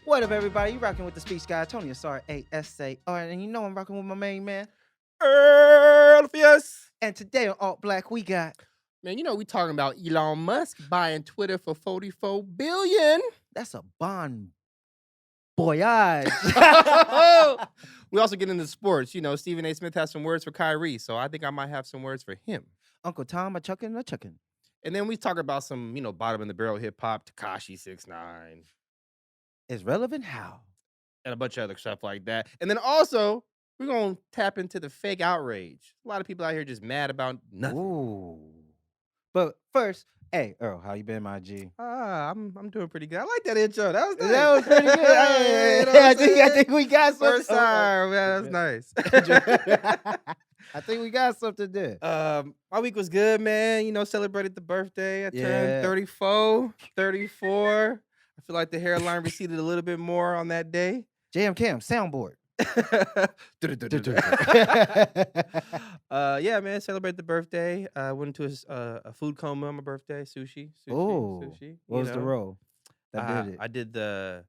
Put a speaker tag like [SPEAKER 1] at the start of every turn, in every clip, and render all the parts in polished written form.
[SPEAKER 1] What up, everybody? You rocking with the speech guy, Tony Asar, ASAR, and you know I'm rocking with my main man,
[SPEAKER 2] ALPHEUS.
[SPEAKER 1] And today on Alt Black, we got...
[SPEAKER 2] Man, you know we talking about Elon Musk buying Twitter for $44 billion.
[SPEAKER 1] That's a bon voyage.
[SPEAKER 2] We also get into sports. You know, Stephen A. Smith has some words for Kyrie, so I think I might have some words for him.
[SPEAKER 1] Uncle Tom, a chuckin'.
[SPEAKER 2] And then we talk about some, you know, bottom in the barrel hip hop, Tekashi 6ix9ine.
[SPEAKER 1] Is relevant how?
[SPEAKER 2] And a bunch of other stuff like that. And then also, we're going to tap into the fake outrage. A lot of people out here just mad about nothing.
[SPEAKER 1] Ooh. But first, hey, Earl, how you been, my G?
[SPEAKER 2] I'm doing pretty good. I like that intro. That was nice.
[SPEAKER 1] That was pretty good.
[SPEAKER 2] Hey, you know
[SPEAKER 1] I think we got something.
[SPEAKER 2] First time, man. That's nice.
[SPEAKER 1] I think we got something there.
[SPEAKER 2] My week was good, man. You know, celebrated the birthday. I turned 34. I feel like the hairline receded a little bit more on that day.
[SPEAKER 1] JM Cam, soundboard.
[SPEAKER 2] Yeah, man, celebrate the birthday. Went into a food coma on my birthday. Sushi.
[SPEAKER 1] What was the role that did it?
[SPEAKER 2] I did so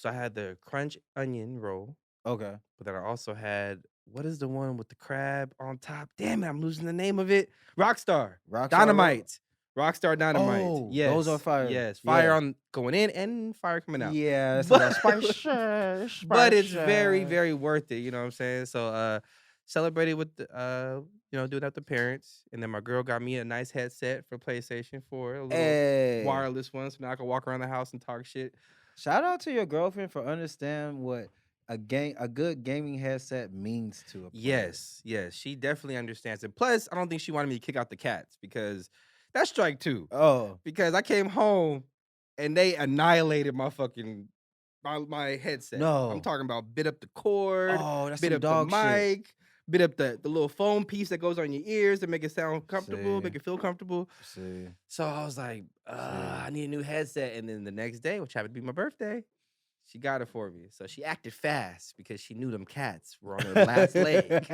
[SPEAKER 2] I had the crunch onion roll.
[SPEAKER 1] Okay.
[SPEAKER 2] But then I also had, what is the one with the crab on top? Damn it, I'm losing the name of it. Rockstar Dynamite. Rockstar Dynamite.
[SPEAKER 1] Oh,
[SPEAKER 2] yes.
[SPEAKER 1] those are fire.
[SPEAKER 2] Yes, fire on going in and fire coming out.
[SPEAKER 1] Yeah,
[SPEAKER 2] but,
[SPEAKER 1] spice.
[SPEAKER 2] But it's very, very worth it. You know what I'm saying? So celebrated with the, you know, doing it with the parents, and then my girl got me a nice headset for PlayStation 4, a little wireless one, so now I can walk around the house and talk shit.
[SPEAKER 1] Shout out to your girlfriend for understanding what a good gaming headset means to a player.
[SPEAKER 2] Yes, she definitely understands it. Plus, I don't think she wanted me to kick out the cats because that's strike two.
[SPEAKER 1] Oh,
[SPEAKER 2] because I came home and they annihilated my fucking my headset.
[SPEAKER 1] No,
[SPEAKER 2] I'm talking about bit up the cord,
[SPEAKER 1] that's
[SPEAKER 2] bit up
[SPEAKER 1] dog
[SPEAKER 2] the mic,
[SPEAKER 1] shit.
[SPEAKER 2] bit up the little foam piece that goes on your ears to make it sound comfortable, make it feel comfortable. So I was like, I need a new headset. And then the next day, which happened to be my birthday, she got it for me. So she acted fast because she knew them cats were on her last leg.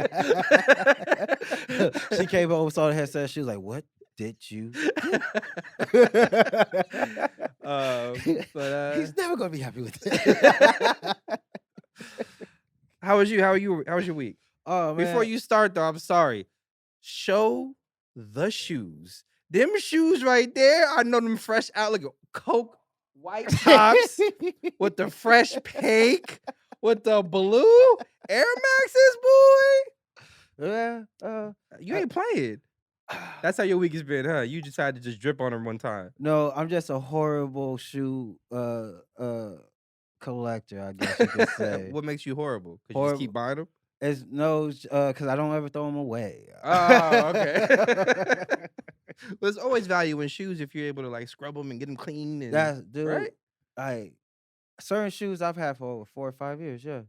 [SPEAKER 1] She came over, saw the headset. She was like, "What did you do?" He's never gonna be happy with it.
[SPEAKER 2] How was you? How was your week?
[SPEAKER 1] Oh, man.
[SPEAKER 2] Before you start though, I'm sorry. Show the shoes. Them shoes right there. I know them fresh out like Coke white tops with the fresh pink with the blue Air Maxes, boy.
[SPEAKER 1] Yeah.
[SPEAKER 2] You ain't playing. That's how your week has been, huh? You decided to just drip on them one time.
[SPEAKER 1] No, I'm just a horrible shoe collector, I guess you could say.
[SPEAKER 2] What makes you horrible? Because you just keep buying them?
[SPEAKER 1] Because I don't ever throw them away.
[SPEAKER 2] Oh, okay. There's always value in shoes if you're able to like scrub them and get them clean. And,
[SPEAKER 1] that's dude.
[SPEAKER 2] Right?
[SPEAKER 1] Certain shoes I've had for over 4 or 5 years. Yeah,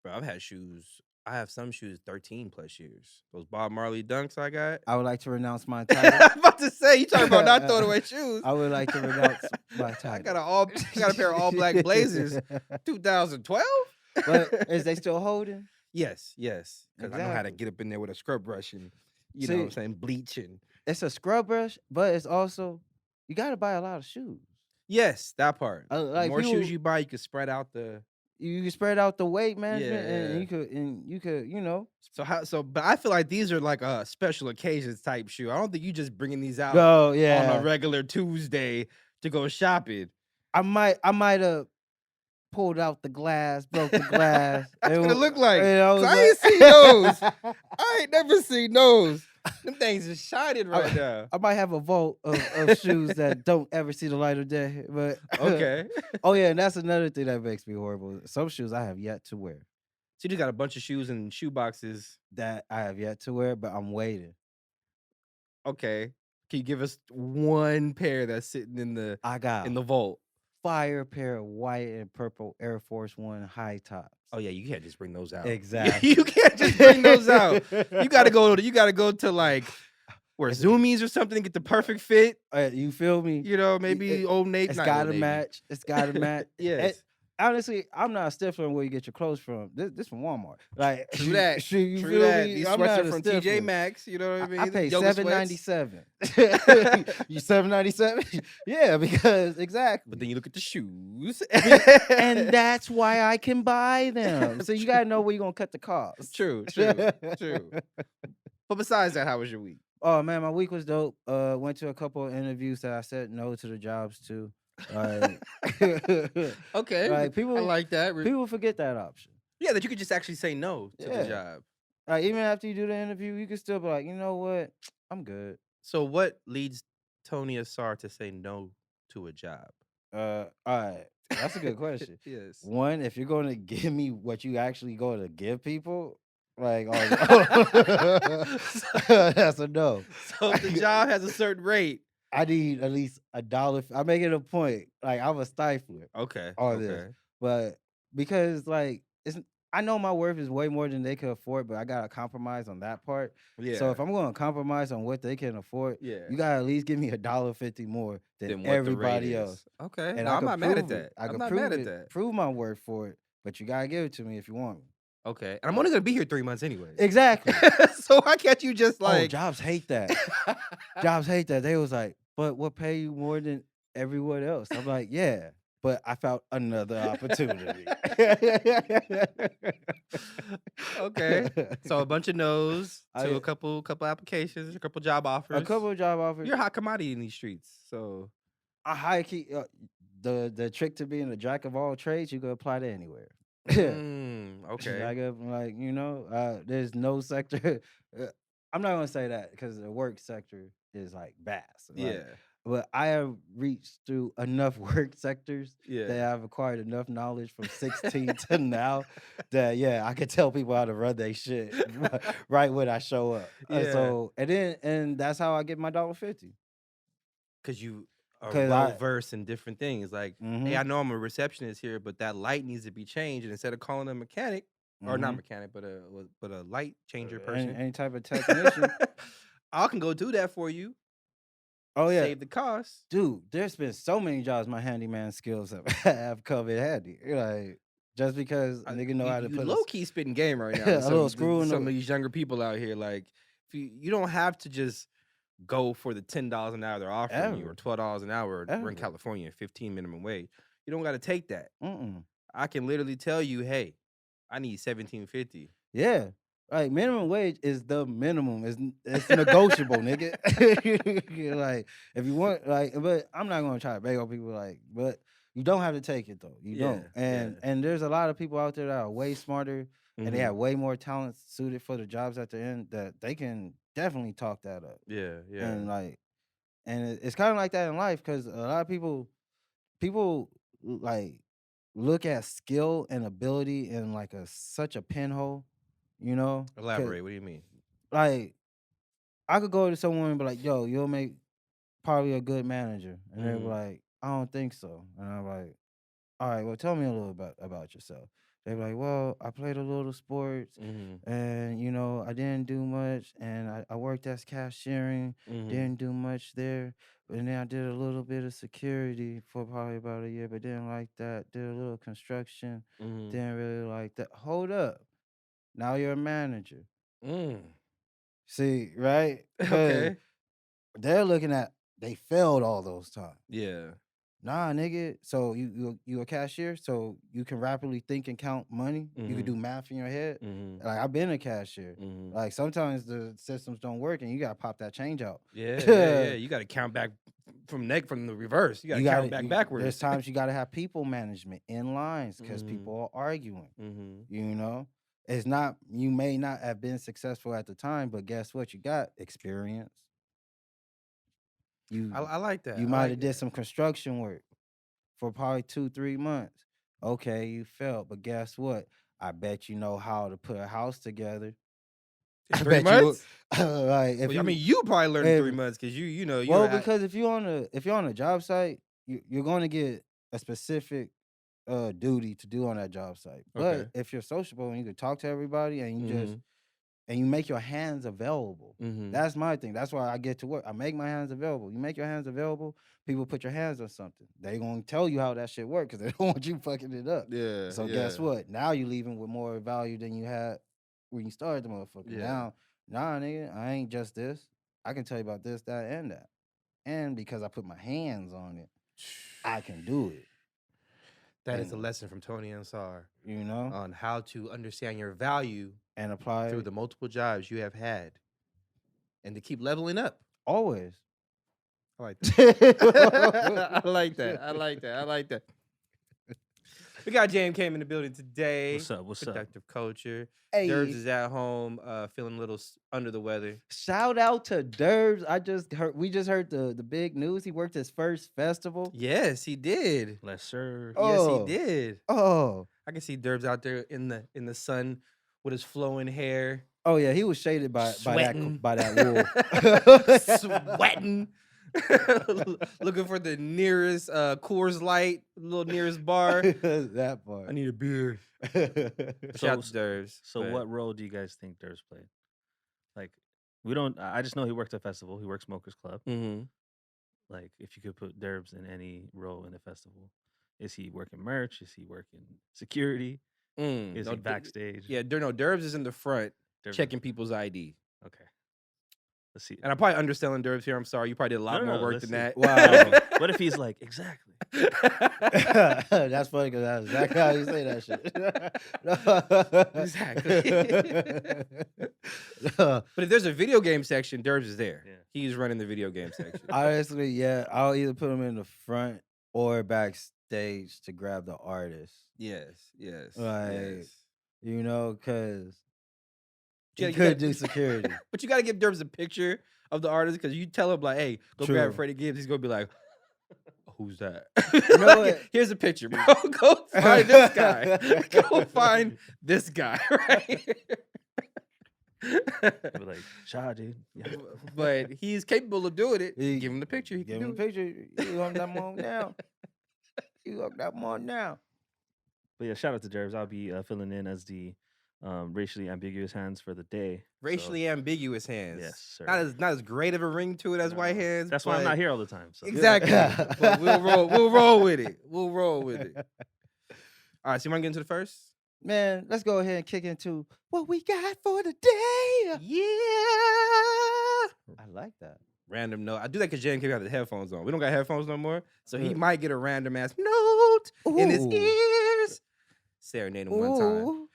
[SPEAKER 2] bro, I've had shoes. I have some shoes 13 plus years. Those Bob Marley dunks I got.
[SPEAKER 1] I would like to renounce my title.
[SPEAKER 2] I'm about to say, you talking about not throwing away shoes.
[SPEAKER 1] I would like to renounce my title.
[SPEAKER 2] I got a pair of all black Blazers, 2012.
[SPEAKER 1] But is they still holding?
[SPEAKER 2] Yes. Because I know how to get up in there with a scrub brush and know what I'm saying, bleach and.
[SPEAKER 1] It's a scrub brush, but it's also you got to buy a lot of shoes.
[SPEAKER 2] Yes, that part.
[SPEAKER 1] Like
[SPEAKER 2] the more shoes you buy, you can spread out the.
[SPEAKER 1] You can spread out the weight management, and you could, you know.
[SPEAKER 2] But I feel like these are like a special occasions type shoe. I don't think you just bringing these out
[SPEAKER 1] on
[SPEAKER 2] a regular Tuesday to go shopping.
[SPEAKER 1] I might have pulled out the glass, broke the glass.
[SPEAKER 2] That's what it looked like.
[SPEAKER 1] I
[SPEAKER 2] ain't seen those. I ain't never seen those. Them things are shining right now.
[SPEAKER 1] I might have a vault of shoes that don't ever see the light of day. But
[SPEAKER 2] okay.
[SPEAKER 1] Oh yeah, and that's another thing that makes me horrible. Some shoes I have yet to wear.
[SPEAKER 2] So you just got a bunch of shoes and shoe boxes
[SPEAKER 1] that I have yet to wear, but I'm waiting.
[SPEAKER 2] Okay. Can you give us one pair that's sitting in the vault?
[SPEAKER 1] Fire pair of white and purple Air Force One high tops.
[SPEAKER 2] Oh yeah, you can't just bring those out.
[SPEAKER 1] Exactly.
[SPEAKER 2] You can't just bring those out. You gotta go to like where Zoomies or something to get the perfect fit.
[SPEAKER 1] You feel me?
[SPEAKER 2] You know, maybe Old Navy.
[SPEAKER 1] It's gotta match. It's gotta match.
[SPEAKER 2] Yes.
[SPEAKER 1] honestly, I'm not a stiffler on where you get your clothes from. This from Walmart. Like,
[SPEAKER 2] True that.
[SPEAKER 1] you
[SPEAKER 2] True
[SPEAKER 1] feel
[SPEAKER 2] that.
[SPEAKER 1] me?
[SPEAKER 2] These
[SPEAKER 1] I'm not
[SPEAKER 2] sweatshirts
[SPEAKER 1] a
[SPEAKER 2] from TJ
[SPEAKER 1] stiffler.
[SPEAKER 2] Maxx, you know what I
[SPEAKER 1] I
[SPEAKER 2] mean?
[SPEAKER 1] pay
[SPEAKER 2] Yoga
[SPEAKER 1] $7.97.
[SPEAKER 2] sweats.
[SPEAKER 1] You $7.97? Yeah, because
[SPEAKER 2] But
[SPEAKER 1] exactly.
[SPEAKER 2] then you look at the shoes.
[SPEAKER 1] And that's why I can buy them. So you gotta know where you're gonna cut the cost.
[SPEAKER 2] True. But besides that, how was your week?
[SPEAKER 1] Oh man, my week was dope. Went to a couple of interviews that I said no to the jobs to. Like,
[SPEAKER 2] Okay,
[SPEAKER 1] like
[SPEAKER 2] I
[SPEAKER 1] people
[SPEAKER 2] like that.
[SPEAKER 1] people forget that option.
[SPEAKER 2] Yeah, that you could just actually say no to the
[SPEAKER 1] Yeah.
[SPEAKER 2] job.
[SPEAKER 1] Like even after you do the interview, you can still be like, you know what? I'm good.
[SPEAKER 2] So what leads Tony Asar to say no to a job?
[SPEAKER 1] All right. That's a good question.
[SPEAKER 2] Yes.
[SPEAKER 1] One, if you're going to give me what you actually going to give people, like, that's a no.
[SPEAKER 2] So if the job has a certain rate.
[SPEAKER 1] I need at least $1. I make it a point. Like I'm a stifler.
[SPEAKER 2] Okay.
[SPEAKER 1] All this, but because like I know my worth is way more than they can afford, but I gotta compromise on that part.
[SPEAKER 2] Yeah.
[SPEAKER 1] So if I'm going to compromise on what they can afford, you gotta at least give me $1.50 more than everybody else.
[SPEAKER 2] Okay.
[SPEAKER 1] And
[SPEAKER 2] I'm not mad at that.
[SPEAKER 1] I
[SPEAKER 2] I'm
[SPEAKER 1] can
[SPEAKER 2] not
[SPEAKER 1] prove
[SPEAKER 2] mad at
[SPEAKER 1] it,
[SPEAKER 2] that.
[SPEAKER 1] prove my worth for it, but you gotta give it to me if you want me.
[SPEAKER 2] Okay. And I'm only gonna be here 3 months anyways.
[SPEAKER 1] Exactly.
[SPEAKER 2] So why can't you just like
[SPEAKER 1] jobs hate that. Jobs hate that. They was like, but we'll pay you more than everyone else. I'm like, yeah, but I found another opportunity.
[SPEAKER 2] Okay. So a bunch of no's to a couple applications, a couple job offers.
[SPEAKER 1] A couple of job offers.
[SPEAKER 2] You're a hot commodity in these streets. So
[SPEAKER 1] a high key the trick to being a jack of all trades, you can apply to anywhere.
[SPEAKER 2] Okay.
[SPEAKER 1] Like you know, there's no sector. I'm not gonna say that because the work sector is like vast. Like, but I have reached through enough work sectors that I've acquired enough knowledge from 16 to now that I can tell people how to run their shit right when I show up. And that's how I get my $1.50.
[SPEAKER 2] Cause you are
[SPEAKER 1] 'Cause
[SPEAKER 2] well versed in different things. Like, hey,
[SPEAKER 1] Mhm.
[SPEAKER 2] I know I'm a receptionist here, but that light needs to be changed. And instead of calling a mechanic, or not mechanic, but a light changer person,
[SPEAKER 1] any type of technician,
[SPEAKER 2] I can go do that for you.
[SPEAKER 1] oh yeah,
[SPEAKER 2] Save the cost.
[SPEAKER 1] dude. There's been so many jobs my handyman skills have come in handy. Like just because a nigga know how to put
[SPEAKER 2] low key spitting game right now.
[SPEAKER 1] a little screw in
[SPEAKER 2] some of these younger people out here. Like, if you don't have to just go for the $10 an hour they're offering you, or $12 an hour. We're in California, 15 minimum wage. You don't got to take that. I can literally tell you, hey, I need $17.50.
[SPEAKER 1] Yeah. Like minimum wage is the minimum. It's negotiable, nigga. Like if you want, like, but I'm not gonna try to beg on people, like, but you don't have to take it though. You don't. And there's a lot of people out there that are way smarter and they have way more talents suited for the jobs at the end that they can definitely talk that up.
[SPEAKER 2] Yeah.
[SPEAKER 1] And like, and it's kind of like that in life because a lot of people like look at skill and ability in like such a pinhole, you know.
[SPEAKER 2] Elaborate. What do you mean?
[SPEAKER 1] Like, I could go to someone and be like, "Yo, you'll make probably a good manager," and they're like, "I don't think so," and I'm like, "All right, well, tell me a little about yourself." They're like, "Well, I played a little sports, and you know, I didn't do much, and I worked as cashiering, didn't do much there, and then I did a little bit of security for probably about a year, but didn't like that. Did a little construction, didn't really like that. Hold up, now you're a manager." See, right?
[SPEAKER 2] Okay.
[SPEAKER 1] They're looking at they failed all those times.
[SPEAKER 2] Yeah.
[SPEAKER 1] Nah, nigga. So you a cashier, so you can rapidly think and count money. You can do math in your head. Like I've been a cashier. Like sometimes the systems don't work and you gotta pop that change out.
[SPEAKER 2] Yeah. You gotta count back from the reverse. You gotta count back backwards.
[SPEAKER 1] There's times you gotta have people management in lines because people are arguing. You know? It's not, you may not have been successful at the time, but guess what? You got experience.
[SPEAKER 2] I like that.
[SPEAKER 1] You might have did some construction work for probably 2-3 months. Okay, you failed, but guess what? I bet you know how to put a house together.
[SPEAKER 2] In 3 months?
[SPEAKER 1] Like if
[SPEAKER 2] I mean, you probably learned in 3 months because you know.
[SPEAKER 1] Well, because if you're on a job site, you're going to get a specific duty to do on that job site. But if you're sociable and you can talk to everybody and you just and you make your hands available.
[SPEAKER 2] Mhm.
[SPEAKER 1] That's my thing. That's why I get to work. I make my hands available. You make your hands available, people put your hands on something. They gonna tell you how that shit work because they don't want you fucking it up.
[SPEAKER 2] Yeah.
[SPEAKER 1] So guess what? Now you leaving with more value than you had when you started the motherfucker.
[SPEAKER 2] Yeah.
[SPEAKER 1] Nah, nigga, I ain't just this. I can tell you about this, that, and that. And because I put my hands on it, I can do it.
[SPEAKER 2] That is a lesson from Tony and Asar,
[SPEAKER 1] you know,
[SPEAKER 2] on how to understand your value
[SPEAKER 1] and apply
[SPEAKER 2] through the multiple jobs you have had, and to keep leveling up.
[SPEAKER 1] Always.
[SPEAKER 2] I like that. I like that. I like that. I like that. We got JMK in the building today.
[SPEAKER 3] What's up? What's up?
[SPEAKER 2] Productive culture.
[SPEAKER 1] Hey.
[SPEAKER 2] Derbs is at home, feeling a little under the weather.
[SPEAKER 1] Shout out to Derbs. We just heard the big news. He worked his first festival.
[SPEAKER 2] Yes, he did.
[SPEAKER 3] Yes, sir.
[SPEAKER 2] Yes, he did.
[SPEAKER 1] Oh,
[SPEAKER 2] I can see Derbs out there in the sun with his flowing hair.
[SPEAKER 1] Oh yeah, he was shaded by
[SPEAKER 2] that wool. Sweating. Looking for the nearest Coors Light, little nearest bar.
[SPEAKER 1] That part.
[SPEAKER 2] I need a beer. Shout out to Derbs.
[SPEAKER 3] So what role do you guys think Derbs played? Like, I just know he worked at a festival. He worked Smokers Club.
[SPEAKER 2] Mm-hmm.
[SPEAKER 3] Like, if you could put Derbs in any role in the festival, is he working merch? Is he working security? Is he backstage?
[SPEAKER 2] Yeah, Derbs is in the front checking people's ID.
[SPEAKER 3] Okay. Let's see.
[SPEAKER 2] And I'm probably underselling Derbs here. I'm sorry. You probably did a lot more work than that.
[SPEAKER 1] Wow.
[SPEAKER 3] What if he's like, exactly?
[SPEAKER 1] That's funny because that's exactly how you say that shit.
[SPEAKER 2] Exactly. But if there's a video game section, Derbs is there.
[SPEAKER 3] Yeah.
[SPEAKER 2] He's running the video game section.
[SPEAKER 1] Honestly, yeah. I'll either put him in the front or backstage to grab the artist.
[SPEAKER 2] Yes.
[SPEAKER 1] Like, you know, because
[SPEAKER 2] you
[SPEAKER 1] could do security.
[SPEAKER 2] But you got to give Derbs a picture of the artist, because you tell him, like, hey, go
[SPEAKER 1] True.
[SPEAKER 2] grab Freddie Gibbs. He's going to be like, who's that?
[SPEAKER 1] You know what?
[SPEAKER 2] Here's a picture, bro. Go find this guy. Go find this guy, right?
[SPEAKER 3] Be like, Shaw, dude. Yeah.
[SPEAKER 2] But he's capable of doing it. Give him the picture.
[SPEAKER 1] Give him the picture. You want that more now? You want that more now?
[SPEAKER 3] But yeah, shout out to Derbs. I'll be filling in as the racially ambiguous hands for the day.
[SPEAKER 2] Racially ambiguous hands.
[SPEAKER 3] Yes, sir.
[SPEAKER 2] Not as great of a ring to it as white hands.
[SPEAKER 3] That's why I'm not here all the time. So.
[SPEAKER 2] Exactly. But we'll roll with it. We'll roll with it. All right, so you want to get into the first?
[SPEAKER 1] Man, let's go ahead and kick into what we got for the day.
[SPEAKER 2] Yeah.
[SPEAKER 1] I like that.
[SPEAKER 2] Random note. I do that because JMK got the headphones on. We don't got headphones no more. So he might get a random ass note in his ears. Serenade him one time.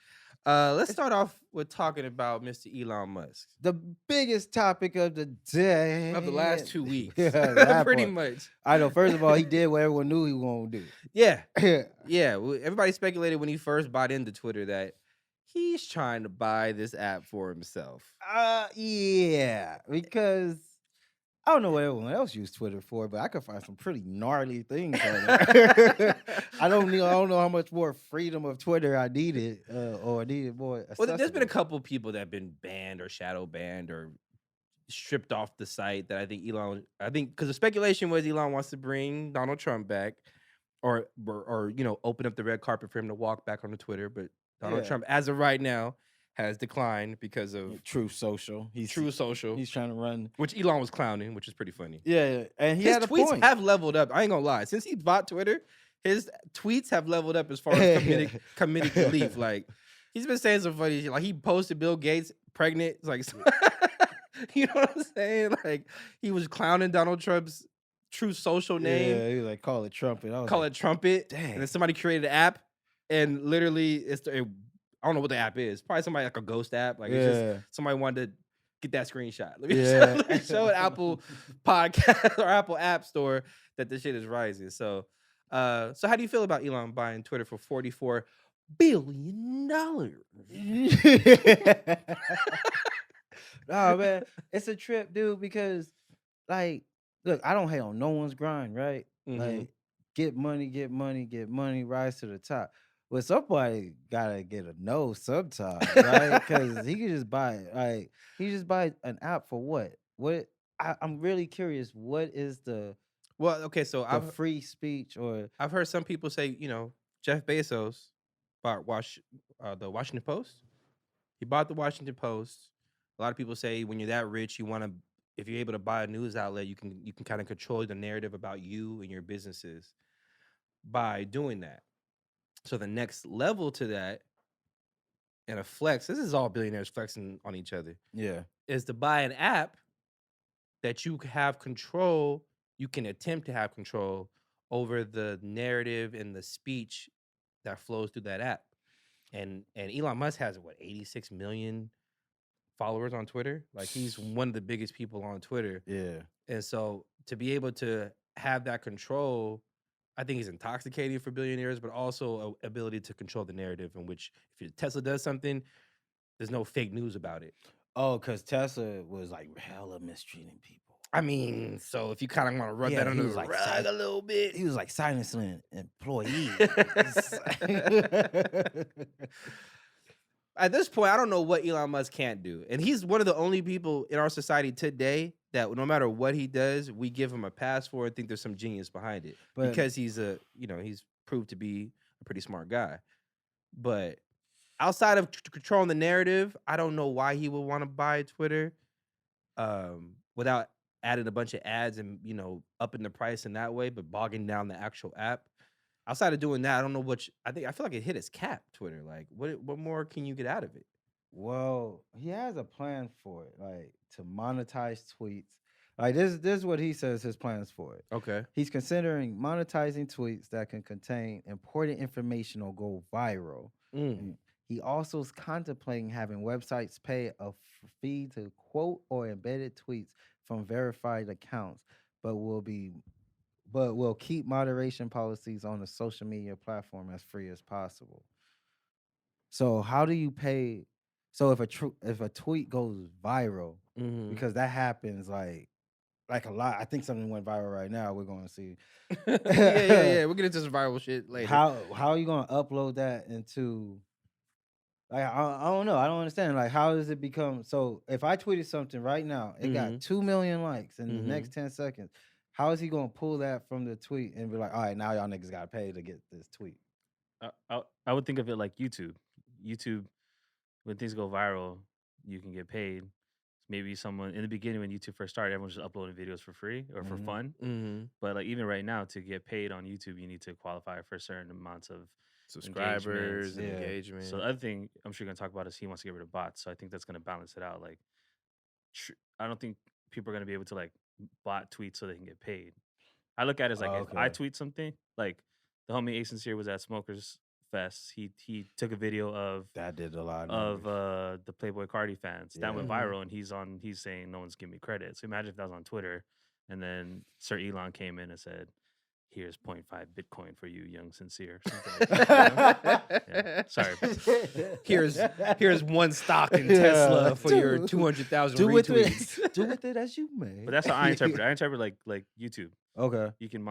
[SPEAKER 2] Let's start off with talking about Mr. Elon Musk.
[SPEAKER 1] The biggest topic of the day.
[SPEAKER 2] Of the last 2 weeks.
[SPEAKER 1] Yeah,
[SPEAKER 2] pretty much.
[SPEAKER 1] I know. First of all, he did what everyone knew he was going to do.
[SPEAKER 2] Yeah. Yeah. Everybody speculated when he first bought into Twitter that he's trying to buy this app for himself.
[SPEAKER 1] Yeah. Because I don't know what everyone else used Twitter for, but I could find some pretty gnarly things on there. I don't know how much more freedom of Twitter I needed, or needed more.
[SPEAKER 2] Well, there's been a couple people that have been banned or shadow banned or stripped off the site that I think because the speculation was Elon wants to bring Donald Trump back, or open up the red carpet for him to walk back on the Twitter, but Donald Trump, as of right now, has declined because of
[SPEAKER 1] Truth Social.
[SPEAKER 2] Truth Social.
[SPEAKER 1] He's trying to run,
[SPEAKER 2] which Elon was clowning, which is pretty funny.
[SPEAKER 1] Yeah, and
[SPEAKER 2] his
[SPEAKER 1] had a
[SPEAKER 2] tweets
[SPEAKER 1] point.
[SPEAKER 2] have leveled up. I ain't gonna lie. Since he bought Twitter, his tweets have leveled up as far as comedic relief. Like, he's been saying some funny shit. Like, he posted Bill Gates pregnant. It's like, you know what I'm saying? Like, he was clowning Donald Trump's Truth Social name.
[SPEAKER 1] Yeah, he was like, call it Trumpet.
[SPEAKER 2] Call it Trumpet.
[SPEAKER 1] Dang.
[SPEAKER 2] And then somebody created an app, and literally I don't know what the app is. Probably somebody like a ghost app. Like, it's just somebody wanted to get that screenshot. Let me show an Apple podcast or Apple App Store that this shit is rising. So how do you feel about Elon buying Twitter for $44 billion?
[SPEAKER 1] Oh man, it's a trip, dude, because like, look, I don't hate on no one's grind, right?
[SPEAKER 2] Mm-hmm.
[SPEAKER 1] Like, get money, rise to the top. But somebody gotta get a no sometime, right? Because he could just buy an app for what? What? I'm really curious. What is the
[SPEAKER 2] so
[SPEAKER 1] I've free speech, or
[SPEAKER 2] I've heard some people say, Jeff Bezos bought the Washington Post. He bought the Washington Post A lot of people say when you're that rich, you want to, if you're able to buy a news outlet, you can kind of control the narrative about you and your businesses by doing that. So the next level to that, and a flex, this is all billionaires flexing on each other, is to buy an app that you have control, you can attempt to have control over the narrative and the speech that flows through that app. And Elon Musk has, what, 86 million followers on Twitter? Like, he's one of the biggest people on Twitter.
[SPEAKER 1] Yeah.
[SPEAKER 2] And so to be able to have that control, I think is intoxicating for billionaires, but also a ability to control the narrative in which if Tesla does something, there's no fake news about it.
[SPEAKER 1] Oh, because Tesla was like hella mistreating people.
[SPEAKER 2] I mean, so if you kind of want to rub that under the rug a little bit.
[SPEAKER 1] He was like silencing employees.
[SPEAKER 2] At this point, I don't know what Elon Musk can't do. And he's one of the only people in our society today that no matter what he does, we give him a pass for and think there's some genius behind it. But, because he's he's proved to be a pretty smart guy. But outside of controlling the narrative, I don't know why he would want to buy Twitter without adding a bunch of ads and, upping the price in that way, but bogging down the actual app. Outside of doing that, I don't know I feel like it hit its cap, Twitter. Like, what more can you get out of it?
[SPEAKER 1] Well, he has a plan for it, like to monetize tweets. Like this is what he says his plans for it.
[SPEAKER 2] Okay.
[SPEAKER 1] He's considering monetizing tweets that can contain important information or go viral. He also is contemplating having websites pay a fee to quote or embedded tweets from verified accounts, but will keep moderation policies on the social media platform as free as possible. So how do you pay? So if a tweet goes viral, because that happens like a lot. I think something went viral right now. We're going to see.
[SPEAKER 2] yeah. We'll get into some viral shit later.
[SPEAKER 1] How are you going to upload that into? Like I don't know. I don't understand. Like, how does it become? So if I tweeted something right now, it got 2 million likes in the next 10 seconds. How is he going to pull that from the tweet and be like, all right, now y'all niggas got to pay to get this tweet?
[SPEAKER 3] I would think of it like YouTube. YouTube, when things go viral, you can get paid. Maybe someone in the beginning when YouTube first started, everyone was just uploading videos for free or for fun. But like even right now, to get paid on YouTube, you need to qualify for certain amounts of
[SPEAKER 2] subscribers and engagement.
[SPEAKER 3] So the other thing I'm sure you're gonna talk about is he wants to get rid of bots. So I think that's gonna balance it out. Like, I don't think people are gonna be able to like bot tweets so they can get paid. I look at it as like if I tweet something, like the homie Ace Sincere was at Smokers Fest. He took a video of
[SPEAKER 1] that did a lot
[SPEAKER 3] of the Playboy Cardi fans that went viral, and he's saying no one's giving me credit. So imagine if that was on Twitter, and then Sir Elon came in and said, "Here's 0.5 Bitcoin for you, young Sincere." Like yeah. Sorry.
[SPEAKER 2] Here's one stock in Tesla for your 200,000 retweets.
[SPEAKER 1] Do with it as you may.
[SPEAKER 3] But that's how I interpret it. I interpret like YouTube.
[SPEAKER 1] Okay.
[SPEAKER 3] You can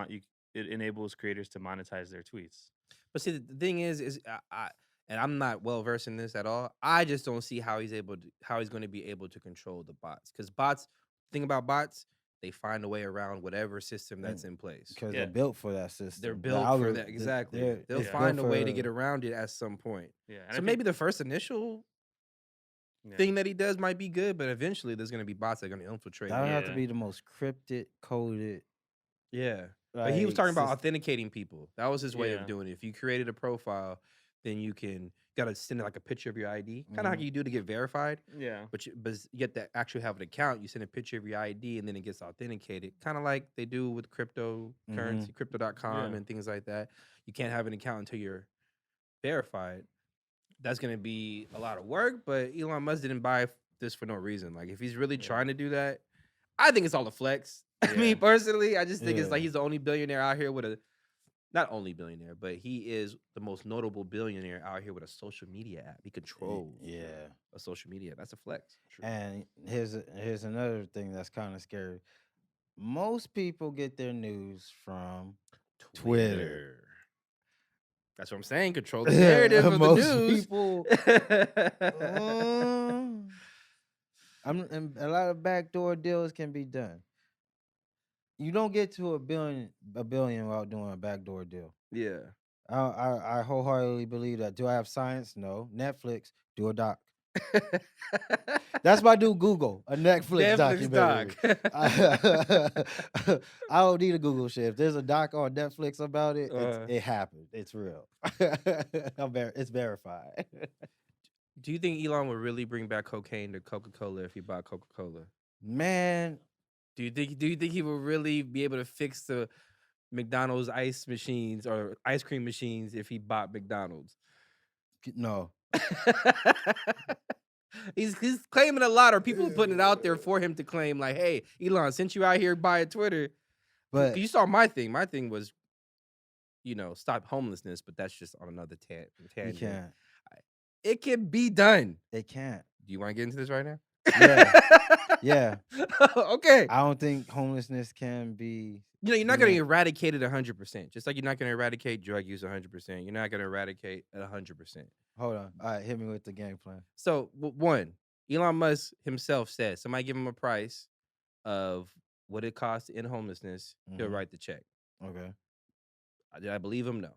[SPEAKER 3] it enables creators to monetize their tweets.
[SPEAKER 2] But see, the thing is and I'm not well versed in this at all. I just don't see how he's going to be able to control the bots. Because thing about bots, they find a way around whatever system that's in place.
[SPEAKER 1] Because they're built for that system.
[SPEAKER 2] They're built for that. Exactly. They'll find a way to get around it at some point.
[SPEAKER 3] Yeah.
[SPEAKER 2] So maybe the first initial thing that he does might be good, but eventually there's going to be bots that are going to infiltrate.
[SPEAKER 1] That would have to be the most cryptic, coded.
[SPEAKER 2] Yeah. But he was talking about authenticating people. That was his way of doing it. If you created a profile, then you gotta send like a picture of your ID, kind of how you do to get verified.
[SPEAKER 3] Yeah.
[SPEAKER 2] But you get to actually have an account. You send a picture of your ID, and then it gets authenticated, kind of like they do with cryptocurrency, crypto.com, and things like that. You can't have an account until you're verified. That's gonna be a lot of work. But Elon Musk didn't buy this for no reason. Like if he's really trying to do that, I think it's all a flex. I mean, personally, I just think it's like he's the only billionaire out here with not only billionaire, but he is the most notable billionaire out here with a social media app. He controls a social media. That's a flex.
[SPEAKER 1] True. And here's another thing that's kind of scary. Most people get their news from Twitter.
[SPEAKER 2] That's what I'm saying. Control the narrative of the news.
[SPEAKER 1] People, and a lot of backdoor deals can be done. You don't get to a billion without doing a backdoor deal.
[SPEAKER 2] Yeah.
[SPEAKER 1] I wholeheartedly believe that. Do I have science? No. Netflix, do a doc. That's my dude Google, a Netflix documentary.
[SPEAKER 3] doc.
[SPEAKER 1] I don't need a Google shit. If there's a doc on Netflix about it, it happened. It's real. It's verified.
[SPEAKER 2] Do you think Elon would really bring back cocaine to Coca-Cola if he bought Coca-Cola?
[SPEAKER 1] Man,
[SPEAKER 2] Do you think he will really be able to fix the McDonald's ice machines or ice cream machines if he bought McDonald's?
[SPEAKER 1] no.
[SPEAKER 2] He's claiming a lot, or people are putting it out there for him to claim, like, hey, Elon, since you out here buying Twitter, but you saw my thing. My thing was, stop homelessness, but that's just on another tangent.
[SPEAKER 1] You can't.
[SPEAKER 2] It can be done.
[SPEAKER 1] It can't.
[SPEAKER 2] Do you want to get into this right now?
[SPEAKER 1] Yeah.
[SPEAKER 2] Okay.
[SPEAKER 1] I don't think homelessness can be.
[SPEAKER 2] You're not going to eradicate it 100%. Just like you're not going to eradicate drug use 100%. You're not going to eradicate it 100%.
[SPEAKER 1] Hold on. All right, hit me with the game plan.
[SPEAKER 2] So, one, Elon Musk himself said, somebody give him a price of what it costs to end homelessness, he'll write the check.
[SPEAKER 1] Okay.
[SPEAKER 2] Did I believe him? No.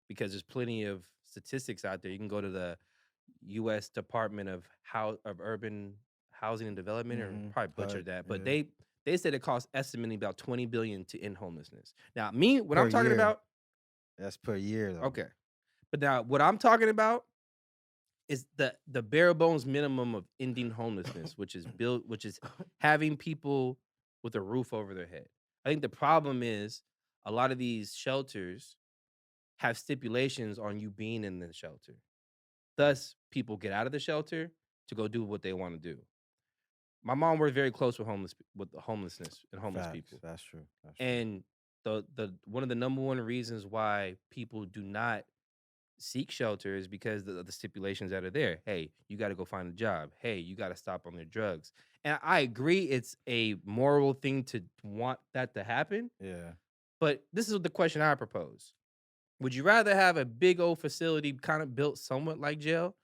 [SPEAKER 2] Because there's plenty of statistics out there. You can go to the U.S. Department of Urban Housing and Development, or probably butchered that, but they said it costs estimating about $20 billion to end homelessness. Now, what I'm talking about,
[SPEAKER 1] that's per year, though.
[SPEAKER 2] Okay. But now, what I'm talking about is the bare bones minimum of ending homelessness, which is having people with a roof over their head. I think the problem is a lot of these shelters have stipulations on you being in the shelter. Thus, people get out of the shelter to go do what they want to do. My mom worked very close with homelessness and homeless people.
[SPEAKER 1] That's true.
[SPEAKER 2] And the one of the number one reasons why people do not seek shelter is because of the stipulations that are there. Hey, you got to go find a job. Hey, you got to stop on their drugs. And I agree, it's a moral thing to want that to happen.
[SPEAKER 1] Yeah.
[SPEAKER 2] But this is the question I propose. Would you rather have a big old facility kind of built somewhat like jail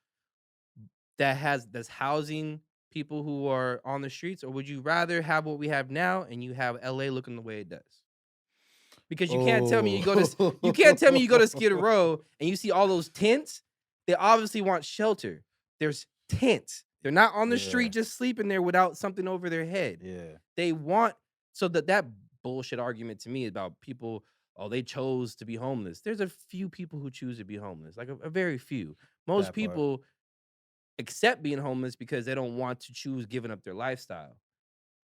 [SPEAKER 2] that's housing people who are on the streets, or would you rather have what we have now and you have LA looking the way it does? Because you can't tell me you go to Skid Row and you see all those tents. They obviously want shelter. There's tents. They're not on the street just sleeping there without something over their head.
[SPEAKER 1] Yeah.
[SPEAKER 2] They want, so that bullshit argument to me about people, they chose to be homeless. There's a few people who choose to be homeless, like a very few. Most people accept being homeless because they don't want to choose giving up their lifestyle.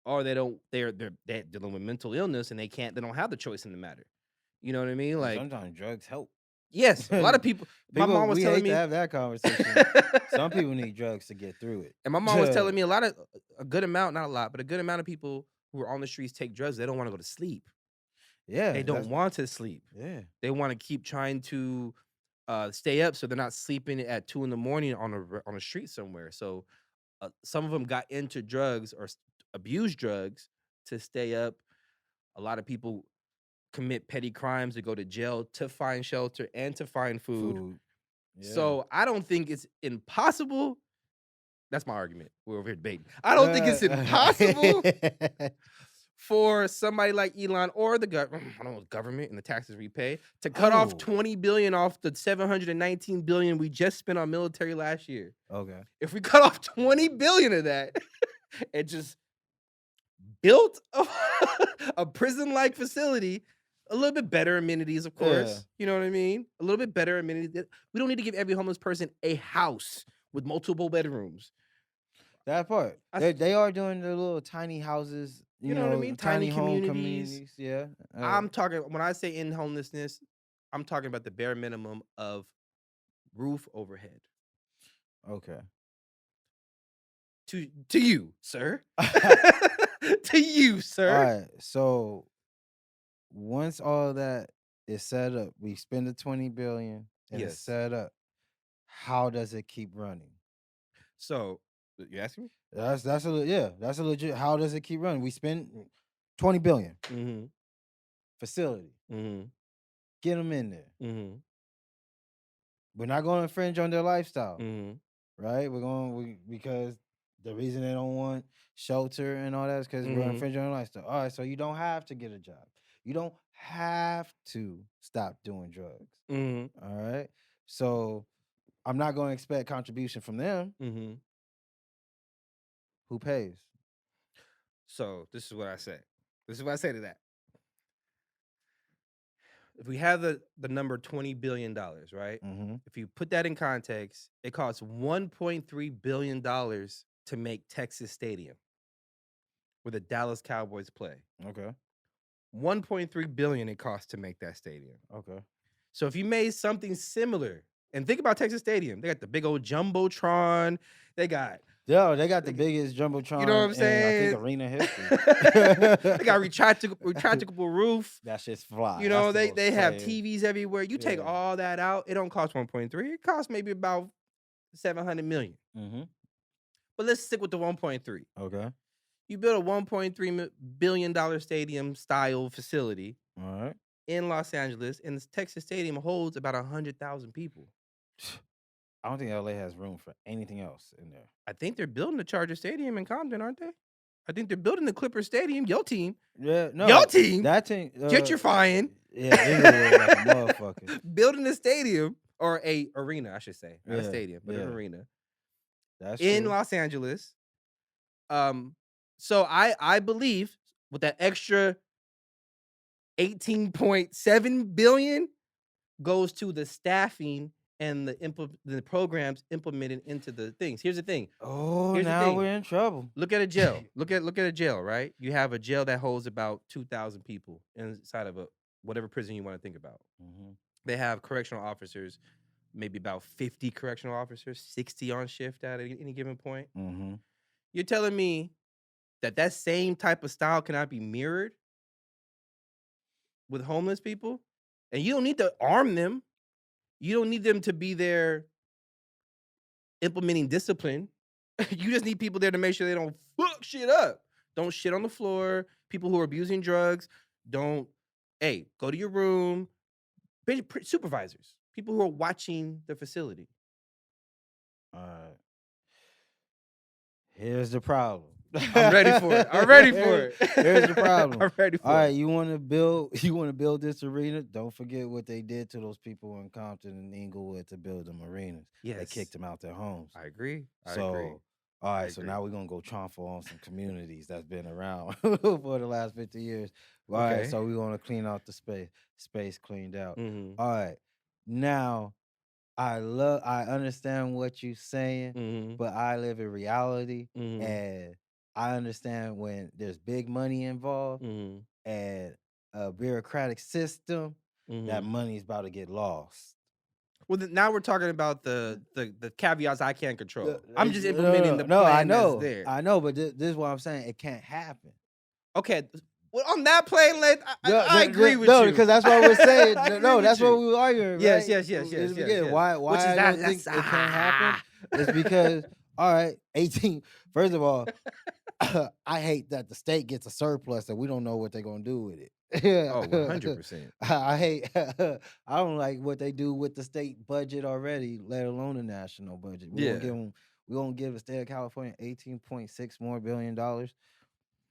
[SPEAKER 2] Or they're dealing with mental illness and they don't have the choice in the matter. You know what I mean? Like,
[SPEAKER 1] sometimes drugs help.
[SPEAKER 2] Yes, a lot of people. My mom was telling me
[SPEAKER 1] to have that conversation. Some people need drugs to get through it.
[SPEAKER 2] And my mom was telling me a good amount, not a lot, but a good amount of people who are on the streets take drugs. They don't want to go to sleep.
[SPEAKER 1] Yeah,
[SPEAKER 2] they don't want to sleep.
[SPEAKER 1] Yeah,
[SPEAKER 2] they want to keep trying to stay up so they're not sleeping at 2 a.m. on a street somewhere. So some of them got into drugs or abuse drugs to stay up. A lot of people commit petty crimes to go to jail to find shelter and to find food. Yeah. So I don't think it's impossible. That's my argument. We're over here debating. I don't think it's impossible for somebody like Elon or the government and the taxes we pay to cut off $20 billion off the $719 billion we just spent on military last year.
[SPEAKER 1] Okay.
[SPEAKER 2] If we cut off $20 billion of that and just built a prison-like facility, a little bit better amenities, of course. Yeah. You know what I mean? A little bit better amenities. We don't need to give every homeless person a house with multiple bedrooms.
[SPEAKER 1] That part. They are doing the little tiny houses. You know what I mean?
[SPEAKER 2] Tiny communities.
[SPEAKER 1] Yeah.
[SPEAKER 2] I'm talking, when I say end homelessness, I'm talking about the bare minimum of roof overhead.
[SPEAKER 1] Okay.
[SPEAKER 2] To you, sir. To you, sir.
[SPEAKER 1] All right. So once all that is set up, we spend the $20 billion and it's set up. How does it keep running?
[SPEAKER 2] So you asking me?
[SPEAKER 1] That's a legit. How does it keep running? We spend $20 billion. Facility. Get them in there. We're not going to infringe on their lifestyle, right? Because the reason they don't want shelter and all that is because we're infringing on their lifestyle. All right, so you don't have to get a job. You don't have to stop doing drugs. All right, so I'm not going to expect contribution from them. Who pays?
[SPEAKER 2] So this is what I say. This is what I say to that. If we have the number $20 billion, right?
[SPEAKER 1] Mm-hmm.
[SPEAKER 2] If you put that in context, it costs $1.3 billion to make Texas Stadium, where the Dallas Cowboys play.
[SPEAKER 1] Okay.
[SPEAKER 2] $1.3 billion it costs to make that stadium.
[SPEAKER 1] Okay.
[SPEAKER 2] So if you made something similar, and think about Texas Stadium, they got the big old jumbotron. They got
[SPEAKER 1] they got the biggest jumbotron.
[SPEAKER 2] You know what I'm
[SPEAKER 1] in,
[SPEAKER 2] saying?
[SPEAKER 1] I think arena history.
[SPEAKER 2] They got retractable roof.
[SPEAKER 1] That shit's fly.
[SPEAKER 2] You know,
[SPEAKER 1] That's the
[SPEAKER 2] they
[SPEAKER 1] most
[SPEAKER 2] have
[SPEAKER 1] crazy.
[SPEAKER 2] TVs everywhere. You take
[SPEAKER 1] Yeah.
[SPEAKER 2] all that out, it don't cost 1.3. It costs maybe about 700 million.
[SPEAKER 1] Mm-hmm.
[SPEAKER 2] But let's stick with the 1.3.
[SPEAKER 1] Okay.
[SPEAKER 2] You build a $1.3 billion stadium style facility
[SPEAKER 1] All right.
[SPEAKER 2] in Los Angeles, and the Texas Stadium holds about 100,000 people.
[SPEAKER 1] I don't think LA has room for anything else in there.
[SPEAKER 2] I think they're building the Charger Stadium in Compton, aren't they? I think they're building the Clipper Stadium. Your team.
[SPEAKER 1] Yeah, no.
[SPEAKER 2] Your team.
[SPEAKER 1] That team.
[SPEAKER 2] Gentrifying.
[SPEAKER 1] Yeah, Inglewood like a motherfucker.
[SPEAKER 2] Building a stadium, or a arena, I should say. Not a
[SPEAKER 1] Yeah,
[SPEAKER 2] stadium, but an
[SPEAKER 1] yeah.
[SPEAKER 2] arena.
[SPEAKER 1] That's
[SPEAKER 2] In
[SPEAKER 1] true.
[SPEAKER 2] Los Angeles. So I believe with that extra 18.7 billion goes to the staffing and the programs implemented into the things. Here's the thing.
[SPEAKER 1] Oh,
[SPEAKER 2] Here's the
[SPEAKER 1] now
[SPEAKER 2] thing.
[SPEAKER 1] we're in trouble.
[SPEAKER 2] Look at a jail. Look at a jail, right? You have a jail that holds about 2,000 people inside of whatever prison you want to think about.
[SPEAKER 1] Mm-hmm.
[SPEAKER 2] They have correctional officers, maybe about 50 correctional officers, 60 on shift at any given point.
[SPEAKER 1] Mm-hmm.
[SPEAKER 2] You're telling me that same type of style cannot be mirrored with homeless people? And you don't need to arm them. You don't need them to be there implementing discipline. You just need people there to make sure they don't fuck shit up. Don't shit on the floor. People who are abusing drugs, go to your room. Supervisors, people who are watching the facility.
[SPEAKER 1] All right. Here's the problem.
[SPEAKER 2] I'm ready for it. I'm ready for it.
[SPEAKER 1] Here's the problem.
[SPEAKER 2] I'm ready for
[SPEAKER 1] All right,
[SPEAKER 2] it.
[SPEAKER 1] you want to build this arena? Don't forget what they did to those people in Compton and Inglewood to build them arenas.
[SPEAKER 2] Yes.
[SPEAKER 1] They kicked them out their homes.
[SPEAKER 2] I agree.
[SPEAKER 1] All right, so now we're gonna go trompo on some communities that's been around for the last 50 years. All right, so we're gonna clean out the space cleaned out.
[SPEAKER 2] Mm-hmm.
[SPEAKER 1] All right, now I understand what you're saying,
[SPEAKER 2] Mm-hmm.
[SPEAKER 1] but I live in reality,
[SPEAKER 2] Mm-hmm.
[SPEAKER 1] and I understand when there's big money involved
[SPEAKER 2] Mm-hmm.
[SPEAKER 1] and a bureaucratic system, that
[SPEAKER 2] Mm-hmm.
[SPEAKER 1] money's about to get lost.
[SPEAKER 2] Well, now we're talking about the caveats I can't control. I'm just implementing the
[SPEAKER 1] No, I
[SPEAKER 2] plan
[SPEAKER 1] know,
[SPEAKER 2] that's there.
[SPEAKER 1] I know, but this is what I'm saying. It can't happen.
[SPEAKER 2] Okay, well, on that plane, I agree with you.
[SPEAKER 1] No, because that's what we're saying. No, that's what
[SPEAKER 2] we
[SPEAKER 1] we were arguing.
[SPEAKER 2] Yes,
[SPEAKER 1] right?
[SPEAKER 2] yes.
[SPEAKER 1] Why
[SPEAKER 2] Which is
[SPEAKER 1] I
[SPEAKER 2] that-
[SPEAKER 1] don't think it
[SPEAKER 2] that's-
[SPEAKER 1] can't happen? It's because, all right, 18. First of all, I hate that the state gets a surplus and we don't know what they're gonna do with it.
[SPEAKER 2] Oh, 100%.
[SPEAKER 1] I hate. I don't like what they do with the state budget already, let alone the national budget. We're gonna give the state of California $18.6 more billion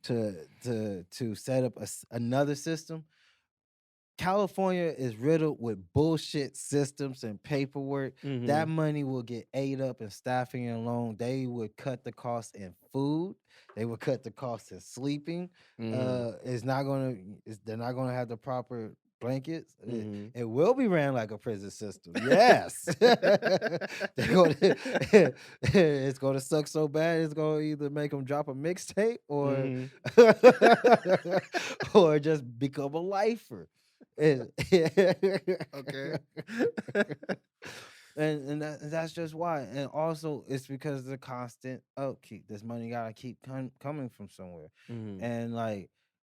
[SPEAKER 1] to set up another system. California is riddled with bullshit systems and paperwork.
[SPEAKER 2] Mhm.
[SPEAKER 1] That money will get ate up in staffing alone. They would cut the cost in food. They would cut the cost in sleeping.
[SPEAKER 2] Mhm.
[SPEAKER 1] They're not gonna have the proper blankets.
[SPEAKER 2] Mhm.
[SPEAKER 1] It will be ran like a prison system. Yes. It's gonna suck so bad. It's gonna either make them drop a mixtape or
[SPEAKER 2] Mhm.
[SPEAKER 1] or just become a lifer.
[SPEAKER 2] Okay.
[SPEAKER 1] and that's just why. And also, it's because of the constant upkeep. This money gotta keep coming from somewhere.
[SPEAKER 2] Mhm.
[SPEAKER 1] And like,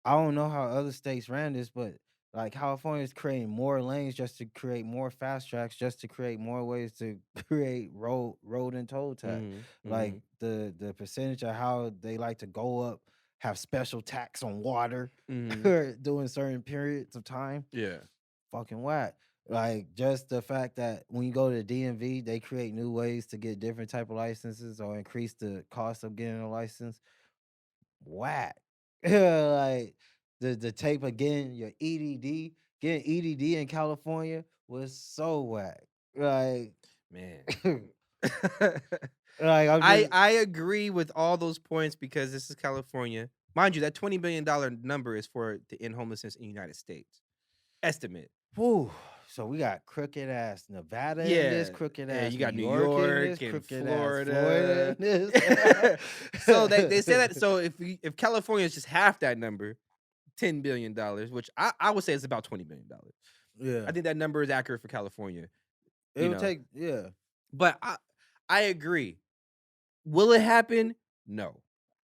[SPEAKER 1] I don't know how other states ran this, but like California is creating more lanes just to create more fast tracks, just to create more ways to create road and toll tax.
[SPEAKER 2] Mhm.
[SPEAKER 1] Like the percentage of how they like to go up, have special tax on water
[SPEAKER 2] Mhm.
[SPEAKER 1] during certain periods of time.
[SPEAKER 2] Yeah.
[SPEAKER 1] Fucking whack. Like just the fact that when you go to the DMV, they create new ways to get different type of licenses or increase the cost of getting a license. Whack. Like the tape again, your EDD, getting EDD in California was so whack. Like
[SPEAKER 2] Man.
[SPEAKER 1] Like
[SPEAKER 2] I agree with all those points because this is California. Mind you, that $20 billion number is for to end homelessness in the United States. Estimate.
[SPEAKER 1] whew. So we got crooked ass Nevada in this,
[SPEAKER 2] Yeah.
[SPEAKER 1] crooked
[SPEAKER 2] Yeah,
[SPEAKER 1] ass
[SPEAKER 2] you got
[SPEAKER 1] New
[SPEAKER 2] New
[SPEAKER 1] York in
[SPEAKER 2] York
[SPEAKER 1] this,
[SPEAKER 2] and
[SPEAKER 1] crooked ass Florida
[SPEAKER 2] Florida.
[SPEAKER 1] in this.
[SPEAKER 2] So they say that. So if California is just half that number, $10 billion, which I would say is about $20 billion.
[SPEAKER 1] Yeah.
[SPEAKER 2] I think that number is accurate for California.
[SPEAKER 1] It would take, yeah.
[SPEAKER 2] But I agree. Will it happen? No.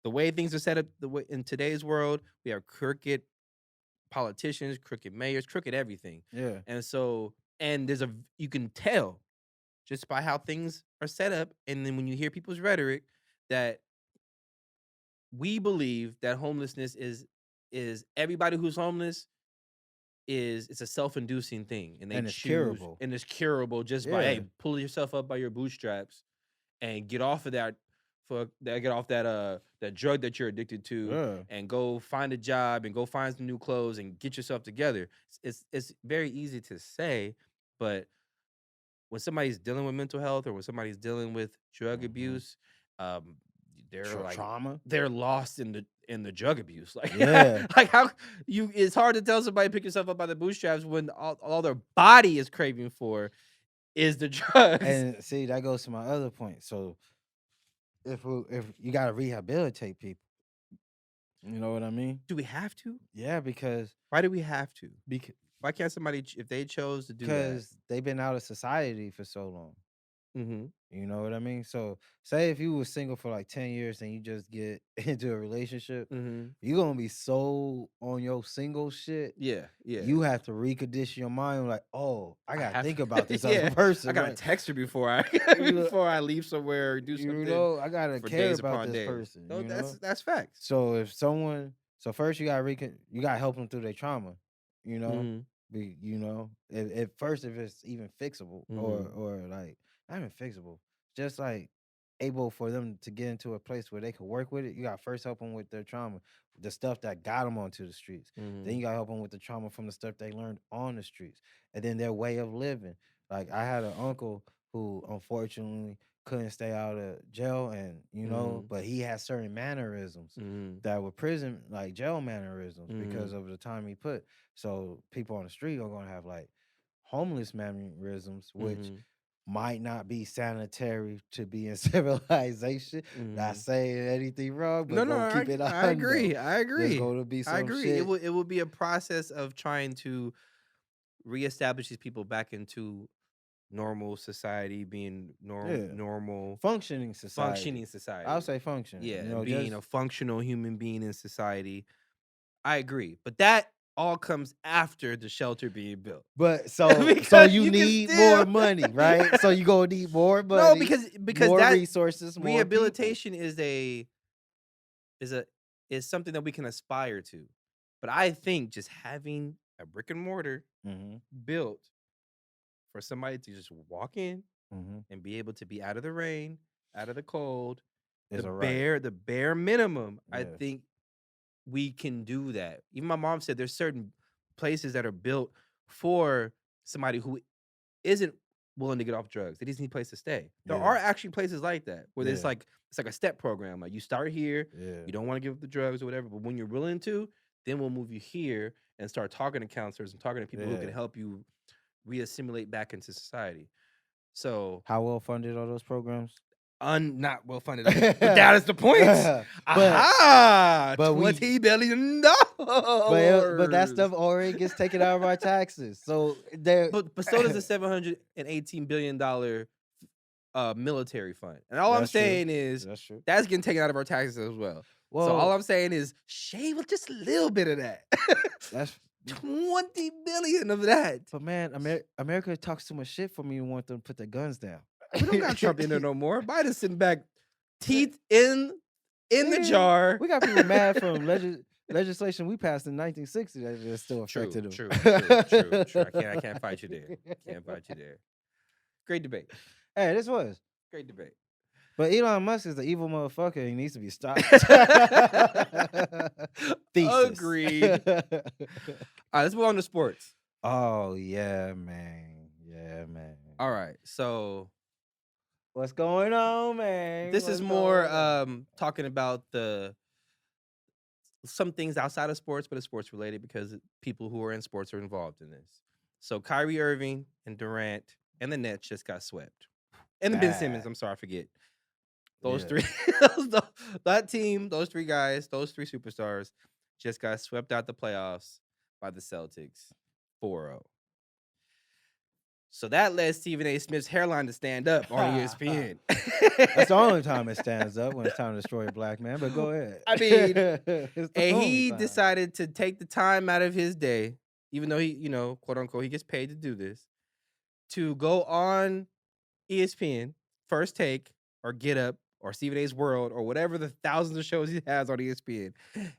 [SPEAKER 2] The way things are set up, the way in today's world, we have crooked politicians, crooked mayors, crooked everything.
[SPEAKER 1] Yeah.
[SPEAKER 2] And so, and you can tell just by how things are set up, and then when you hear people's rhetoric, that we believe that homelessness is everybody who's homeless it's a self-inducing thing, and
[SPEAKER 1] it's curable.
[SPEAKER 2] And it's curable just by hey, pull yourself up by your bootstraps and get off of that that drug that you're addicted to, and go find a job and go find some new clothes and get yourself together. It's very easy to say, but when somebody's dealing with mental health or when somebody's dealing with drug abuse, they're like
[SPEAKER 1] trauma.
[SPEAKER 2] They're lost in the drug abuse. Like,
[SPEAKER 1] yeah,
[SPEAKER 2] like how it's hard to tell somebody pick yourself up by the bootstraps when all their body is craving for is the drugs.
[SPEAKER 1] And see, that goes to my other point. So if you gotta rehabilitate people, you know what I mean?
[SPEAKER 2] Do we have to?
[SPEAKER 1] Yeah, because
[SPEAKER 2] why do we have to?
[SPEAKER 1] Because
[SPEAKER 2] why can't somebody, if they chose to do that?
[SPEAKER 1] Because they've been out of society for so long.
[SPEAKER 2] Mm-hmm.
[SPEAKER 1] You know what I mean? So say if you were single for like 10 years and you just get into a relationship, you're gonna be so on your single shit.
[SPEAKER 2] Yeah.
[SPEAKER 1] You have to recondition your mind like, oh, I gotta think about this other person.
[SPEAKER 2] I gotta text her before I leave somewhere or do something.
[SPEAKER 1] You know, I gotta care about this person.
[SPEAKER 2] No,
[SPEAKER 1] you know?
[SPEAKER 2] That's facts.
[SPEAKER 1] So if someone, first you gotta help them through their trauma. You know, you know, at first if it's even fixable or like not even fixable, just like able for them to get into a place where they can work with it. You gotta first help them with their trauma, the stuff that got them onto the streets. Then you gotta help them with the trauma from the stuff they learned on the streets, and then their way of living. Like I had an uncle who unfortunately couldn't stay out of jail, and you know, but he had certain mannerisms that were prison, like jail mannerisms, because of the time he put. So people on the street are gonna have like homeless mannerisms, which might not be sanitary to be in civilization. Not saying anything wrong, but keep it on.
[SPEAKER 2] I agree. There's
[SPEAKER 1] going to be some
[SPEAKER 2] I agree.
[SPEAKER 1] shit.
[SPEAKER 2] It will be a process of trying to reestablish these people back into normal society, being normal
[SPEAKER 1] functioning society. I'll say functioning.
[SPEAKER 2] Yeah,
[SPEAKER 1] you know,
[SPEAKER 2] being a functional human being in society. I agree, but that all comes after the shelter being built.
[SPEAKER 1] But so you need more money, right? So you gonna need more money.
[SPEAKER 2] No, because
[SPEAKER 1] more
[SPEAKER 2] that
[SPEAKER 1] resources, more
[SPEAKER 2] rehabilitation
[SPEAKER 1] people.
[SPEAKER 2] is something that we can aspire to. But I think just having a brick and mortar built for somebody to just walk in and be able to be out of the rain, out of the cold, the bare minimum, I think we can do that. Even my mom said there's certain places that are built for somebody who isn't willing to get off drugs. They just need a place to stay. There are actually places like that where it's like a step program. Like you start here, you don't want to give up the drugs or whatever, but when you're willing to, then we'll move you here and start talking to counselors and talking to people who can help you reassimilate back into society. So
[SPEAKER 1] how well funded are those programs?
[SPEAKER 2] Not well funded, but that is the point. But $20 billion.
[SPEAKER 1] But that stuff already gets taken out of our taxes. So there,
[SPEAKER 2] but so does the $718 billion military fund. And all I'm saying is that's getting taken out of our taxes as well. So all I'm saying is shave just a little bit of that.
[SPEAKER 1] That's
[SPEAKER 2] $20 billion of that.
[SPEAKER 1] But man, America talks too much shit for me to want them to put their guns down.
[SPEAKER 2] We don't got Trump in there no more. Biden's sitting back, teeth in the jar.
[SPEAKER 1] We got people mad from legislation we passed in 1960 that is still affected them.
[SPEAKER 2] True. I can't fight you there. Great debate.
[SPEAKER 1] Hey, this was
[SPEAKER 2] great debate.
[SPEAKER 1] But Elon Musk is the evil motherfucker. He needs to be stopped.
[SPEAKER 2] Agreed. All right, let's move on to sports.
[SPEAKER 1] Oh yeah, man.
[SPEAKER 2] All right, so
[SPEAKER 1] What's going on, man?
[SPEAKER 2] This is
[SPEAKER 1] What's
[SPEAKER 2] more
[SPEAKER 1] going on?
[SPEAKER 2] talking about some things outside of sports, but it's sports related because people who are in sports are involved in this. So Kyrie Irving and Durant and the Nets just got swept. And then Ben Simmons,
[SPEAKER 1] Bad.
[SPEAKER 2] I'm sorry, I forget. Those
[SPEAKER 1] Yeah.
[SPEAKER 2] three, that team, those three guys, those three superstars just got swept out the playoffs by the Celtics 4-0. So that led Stephen A. Smith's hairline to stand up on ESPN.
[SPEAKER 1] That's the only time it stands up, when it's time to destroy a black man. But go ahead.
[SPEAKER 2] I mean,
[SPEAKER 1] It's the
[SPEAKER 2] and
[SPEAKER 1] only
[SPEAKER 2] he
[SPEAKER 1] time.
[SPEAKER 2] decided to take the time out of his day, even though he, quote unquote, he gets paid to do this, to go on ESPN, First Take, or Get Up, or Stephen A's World, or whatever the thousands of shows he has on ESPN,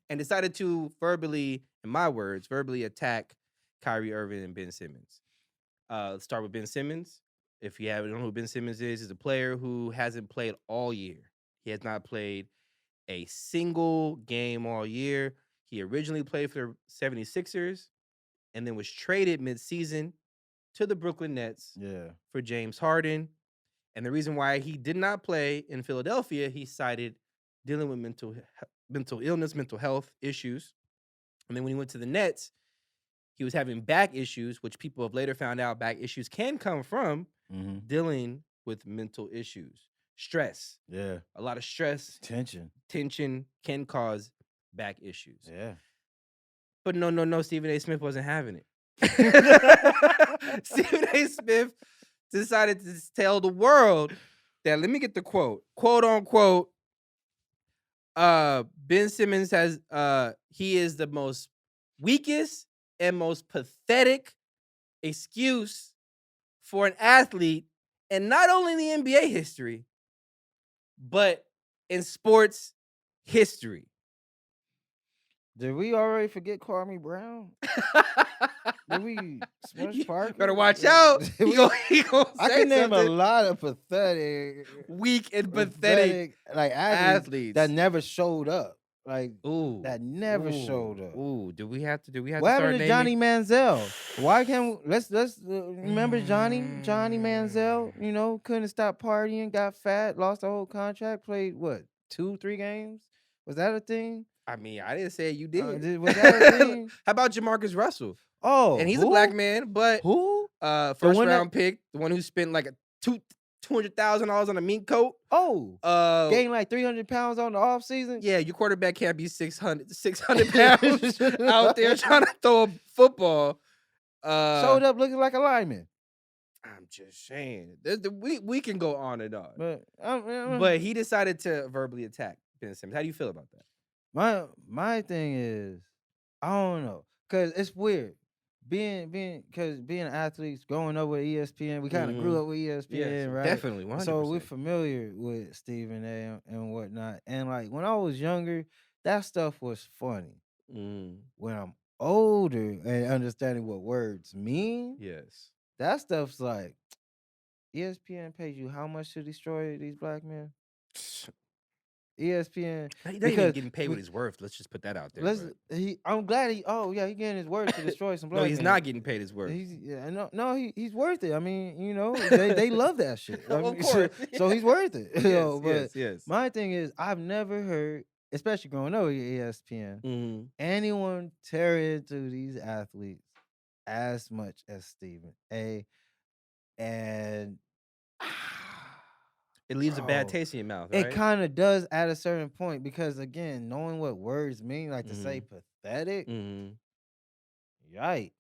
[SPEAKER 2] and decided to verbally, in my words, verbally attack Kyrie Irving and Ben Simmons. Let's start with Ben Simmons. If you don't know who Ben Simmons is, he's a player who hasn't played all year. He has not played a single game all year. He originally played for the 76ers and then was traded midseason to the Brooklyn Nets for James Harden. And the reason why he did not play in Philadelphia, he cited dealing with mental illness, mental health issues. And then when he went to the Nets, he was having back issues, which people have later found out back issues can come from dealing with mental issues. Stress.
[SPEAKER 1] Yeah.
[SPEAKER 2] A lot of stress.
[SPEAKER 1] Tension
[SPEAKER 2] can cause back issues.
[SPEAKER 1] Yeah.
[SPEAKER 2] But no, Stephen A. Smith wasn't having it. Stephen A. Smith decided to tell the world that, let me get the quote unquote, Ben Simmons he is the most weakest and most pathetic excuse for an athlete, and not only in the NBA history, but in sports history.
[SPEAKER 1] Did we already forget Kwame Brown? Did we Smush Parker?
[SPEAKER 2] Better watch out. He gonna
[SPEAKER 1] I can name a lot of pathetic,
[SPEAKER 2] weak and pathetic
[SPEAKER 1] like athletes that never showed up. Like, that never showed up.
[SPEAKER 2] Do we have to
[SPEAKER 1] What
[SPEAKER 2] start
[SPEAKER 1] happened to Johnny Manziel? Why can't let's remember Johnny Manziel? Couldn't stop partying, got fat, lost the whole contract, played what 2-3 games? Was that a thing?
[SPEAKER 2] I mean, I didn't say you did.
[SPEAKER 1] Was that a thing?
[SPEAKER 2] How about Jamarcus Russell?
[SPEAKER 1] Oh,
[SPEAKER 2] and he's a black man, but
[SPEAKER 1] who?
[SPEAKER 2] First round pick, the one who spent like $200,000 on a mink coat.
[SPEAKER 1] Gained like 300 pounds on the off season.
[SPEAKER 2] Yeah, your quarterback can't be 600 pounds out there trying to throw a football.
[SPEAKER 1] Showed up looking like a lineman.
[SPEAKER 2] I'm just saying, we can go on and on,
[SPEAKER 1] but
[SPEAKER 2] but he decided to verbally attack Ben Simmons. How do you feel about that?
[SPEAKER 1] My thing is, I don't know, cause it's weird. Being athletes, growing up with ESPN, we kind of grew up with ESPN, right?
[SPEAKER 2] Definitely, 100%.
[SPEAKER 1] So we're familiar with Stephen A. and whatnot. And like when I was younger, that stuff was funny. When I'm older and understanding what words mean, that stuff's like, ESPN pays you how much to destroy these black men? ESPN.
[SPEAKER 2] He's not even getting paid what he's worth. Let's just put that out there.
[SPEAKER 1] I'm glad he's getting his worth to destroy some black men.
[SPEAKER 2] No, he's not getting paid his worth.
[SPEAKER 1] He's worth it. I mean, they love that shit.
[SPEAKER 2] Of course.
[SPEAKER 1] So he's worth it.
[SPEAKER 2] Yes.
[SPEAKER 1] My thing is, I've never heard, especially growing up with ESPN, anyone tear into these athletes as much as Stephen A. And
[SPEAKER 2] it leaves a bad taste in your mouth, right?
[SPEAKER 1] It kind of does at a certain point, because again, knowing what words mean, like to say pathetic, yikes.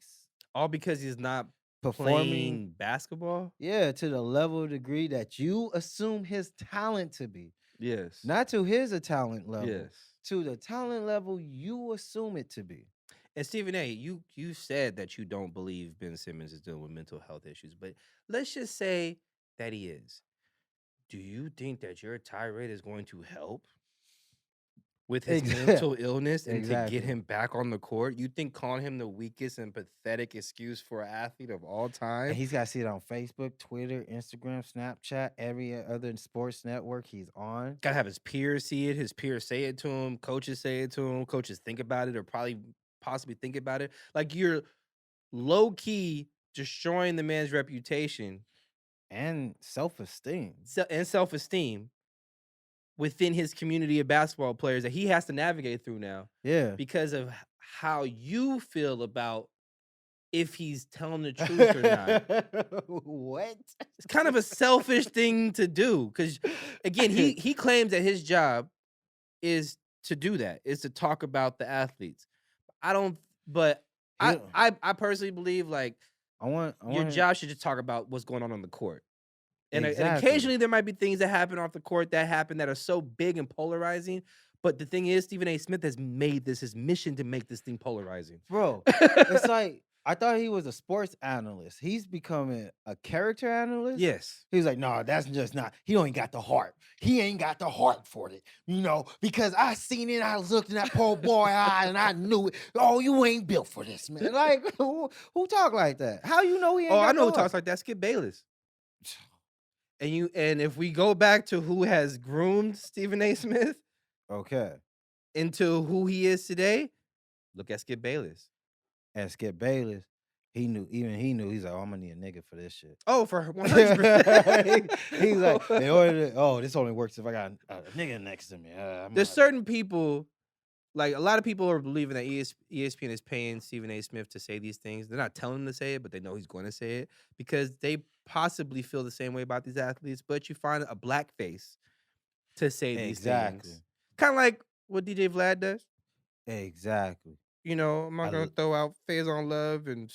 [SPEAKER 2] All because he's not playing basketball?
[SPEAKER 1] Yeah, to the level of degree that you assume his talent to be.
[SPEAKER 2] Yes.
[SPEAKER 1] Not to his talent level.
[SPEAKER 2] Yes.
[SPEAKER 1] To the talent level you assume it to be.
[SPEAKER 2] And Stephen A., you said that you don't believe Ben Simmons is dealing with mental health issues, but let's just say that he is. Do you think that your tirade is going to help with his mental illness and to get him back on the court? You think calling him the weakest and pathetic excuse for an athlete of all time?
[SPEAKER 1] And he's got to see it on Facebook, Twitter, Instagram, Snapchat, every other sports network he's on.
[SPEAKER 2] Got to have his peers see it, his peers say it to him, coaches say it to him, coaches think about it or possibly think about it. Like, you're low-key destroying the man's reputation
[SPEAKER 1] and self-esteem.
[SPEAKER 2] and self-esteem within his community of basketball players that he has to navigate through now
[SPEAKER 1] Yeah.
[SPEAKER 2] because of how you feel about if he's telling the truth or not.
[SPEAKER 1] What?
[SPEAKER 2] It's kind of a selfish thing to do because, again, he claims that his job is to do that, is to talk about the athletes. I don't, but
[SPEAKER 1] Yeah.
[SPEAKER 2] I personally believe like
[SPEAKER 1] I want
[SPEAKER 2] your job should just talk about what's going on the court. And
[SPEAKER 1] Exactly.
[SPEAKER 2] occasionally there might be things that happen off the court that are so big and polarizing. But the thing is, Stephen A. Smith has made this his mission to make this thing polarizing.
[SPEAKER 1] Bro, it's like I thought he was a sports analyst. He's becoming a character analyst.
[SPEAKER 2] Yes.
[SPEAKER 1] He was like, no, that's just not. He don't got the heart. He ain't got the heart for it, because I seen it. I looked in that poor boy eye and I knew it. Oh, you ain't built for this, man. Like, who talk like that? How you know he ain't?
[SPEAKER 2] Oh,
[SPEAKER 1] got
[SPEAKER 2] I know
[SPEAKER 1] the
[SPEAKER 2] who
[SPEAKER 1] heart?
[SPEAKER 2] talks like that. Skip Bayless. And if we go back to who has groomed Stephen A. Smith
[SPEAKER 1] Okay.
[SPEAKER 2] into who he is today, look at Skip Bayless.
[SPEAKER 1] And Skip Bayless, he knew. He's like, oh, I'm gonna need a nigga for this shit.
[SPEAKER 2] Oh, for 100%.
[SPEAKER 1] He's like, in order to, this only works if I got a nigga next to me.
[SPEAKER 2] There's certain people, like a lot of people are believing that ESPN is paying Stephen A. Smith to say these things. They're not telling him to say it, but they know he's going to say it because they possibly feel the same way about these athletes. But you find a black face to say these things. Kind of like what DJ Vlad does.
[SPEAKER 1] Exactly.
[SPEAKER 2] I'm not going to throw out Faison Love and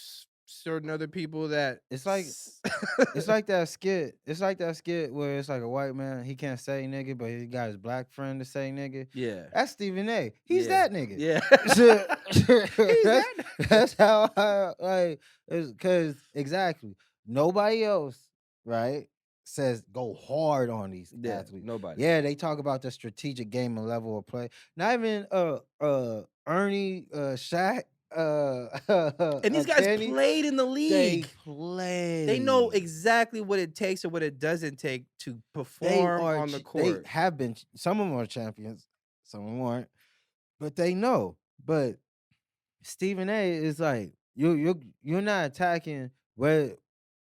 [SPEAKER 2] certain other people that
[SPEAKER 1] it's like that skit. It's like that skit where it's like a white man, he can't say nigga, but he got his black friend to say nigga.
[SPEAKER 2] Yeah.
[SPEAKER 1] That's Stephen A. He's that nigga.
[SPEAKER 2] Yeah.
[SPEAKER 1] That's how I like because exactly nobody else, right, says go hard on these athletes.
[SPEAKER 2] Nobody.
[SPEAKER 1] Yeah, they talk about the strategic game and level of play. Not even Ernie, Shaq,
[SPEAKER 2] and these guys
[SPEAKER 1] Kenny,
[SPEAKER 2] played in the league.
[SPEAKER 1] They play.
[SPEAKER 2] They know exactly what it takes or what it doesn't take to perform on the court.
[SPEAKER 1] They have been. Some of them are champions. Some of them aren't. But they know. But Stephen A. is like you're not attacking where.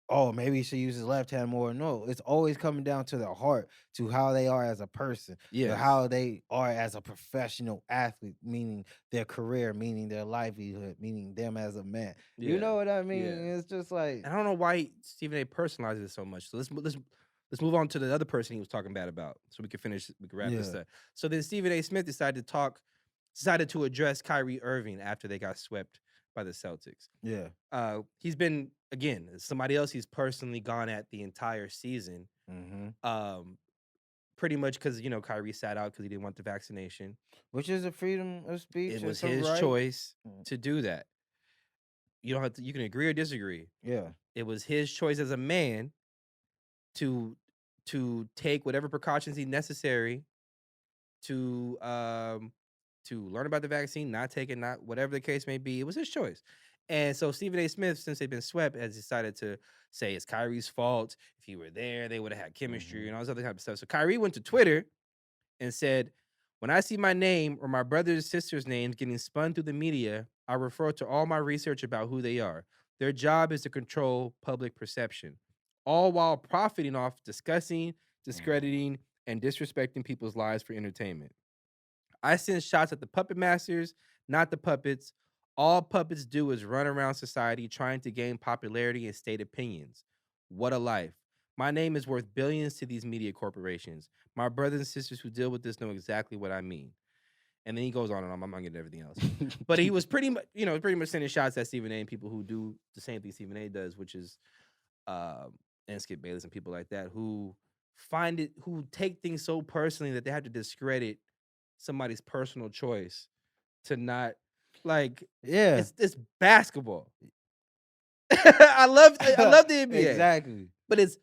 [SPEAKER 1] Oh, maybe he should use his left hand more. No, it's always coming down to their heart, to how they are as a person, to how they are as a professional athlete, meaning their career, meaning their livelihood, meaning them as a man. Yeah. You know what I mean? Yeah. It's just like
[SPEAKER 2] I don't know why Stephen A. personalizes it so much. So let's move on to the other person he was talking bad about, so we can wrap this up. So then Stephen A. Smith decided to address Kyrie Irving after they got swept by the Celtics.
[SPEAKER 1] Yeah.
[SPEAKER 2] He's been, again, somebody else he's personally gone at the entire season.
[SPEAKER 1] Mm-hmm.
[SPEAKER 2] Pretty much because, Kyrie sat out because he didn't want the vaccination.
[SPEAKER 1] Which is a freedom of speech.
[SPEAKER 2] It was his choice to do that. You don't have to, you can agree or disagree.
[SPEAKER 1] Yeah.
[SPEAKER 2] It was his choice as a man to take whatever precautions he necessary to learn about the vaccine, not take it, not whatever the case may be. It was his choice. And so Stephen A. Smith, since they've been swept, has decided to say it's Kyrie's fault. If he were there, they would have had chemistry and all this other type of stuff. So Kyrie went to Twitter and said, when I see my name or my brother's and sister's names getting spun through the media, I refer to all my research about who they are. Their job is to control public perception, all while profiting off discussing, discrediting, and disrespecting people's lives for entertainment. I send shots at the puppet masters, not the puppets. All puppets do is run around society trying to gain popularity and state opinions. What a life. My name is worth billions to these media corporations. My brothers and sisters who deal with this know exactly what I mean. And then he goes on and on. I'm not getting everything else. But he was pretty much sending shots at Stephen A. and people who do the same thing Stephen A. does, which is and Skip Bayless and people like that who take things so personally that they have to discredit somebody's personal choice to not it's basketball. I love the NBA.
[SPEAKER 1] Exactly.
[SPEAKER 2] But it's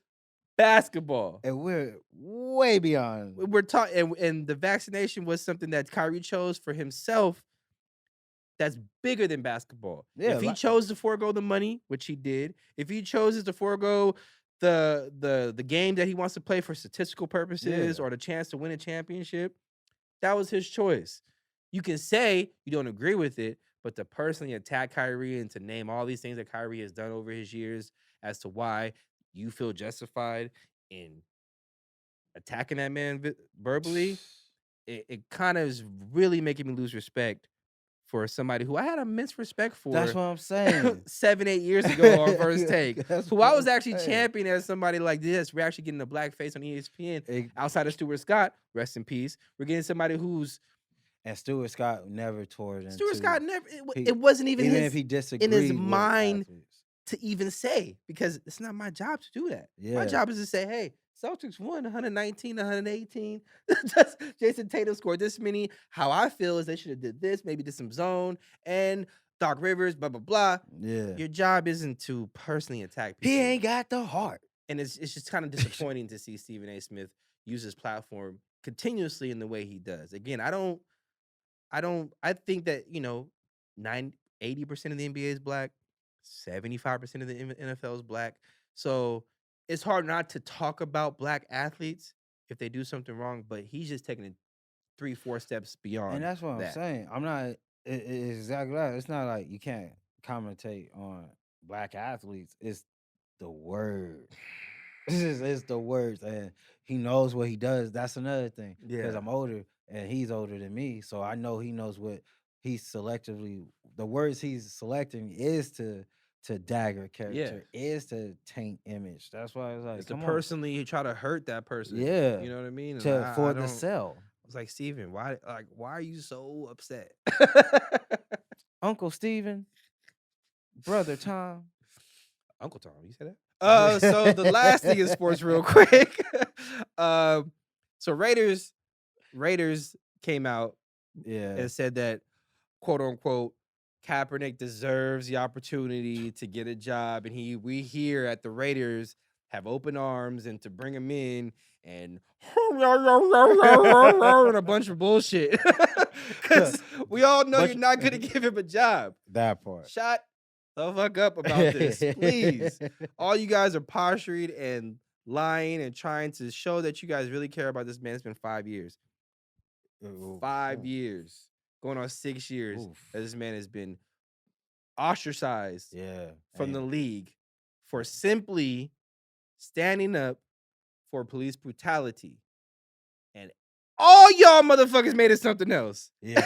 [SPEAKER 2] basketball.
[SPEAKER 1] And we're way beyond.
[SPEAKER 2] We're talking and the vaccination was something that Kyrie chose for himself that's bigger than basketball. Yeah, if he chose to forego the money, which he did, if he chose to forego the game that he wants to play for statistical purposes or the chance to win a championship, that was his choice. You can say you don't agree with it, but to personally attack Kyrie and to name all these things that Kyrie has done over his years as to why you feel justified in attacking that man verbally, it kind of is really making me lose respect for somebody who I had immense respect for.
[SPEAKER 1] That's what I'm saying.
[SPEAKER 2] 7-8 years ago on First Take,
[SPEAKER 1] That's
[SPEAKER 2] who
[SPEAKER 1] what
[SPEAKER 2] I was
[SPEAKER 1] I'm
[SPEAKER 2] actually
[SPEAKER 1] saying.
[SPEAKER 2] championing as somebody like this. We're actually getting a black face on ESPN outside of Stuart Scott, rest in peace. We're getting somebody who's
[SPEAKER 1] And Stuart Scott never tore it into.
[SPEAKER 2] Stuart Scott never. It wasn't even
[SPEAKER 1] even
[SPEAKER 2] his,
[SPEAKER 1] if he disagreed
[SPEAKER 2] in his
[SPEAKER 1] with
[SPEAKER 2] mind
[SPEAKER 1] athletes.
[SPEAKER 2] to even say, because it's not my job to do that.
[SPEAKER 1] Yeah.
[SPEAKER 2] My job is to say, hey, Celtics won 119, 118. Jason Tatum scored this many. How I feel is they should have did this, maybe did some zone, and Doc Rivers, blah, blah, blah.
[SPEAKER 1] Yeah.
[SPEAKER 2] Your job isn't to personally attack people.
[SPEAKER 1] He ain't got the heart.
[SPEAKER 2] And it's just kind of disappointing to see Stephen A. Smith use his platform continuously in the way he does. Again, I think that, 80% of the NBA is black, 75% of the NFL is black. So it's hard not to talk about black athletes if they do something wrong, but he's just taking it 3-4 steps beyond.
[SPEAKER 1] And that's what I'm saying. I'm not, it's exactly that. It's not like you can't commentate on black athletes. It's the word. It's the words. And he knows what he does. That's another thing. Because I'm older and he's older than me. So I know he knows what he's selectively, the words he's selecting is to dagger character, is to taint image. That's why I was like,
[SPEAKER 2] it's to personally try to hurt that person. You know what I mean?
[SPEAKER 1] For the sell.
[SPEAKER 2] I was like, Steven, why are you so upset?
[SPEAKER 1] Uncle Steven, Brother Tom.
[SPEAKER 2] Uncle Tom, you said that? So the last thing in sports real quick. So Raiders came out and said that, quote unquote, Kaepernick deserves the opportunity to get a job, and we here at the Raiders have open arms and to bring him in and and a bunch of bullshit. Because we all know you're not going to give him a job.
[SPEAKER 1] That part.
[SPEAKER 2] Shut the fuck up about this, please. All you guys are posturing and lying and trying to show that you guys really care about this man. It's been 5 years. 5 years. Going on 6 years that this man has been ostracized from the league for simply standing up for police brutality. And all y'all motherfuckers made it something else.
[SPEAKER 1] Yeah,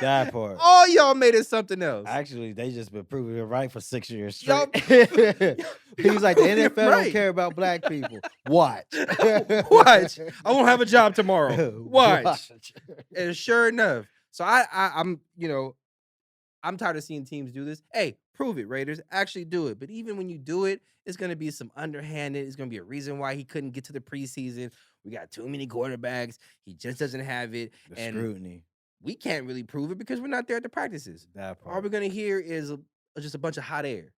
[SPEAKER 1] that part.
[SPEAKER 2] All y'all made it something else.
[SPEAKER 1] Actually, they just been proving it right for 6 years straight. He's like, the NFL don't care about black people. Watch.
[SPEAKER 2] Watch. I won't have a job tomorrow. Watch. And sure enough. So I'm tired of seeing teams do this. Hey, prove it, Raiders. Actually do it. But even when you do it, it's going to be some underhanded. It's going to be a reason why he couldn't get to the preseason. We got too many quarterbacks. He just doesn't have it.
[SPEAKER 1] And scrutiny.
[SPEAKER 2] We can't really prove it because we're not there at the practices.
[SPEAKER 1] That part.
[SPEAKER 2] All we're going to hear is just a bunch of hot air.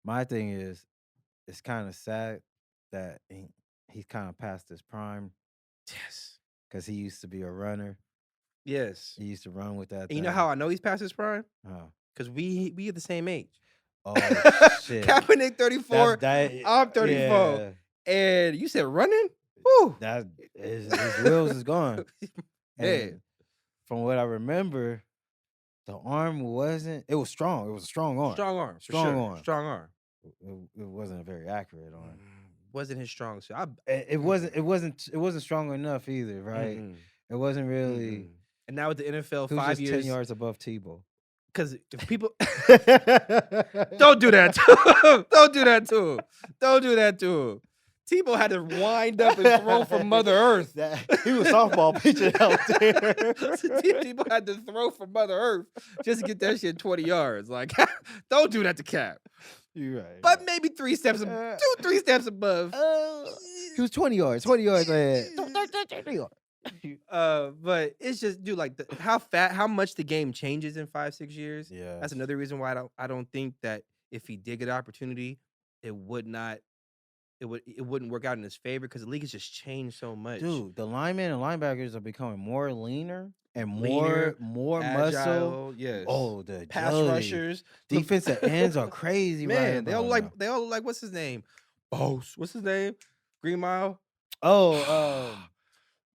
[SPEAKER 1] My thing is, it's kind of sad that he's kind of past his prime.
[SPEAKER 2] Yes.
[SPEAKER 1] Because he used to be a runner.
[SPEAKER 2] Yes.
[SPEAKER 1] He used to run with that.
[SPEAKER 2] And you know how I know he's past his prime?
[SPEAKER 1] Oh.
[SPEAKER 2] Because we are the same age.
[SPEAKER 1] Oh, shit.
[SPEAKER 2] Kaepernick 34. I'm 34. Yeah. And you said running? Whew.
[SPEAKER 1] His wheels is gone.
[SPEAKER 2] Yeah.
[SPEAKER 1] From what I remember, the arm wasn't. It was strong. It was a strong arm.
[SPEAKER 2] Strong arm.
[SPEAKER 1] Strong arm.
[SPEAKER 2] Strong arm.
[SPEAKER 1] It wasn't a very accurate arm.
[SPEAKER 2] Wasn't his strong suit.
[SPEAKER 1] It wasn't strong enough either, right? It wasn't really.
[SPEAKER 2] And now with the NFL,
[SPEAKER 1] he was
[SPEAKER 2] 5
[SPEAKER 1] just
[SPEAKER 2] years
[SPEAKER 1] 10 yards above Tebow.
[SPEAKER 2] Because if people don't do that to him. Don't do that to him. Don't do that to him. Tebow had to wind up and throw from Mother Earth.
[SPEAKER 1] He was softball pitching out there.
[SPEAKER 2] Tebow had to throw from Mother Earth just to get that shit 20 yards. Like, don't do that to Cap.
[SPEAKER 1] You're right.
[SPEAKER 2] But maybe 3 steps, 3 steps above.
[SPEAKER 1] He was 20 yards ahead.
[SPEAKER 2] But it's just, dude, like how much the game changes in 5-6 years.
[SPEAKER 1] Yeah,
[SPEAKER 2] that's another reason why I don't think that if he did get an opportunity, it wouldn't work out in his favor because the league has just changed so much.
[SPEAKER 1] Dude, the linemen and linebackers are becoming more leaner and more
[SPEAKER 2] agile,
[SPEAKER 1] muscle.
[SPEAKER 2] Yes.
[SPEAKER 1] Oh, the
[SPEAKER 2] pass rushers,
[SPEAKER 1] defensive ends are crazy.
[SPEAKER 2] Man,
[SPEAKER 1] right
[SPEAKER 2] they all like what's his name? Boss. What's his name? Green Mile.
[SPEAKER 1] Oh,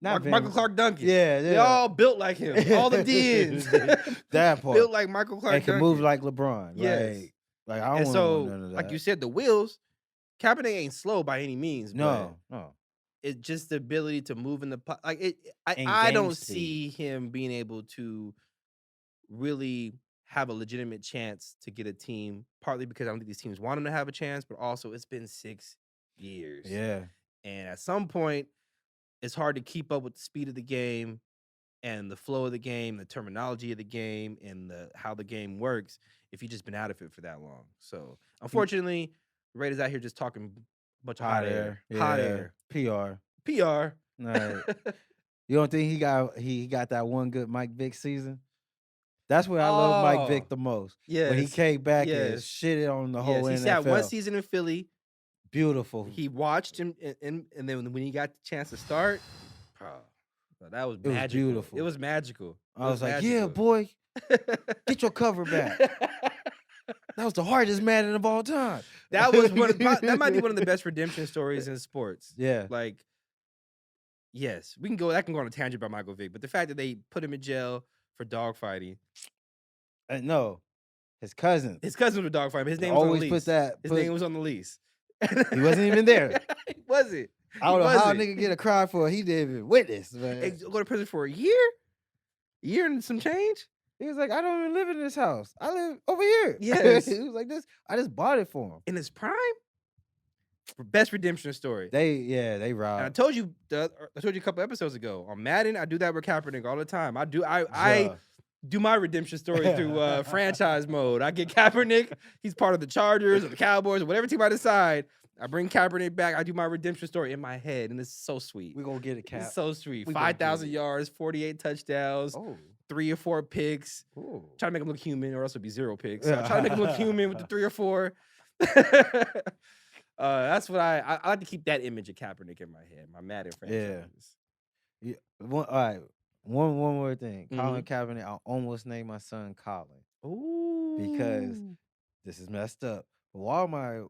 [SPEAKER 2] Michael Clark Duncan.
[SPEAKER 1] Yeah,
[SPEAKER 2] they all built like him. All the DNs.
[SPEAKER 1] That part
[SPEAKER 2] built like Michael Clark
[SPEAKER 1] and
[SPEAKER 2] Duncan.
[SPEAKER 1] can move like LeBron.
[SPEAKER 2] Yes.
[SPEAKER 1] Like I don't want none of that.
[SPEAKER 2] Like you said, the wheels. Kaepernick ain't slow by any means.
[SPEAKER 1] No.
[SPEAKER 2] It's just the ability to move in the like it.
[SPEAKER 1] And
[SPEAKER 2] I
[SPEAKER 1] game
[SPEAKER 2] don't
[SPEAKER 1] speed.
[SPEAKER 2] see him being able to really have a legitimate chance to get a team. Partly because I don't think these teams want him to have a chance, but also it's been 6 years.
[SPEAKER 1] Yeah.
[SPEAKER 2] And at some point, it's hard to keep up with the speed of the game and the flow of the game, the terminology of the game, and how the game works if you've just been out of it for that long. So, unfortunately, the Raiders out here just talking a bunch of hot air. Hot air.
[SPEAKER 1] PR.
[SPEAKER 2] Right.
[SPEAKER 1] You don't think he got that one good Mike Vick season? That's where I love Mike Vick the most.
[SPEAKER 2] Yeah.
[SPEAKER 1] When he came back and shitted on the whole NFL.
[SPEAKER 2] He sat one season in Philly.
[SPEAKER 1] Beautiful.
[SPEAKER 2] He watched him, and then when he got the chance to start, that was magical.
[SPEAKER 1] Was beautiful.
[SPEAKER 2] It was magical.
[SPEAKER 1] I was like, yeah, boy, get your cover back. That was the hardest Madden of all time.
[SPEAKER 2] That might be one of the best redemption stories in sports.
[SPEAKER 1] Yeah.
[SPEAKER 2] Like, yes, that can go on a tangent about Michael Vick, but the fact that they put him in jail for dogfighting.
[SPEAKER 1] No, his cousin.
[SPEAKER 2] His cousin was dogfighting. His name was on the lease. His name was on the lease.
[SPEAKER 1] He wasn't even there.
[SPEAKER 2] He wasn't.
[SPEAKER 1] I don't know how a nigga get a cry for. He didn't even witness, man.
[SPEAKER 2] Go to prison for a year and some change.
[SPEAKER 1] He was like, I don't even live in this house. I live over here.
[SPEAKER 2] Yes.
[SPEAKER 1] He was like, this. I just bought it for him.
[SPEAKER 2] In his prime? Best redemption story.
[SPEAKER 1] They robbed.
[SPEAKER 2] And I told you a couple episodes ago on Madden. I do that with Kaepernick all the time. I do my redemption story through franchise mode. I get Kaepernick. He's part of the Chargers or the Cowboys or whatever team I decide. I bring Kaepernick back. I do my redemption story in my head, and it's so sweet.
[SPEAKER 1] We're going to get it, Cap.
[SPEAKER 2] It's so sweet. 5,000 yards, 48 touchdowns, 3 or 4 picks.
[SPEAKER 1] Ooh.
[SPEAKER 2] Try to make him look human, or else it'll be 0 picks. So I try to make him look human with the 3 or 4. That's what I like to keep that image of Kaepernick in my head. My Madden franchise.
[SPEAKER 1] Yeah. All right. One more thing. Colin Kaepernick. I almost named my son Colin.
[SPEAKER 2] Ooh.
[SPEAKER 1] Because this is messed up. But while my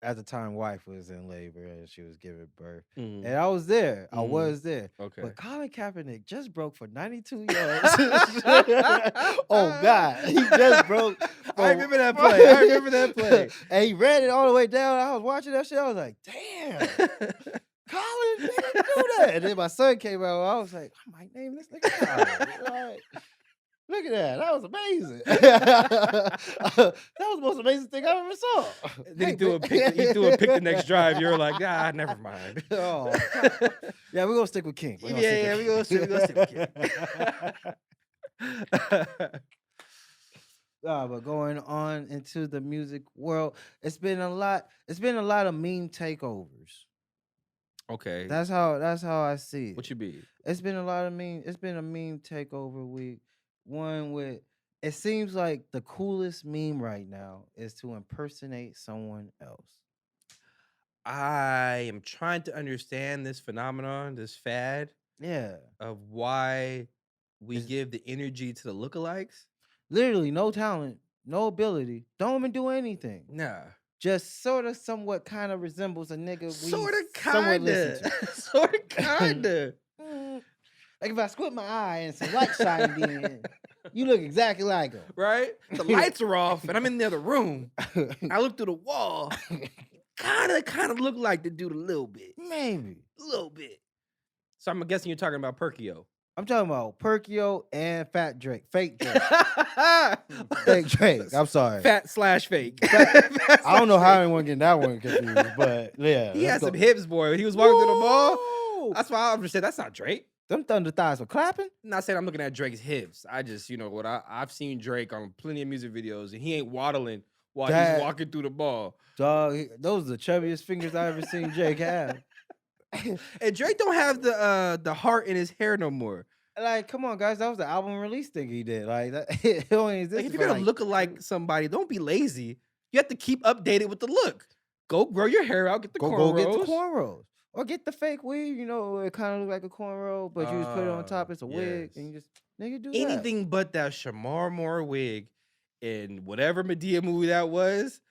[SPEAKER 1] at the time wife was in labor and she was giving birth, and I was there. I was there.
[SPEAKER 2] Okay.
[SPEAKER 1] But Colin Kaepernick just broke for 92 yards. Oh God, he just broke.
[SPEAKER 2] I remember that play.
[SPEAKER 1] And he ran it all the way down. I was watching that shit. I was like, damn. Colin didn't do that. And then my son came out. I was like, I might name this nigga Colin. Like, look at that. That was amazing. That was the most amazing thing I ever saw.
[SPEAKER 2] Then he threw a pick the next drive. You're like, never mind.
[SPEAKER 1] Oh. Yeah, we're going to stick with King.
[SPEAKER 2] We're going to stick with King.
[SPEAKER 1] But going on into the music world, it's been a lot of meme takeovers.
[SPEAKER 2] Okay.
[SPEAKER 1] That's how I see it.
[SPEAKER 2] What you mean?
[SPEAKER 1] It's been a meme takeover week. One with, it seems like the coolest meme right now is to impersonate someone else.
[SPEAKER 2] I am trying to understand this phenomenon, this fad.
[SPEAKER 1] Yeah.
[SPEAKER 2] Of why we give the energy to the lookalikes.
[SPEAKER 1] Literally no talent, no ability, don't even do anything.
[SPEAKER 2] Nah.
[SPEAKER 1] Just somewhat kind of resembles a nigga we
[SPEAKER 2] somewhat
[SPEAKER 1] kinda.
[SPEAKER 2] listen to. Sort of kinda.
[SPEAKER 1] Like if I squint my eye and some light shined in, you look exactly like him.
[SPEAKER 2] Right? The lights are off and I'm in the other room. I look through the wall. Kind of look like the dude a little bit.
[SPEAKER 1] Maybe.
[SPEAKER 2] A little bit. So I'm guessing you're talking about Perkio.
[SPEAKER 1] I'm talking about Perkio and Fat Drake. Fake Drake. Fake Drake. I'm sorry.
[SPEAKER 2] Fat/fake.
[SPEAKER 1] I don't know how anyone getting that one confused, but yeah.
[SPEAKER 2] He had some hips, boy. When he was walking through the ball. That's why I understand that's not Drake.
[SPEAKER 1] Them thunder thighs were clapping.
[SPEAKER 2] I'm not saying I'm looking at Drake's hips. I just, I've seen Drake on plenty of music videos, and he ain't waddling while he's walking through the ball.
[SPEAKER 1] Dog, those are the chubbiest fingers I ever seen Drake have.
[SPEAKER 2] And Drake don't have the heart in his hair no more.
[SPEAKER 1] Like, come on, guys, that was the album release thing he did. Like, that it only exists.
[SPEAKER 2] Like, if you're gonna look like somebody, don't be lazy. You have to keep updated with the look. Go grow your hair out. Get the cornrows.
[SPEAKER 1] Go get the cornrows. Or get the fake wig, it kind of look like a cornrow, but you just put it on top, it's a wig, and you just, nigga, do
[SPEAKER 2] anything but that Shamar Moore wig in whatever Medea movie that was.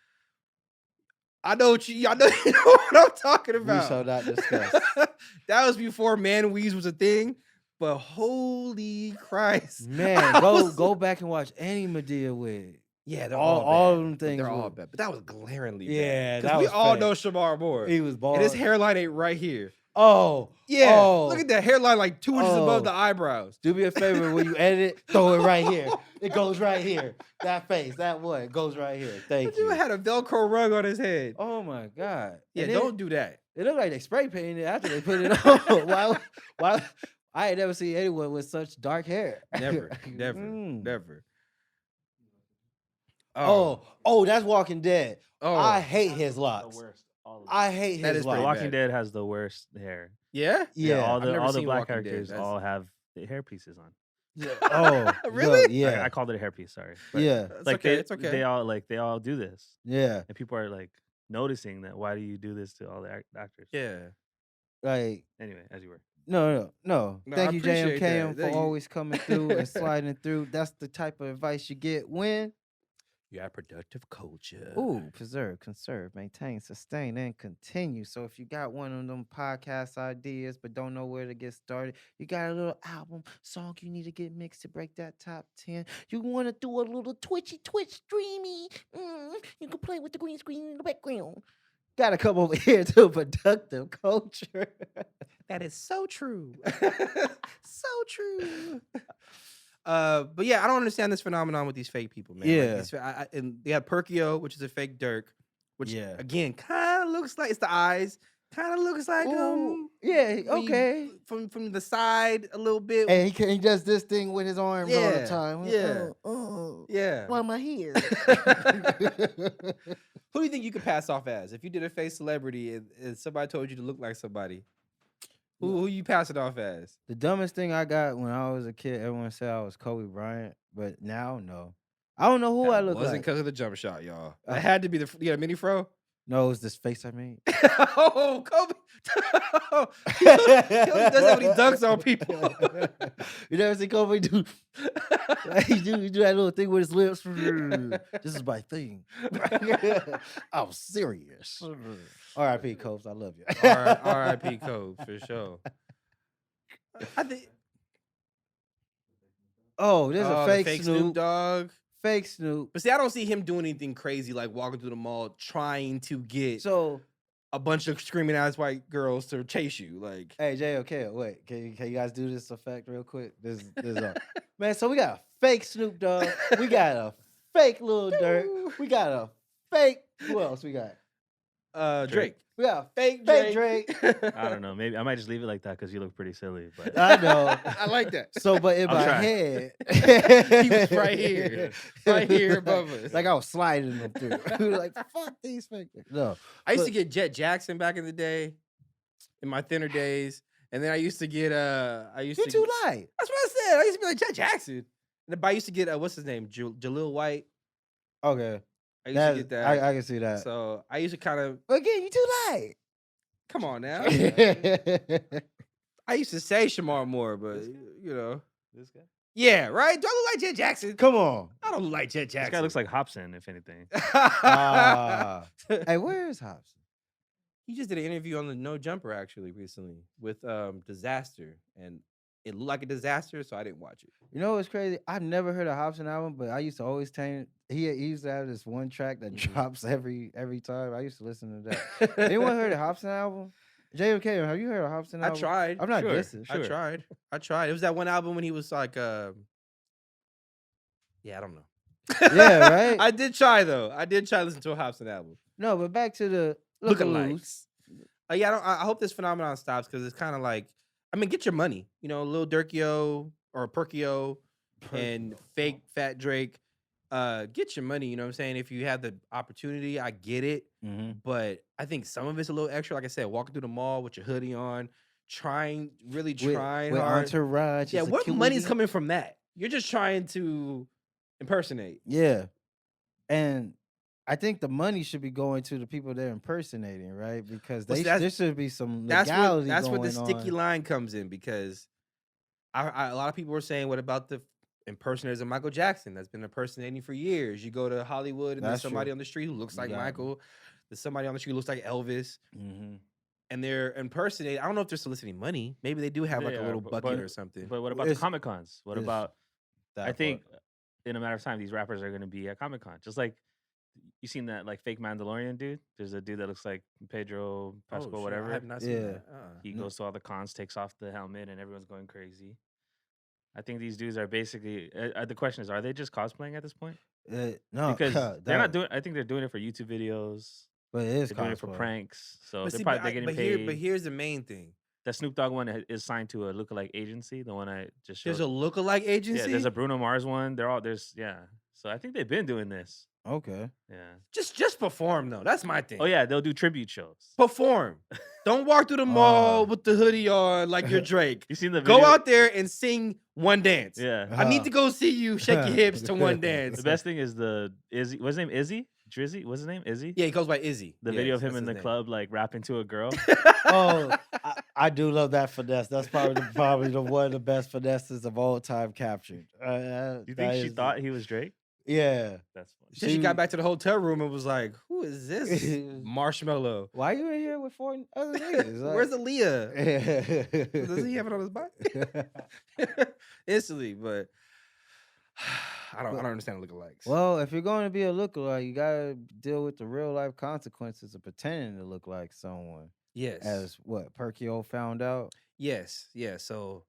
[SPEAKER 2] I know you know what I'm talking about.
[SPEAKER 1] We shall not discuss.
[SPEAKER 2] That was before man weaves was a thing, but holy Christ.
[SPEAKER 1] Man, go back and watch any Medea wig.
[SPEAKER 2] Yeah, they're
[SPEAKER 1] all
[SPEAKER 2] bad.
[SPEAKER 1] them things.
[SPEAKER 2] They're all
[SPEAKER 1] were-
[SPEAKER 2] bad, but that was glaringly bad.
[SPEAKER 1] Yeah,
[SPEAKER 2] because
[SPEAKER 1] that
[SPEAKER 2] we
[SPEAKER 1] was
[SPEAKER 2] all
[SPEAKER 1] fake.
[SPEAKER 2] know Shamar Moore.
[SPEAKER 1] He was bald.
[SPEAKER 2] And his hairline ain't right here.
[SPEAKER 1] Oh,
[SPEAKER 2] Yeah,
[SPEAKER 1] oh.
[SPEAKER 2] look at that hairline, like 2 inches above
[SPEAKER 1] Oh.
[SPEAKER 2] the eyebrows.
[SPEAKER 1] Do me a favor when you edit it, throw it right here. It goes right here. That face, that one, it goes right here. Thank
[SPEAKER 2] That dude
[SPEAKER 1] you.
[SPEAKER 2] had a Velcro rug on his head.
[SPEAKER 1] Oh my God.
[SPEAKER 2] Yeah,
[SPEAKER 1] And then
[SPEAKER 2] don't do that.
[SPEAKER 1] It looked like they spray painted it after they put it on. Why? I ain't never seen anyone with such dark hair.
[SPEAKER 2] Never.
[SPEAKER 1] Oh, that's Walking Dead.
[SPEAKER 2] Oh.
[SPEAKER 1] I hate his locks.
[SPEAKER 3] The worst.
[SPEAKER 1] I hate
[SPEAKER 2] That
[SPEAKER 1] his
[SPEAKER 2] is
[SPEAKER 3] The
[SPEAKER 2] pretty
[SPEAKER 1] locks.
[SPEAKER 3] Walking
[SPEAKER 2] bad.
[SPEAKER 3] Dead has the worst hair.
[SPEAKER 2] Yeah?
[SPEAKER 1] Yeah.
[SPEAKER 3] all
[SPEAKER 2] I've never
[SPEAKER 3] the
[SPEAKER 2] seen
[SPEAKER 3] black
[SPEAKER 2] Walking Dead.
[SPEAKER 3] characters
[SPEAKER 2] That's-
[SPEAKER 3] all have the hair pieces on.
[SPEAKER 1] Oh,
[SPEAKER 2] Really?
[SPEAKER 1] Yeah.
[SPEAKER 3] I called it a hairpiece. Sorry. But,
[SPEAKER 1] Yeah.
[SPEAKER 2] It's
[SPEAKER 3] Like
[SPEAKER 2] okay.
[SPEAKER 3] they,
[SPEAKER 2] It's okay.
[SPEAKER 3] they all do this,
[SPEAKER 1] Yeah.
[SPEAKER 3] and people are like noticing that. Why do you do this to all the actors?
[SPEAKER 2] Yeah.
[SPEAKER 1] Like,
[SPEAKER 3] Anyway, as you were.
[SPEAKER 1] no.
[SPEAKER 2] No,
[SPEAKER 1] Thank
[SPEAKER 2] I
[SPEAKER 1] you,
[SPEAKER 2] appreciate
[SPEAKER 1] JMKM,
[SPEAKER 2] that.
[SPEAKER 1] for
[SPEAKER 2] Thank you.
[SPEAKER 1] always coming through and sliding through. That's the type of advice you get when
[SPEAKER 2] You have productive culture.
[SPEAKER 1] preserve, conserve, maintain, sustain, and continue. So if you got one of them podcast ideas but don't know where to get started, you got a little album, song you need to get mixed to break that top 10. You want to do a little Twitch streamy. You can play with the green screen in the background. Got to come over here to productive culture.
[SPEAKER 2] That is so true. So true. But yeah, I don't understand this phenomenon with these fake people, man.
[SPEAKER 1] Yeah.
[SPEAKER 2] Like, and they have Perkio, which is a fake Dirk, which
[SPEAKER 1] Yeah.
[SPEAKER 2] again kind of looks like it's the eyes. Kind of looks like
[SPEAKER 1] Ooh, yeah,
[SPEAKER 2] when you-
[SPEAKER 1] okay.
[SPEAKER 2] from the side a little bit.
[SPEAKER 1] And he does this thing with his arms all the
[SPEAKER 2] Yeah,
[SPEAKER 1] time.
[SPEAKER 2] yeah.
[SPEAKER 1] Oh,
[SPEAKER 2] Yeah.
[SPEAKER 1] why my hair?
[SPEAKER 2] Who do you think you could pass off as if you did a fake celebrity and somebody told you to look like somebody? Who you pass it off as?
[SPEAKER 1] The dumbest thing I got when I was a kid, everyone said I was Kobe Bryant, but now, no. I don't know who I look
[SPEAKER 2] wasn't
[SPEAKER 1] like.
[SPEAKER 2] because of the jump shot, y'all. That had to be you got a mini fro?
[SPEAKER 1] No, it's this face I made.
[SPEAKER 2] Oh, Kobe. he does that when he dunks on people.
[SPEAKER 1] You never see Kobe do? he do that little thing with his lips. This is my thing. I'm serious. R.I.P. Kobe, I love you.
[SPEAKER 2] R.I.P. Kobe, for sure. I think.
[SPEAKER 1] Oh, there's a
[SPEAKER 2] the
[SPEAKER 1] fake Snoop.
[SPEAKER 2] Dogg.
[SPEAKER 1] Fake Snoop.
[SPEAKER 2] But see, I don't see him doing anything crazy like walking through the mall trying to get
[SPEAKER 1] So,
[SPEAKER 2] a bunch of screaming ass white girls to chase you. Like,
[SPEAKER 1] hey, JOK, wait, can you guys do this effect real quick? This man, so we got a fake Snoop Dogg. We got a fake Lil Durk. We got a fake, who else we got?
[SPEAKER 2] Drake.
[SPEAKER 1] We got a
[SPEAKER 2] Fake
[SPEAKER 1] Drake.
[SPEAKER 3] I don't know. Maybe I might just leave it like that because you look pretty silly. But
[SPEAKER 1] I know.
[SPEAKER 2] I like that.
[SPEAKER 1] So, but in
[SPEAKER 3] I'll
[SPEAKER 1] my
[SPEAKER 3] try.
[SPEAKER 1] head,
[SPEAKER 2] He was right here above us.
[SPEAKER 1] Like I was sliding them through. We were like, fuck these fake. No,
[SPEAKER 2] I used to get Jet Jackson back in the day, in my thinner days, and then I used to get
[SPEAKER 1] you too light.
[SPEAKER 2] That's what I said. I used to be like Jet Jackson. But I used to get what's his name, Jaleel White.
[SPEAKER 1] Okay,
[SPEAKER 2] I used to get that.
[SPEAKER 1] I can see that.
[SPEAKER 2] So I used to kind of
[SPEAKER 1] Again, you too light.
[SPEAKER 2] come on now. I used to say Shamar Moore, but you know,
[SPEAKER 3] this guy.
[SPEAKER 2] yeah, right. Do I look like Jet Jackson?
[SPEAKER 1] Come on.
[SPEAKER 2] I don't look like Jet
[SPEAKER 3] This
[SPEAKER 2] Jackson.
[SPEAKER 3] guy looks like Hobson, if anything.
[SPEAKER 1] Hey, where is Hobson?
[SPEAKER 2] He just did an interview on the No Jumper actually recently with Disaster, and it looked like a disaster, so I didn't watch it.
[SPEAKER 1] You know what's crazy? I've never heard a Hobson album, but I used to always he used to have this one track that drops every time. I used to listen to that. Anyone heard a Hobson album? JMK, have you heard a Hobson
[SPEAKER 2] I
[SPEAKER 1] album?
[SPEAKER 2] tried.
[SPEAKER 1] I'm not
[SPEAKER 2] Sure.
[SPEAKER 1] dissing.
[SPEAKER 2] I tried. It was that one album when he was like, yeah, I don't know.
[SPEAKER 1] Yeah, right?
[SPEAKER 2] I did try though. I did try to listen to a Hobson album.
[SPEAKER 1] No, but back to the
[SPEAKER 2] Lookalikes. Yeah, I hope this phenomenon stops because it's kind of like, I mean, get your money. You know, Lil Durkio or Perkio and fake Fat Drake. Get your money. You know what I'm saying? If you have the opportunity, I get it.
[SPEAKER 1] Mhm.
[SPEAKER 2] But I think some of it's a little extra. Like I said, walking through the mall with your hoodie on, really trying
[SPEAKER 1] with
[SPEAKER 2] hard.
[SPEAKER 1] entourage.
[SPEAKER 2] Yeah,
[SPEAKER 1] is a
[SPEAKER 2] what
[SPEAKER 1] cute
[SPEAKER 2] money's
[SPEAKER 1] movie.
[SPEAKER 2] coming from that? You're just trying to impersonate.
[SPEAKER 1] Yeah, and I think the money should be going to the people they're impersonating, right? Because
[SPEAKER 2] Well, see,
[SPEAKER 1] there should be some
[SPEAKER 2] That's
[SPEAKER 1] legality
[SPEAKER 2] where
[SPEAKER 1] going
[SPEAKER 2] the sticky
[SPEAKER 1] on.
[SPEAKER 2] line comes in because a lot of people were saying, what about the impersonators of Michael Jackson that's been impersonating for years? You go to Hollywood and there's
[SPEAKER 1] That's
[SPEAKER 2] somebody
[SPEAKER 1] true.
[SPEAKER 2] on the street who looks like
[SPEAKER 1] Yeah.
[SPEAKER 2] Michael. There's somebody on the street who looks like Elvis.
[SPEAKER 1] Mm-hmm.
[SPEAKER 2] And they're impersonating. I don't know if they're soliciting money. Maybe they do have like
[SPEAKER 3] They
[SPEAKER 2] a
[SPEAKER 3] are,
[SPEAKER 2] little
[SPEAKER 3] but-
[SPEAKER 2] bucket or something.
[SPEAKER 3] But what about
[SPEAKER 1] It's-
[SPEAKER 3] the Comic Cons? What
[SPEAKER 1] it's
[SPEAKER 3] about?
[SPEAKER 1] That
[SPEAKER 3] I think in a matter of time, these rappers are going to be at Comic-Con. Just like you seen that like fake Mandalorian dude. There's a dude that looks like Pedro Pascal,
[SPEAKER 2] I
[SPEAKER 3] whatever.
[SPEAKER 2] have not seen
[SPEAKER 1] Yeah.
[SPEAKER 2] that.
[SPEAKER 3] He goes to all the cons, takes off the helmet, and everyone's going crazy. I think these dudes are basically. The question is, are they just cosplaying at this point?
[SPEAKER 1] No,
[SPEAKER 3] Because they're not doing. I think they're doing it for YouTube videos.
[SPEAKER 1] But it is
[SPEAKER 3] They're doing it for
[SPEAKER 1] cosplay.
[SPEAKER 3] pranks. So
[SPEAKER 2] But
[SPEAKER 3] they're
[SPEAKER 2] see,
[SPEAKER 3] probably they're getting paid.
[SPEAKER 2] but here's the main thing.
[SPEAKER 3] That Snoop Dogg one is signed to a lookalike agency. The one I just showed.
[SPEAKER 2] There's a lookalike agency.
[SPEAKER 3] Yeah, there's a Bruno Mars one. So I think they've been doing this.
[SPEAKER 1] Okay.
[SPEAKER 3] Yeah.
[SPEAKER 2] Just perform though. That's my thing.
[SPEAKER 3] Oh yeah, they'll do tribute shows.
[SPEAKER 2] Perform. Don't walk through the mall with the hoodie on like you're Drake.
[SPEAKER 3] You seen the video?
[SPEAKER 2] Go out there and sing one dance.
[SPEAKER 3] Yeah.
[SPEAKER 2] I need to go see you shake your hips to one dance.
[SPEAKER 3] The best thing is the Izzy. What's his name? Izzy? Drizzy? What's his name? Izzy?
[SPEAKER 2] Yeah, he goes by Izzy.
[SPEAKER 3] The video of him in the club like rapping to a girl.
[SPEAKER 1] Oh, I do love that finesse. That's probably the one of the best finesses of all time captured.
[SPEAKER 3] You think she thought he was Drake?
[SPEAKER 1] Yeah.
[SPEAKER 3] That's funny.
[SPEAKER 2] She got back to the hotel room and was like, "Who is this Marshmallow?
[SPEAKER 1] Why you in here with 4 other niggas? Like,
[SPEAKER 2] Where's Aaliyah? Does he have it on his bike?" Instantly, but I don't understand lookalikes.
[SPEAKER 1] Well, if you're going to be a lookalike, you gotta deal with the real life consequences of pretending to look like someone.
[SPEAKER 2] Yes.
[SPEAKER 1] As what Perkio found out.
[SPEAKER 2] Yes. Yeah. So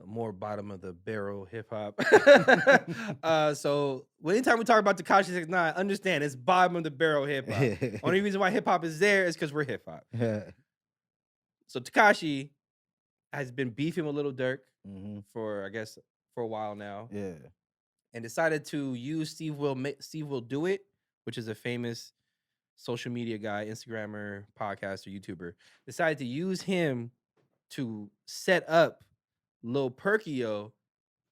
[SPEAKER 2] more bottom of the barrel hip hop. So anytime we talk about Tekashi 6ix9ine, understand it's bottom of the barrel hip hop. Only reason why hip hop is there is because we're hip hop. So Tekashi has been beefing with Lil Durk for a while now.
[SPEAKER 1] Yeah.
[SPEAKER 2] And decided to use Steve Will Do It, which is a famous social media guy, Instagrammer, podcaster, YouTuber. Decided to use him to set up Lil Perkio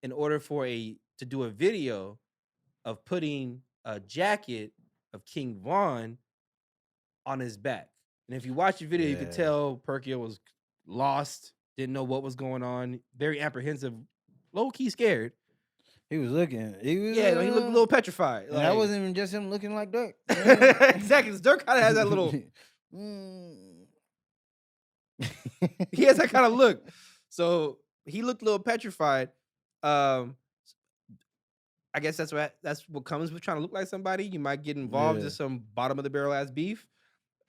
[SPEAKER 2] in order to do a video of putting a jacket of King Von on his back. And if you watch the video, you could tell Perkio was lost, didn't know what was going on, very apprehensive, low-key scared.
[SPEAKER 1] He was looking. He looked
[SPEAKER 2] a little petrified.
[SPEAKER 1] And that wasn't even just him looking like Dirk.
[SPEAKER 2] Exactly. Dirk kind of has that little. He has that kind of look. So he looked a little petrified. I guess that's what comes with trying to look like somebody. You might get involved in some bottom of the barrel ass beef.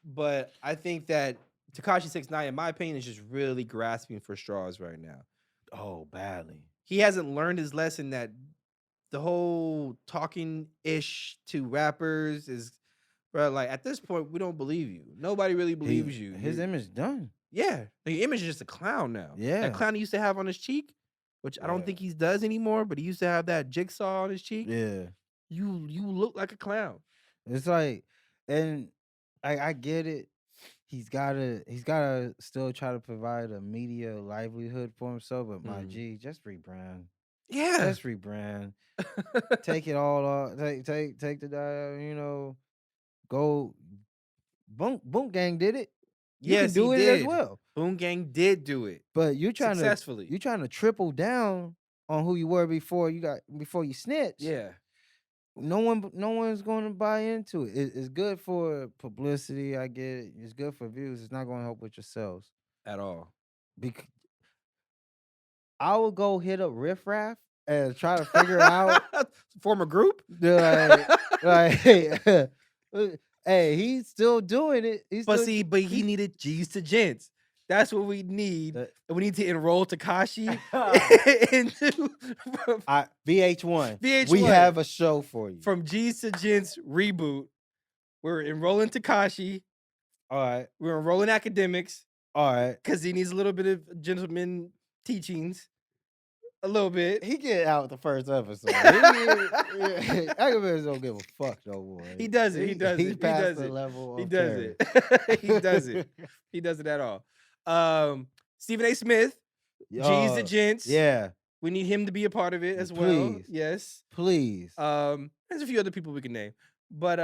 [SPEAKER 2] But I think that Tekashi 6ix9ine, in my opinion, is just really grasping for straws right now.
[SPEAKER 1] Oh, badly.
[SPEAKER 2] He hasn't learned his lesson that the whole talking-ish to rappers is, bro, like, at this point, we don't believe you. Nobody really believes you.
[SPEAKER 1] His image done.
[SPEAKER 2] Yeah. The image is just a clown now.
[SPEAKER 1] Yeah.
[SPEAKER 2] That clown he used to have on his cheek, which I don't think he does anymore, but he used to have that jigsaw on his cheek.
[SPEAKER 1] Yeah.
[SPEAKER 2] You look like a clown.
[SPEAKER 1] It's like, and I get it. He's gotta still try to provide a media livelihood for himself, but my G, just rebrand.
[SPEAKER 2] Yeah.
[SPEAKER 1] Just rebrand. Take it all off. Take the go. Boom Gang did it. You can do it as well.
[SPEAKER 2] Boom Gang did do it.
[SPEAKER 1] But you're trying
[SPEAKER 2] successfully.
[SPEAKER 1] You're trying to triple down on who you were before you snitched.
[SPEAKER 2] Yeah.
[SPEAKER 1] No one's going to buy into it. It's good for publicity. I get it. It's good for views. It's not going to help with your sales
[SPEAKER 2] at all.
[SPEAKER 1] I will go hit up Riff Raff and try to figure out
[SPEAKER 2] form a group.
[SPEAKER 1] Hey, he's still doing it.
[SPEAKER 2] But he needed G's to gents. That's what we need. We need to enroll Tekashi into
[SPEAKER 1] VH1. We have a show for you.
[SPEAKER 2] From G's to Gents reboot. We're enrolling Tekashi.
[SPEAKER 1] All right.
[SPEAKER 2] We're enrolling academics.
[SPEAKER 1] All right.
[SPEAKER 2] Because he needs a little bit of gentleman teachings. A little bit.
[SPEAKER 1] He get out the first episode. Academics don't give a fuck no more.
[SPEAKER 2] He does it.
[SPEAKER 1] He passed the level.
[SPEAKER 2] He does it. He does it. He does it at all. Stephen A. Smith, G's to Gents.
[SPEAKER 1] Yeah.
[SPEAKER 2] We need him to be a part of it as well. Yes.
[SPEAKER 1] Please.
[SPEAKER 2] There's a few other people we can name. But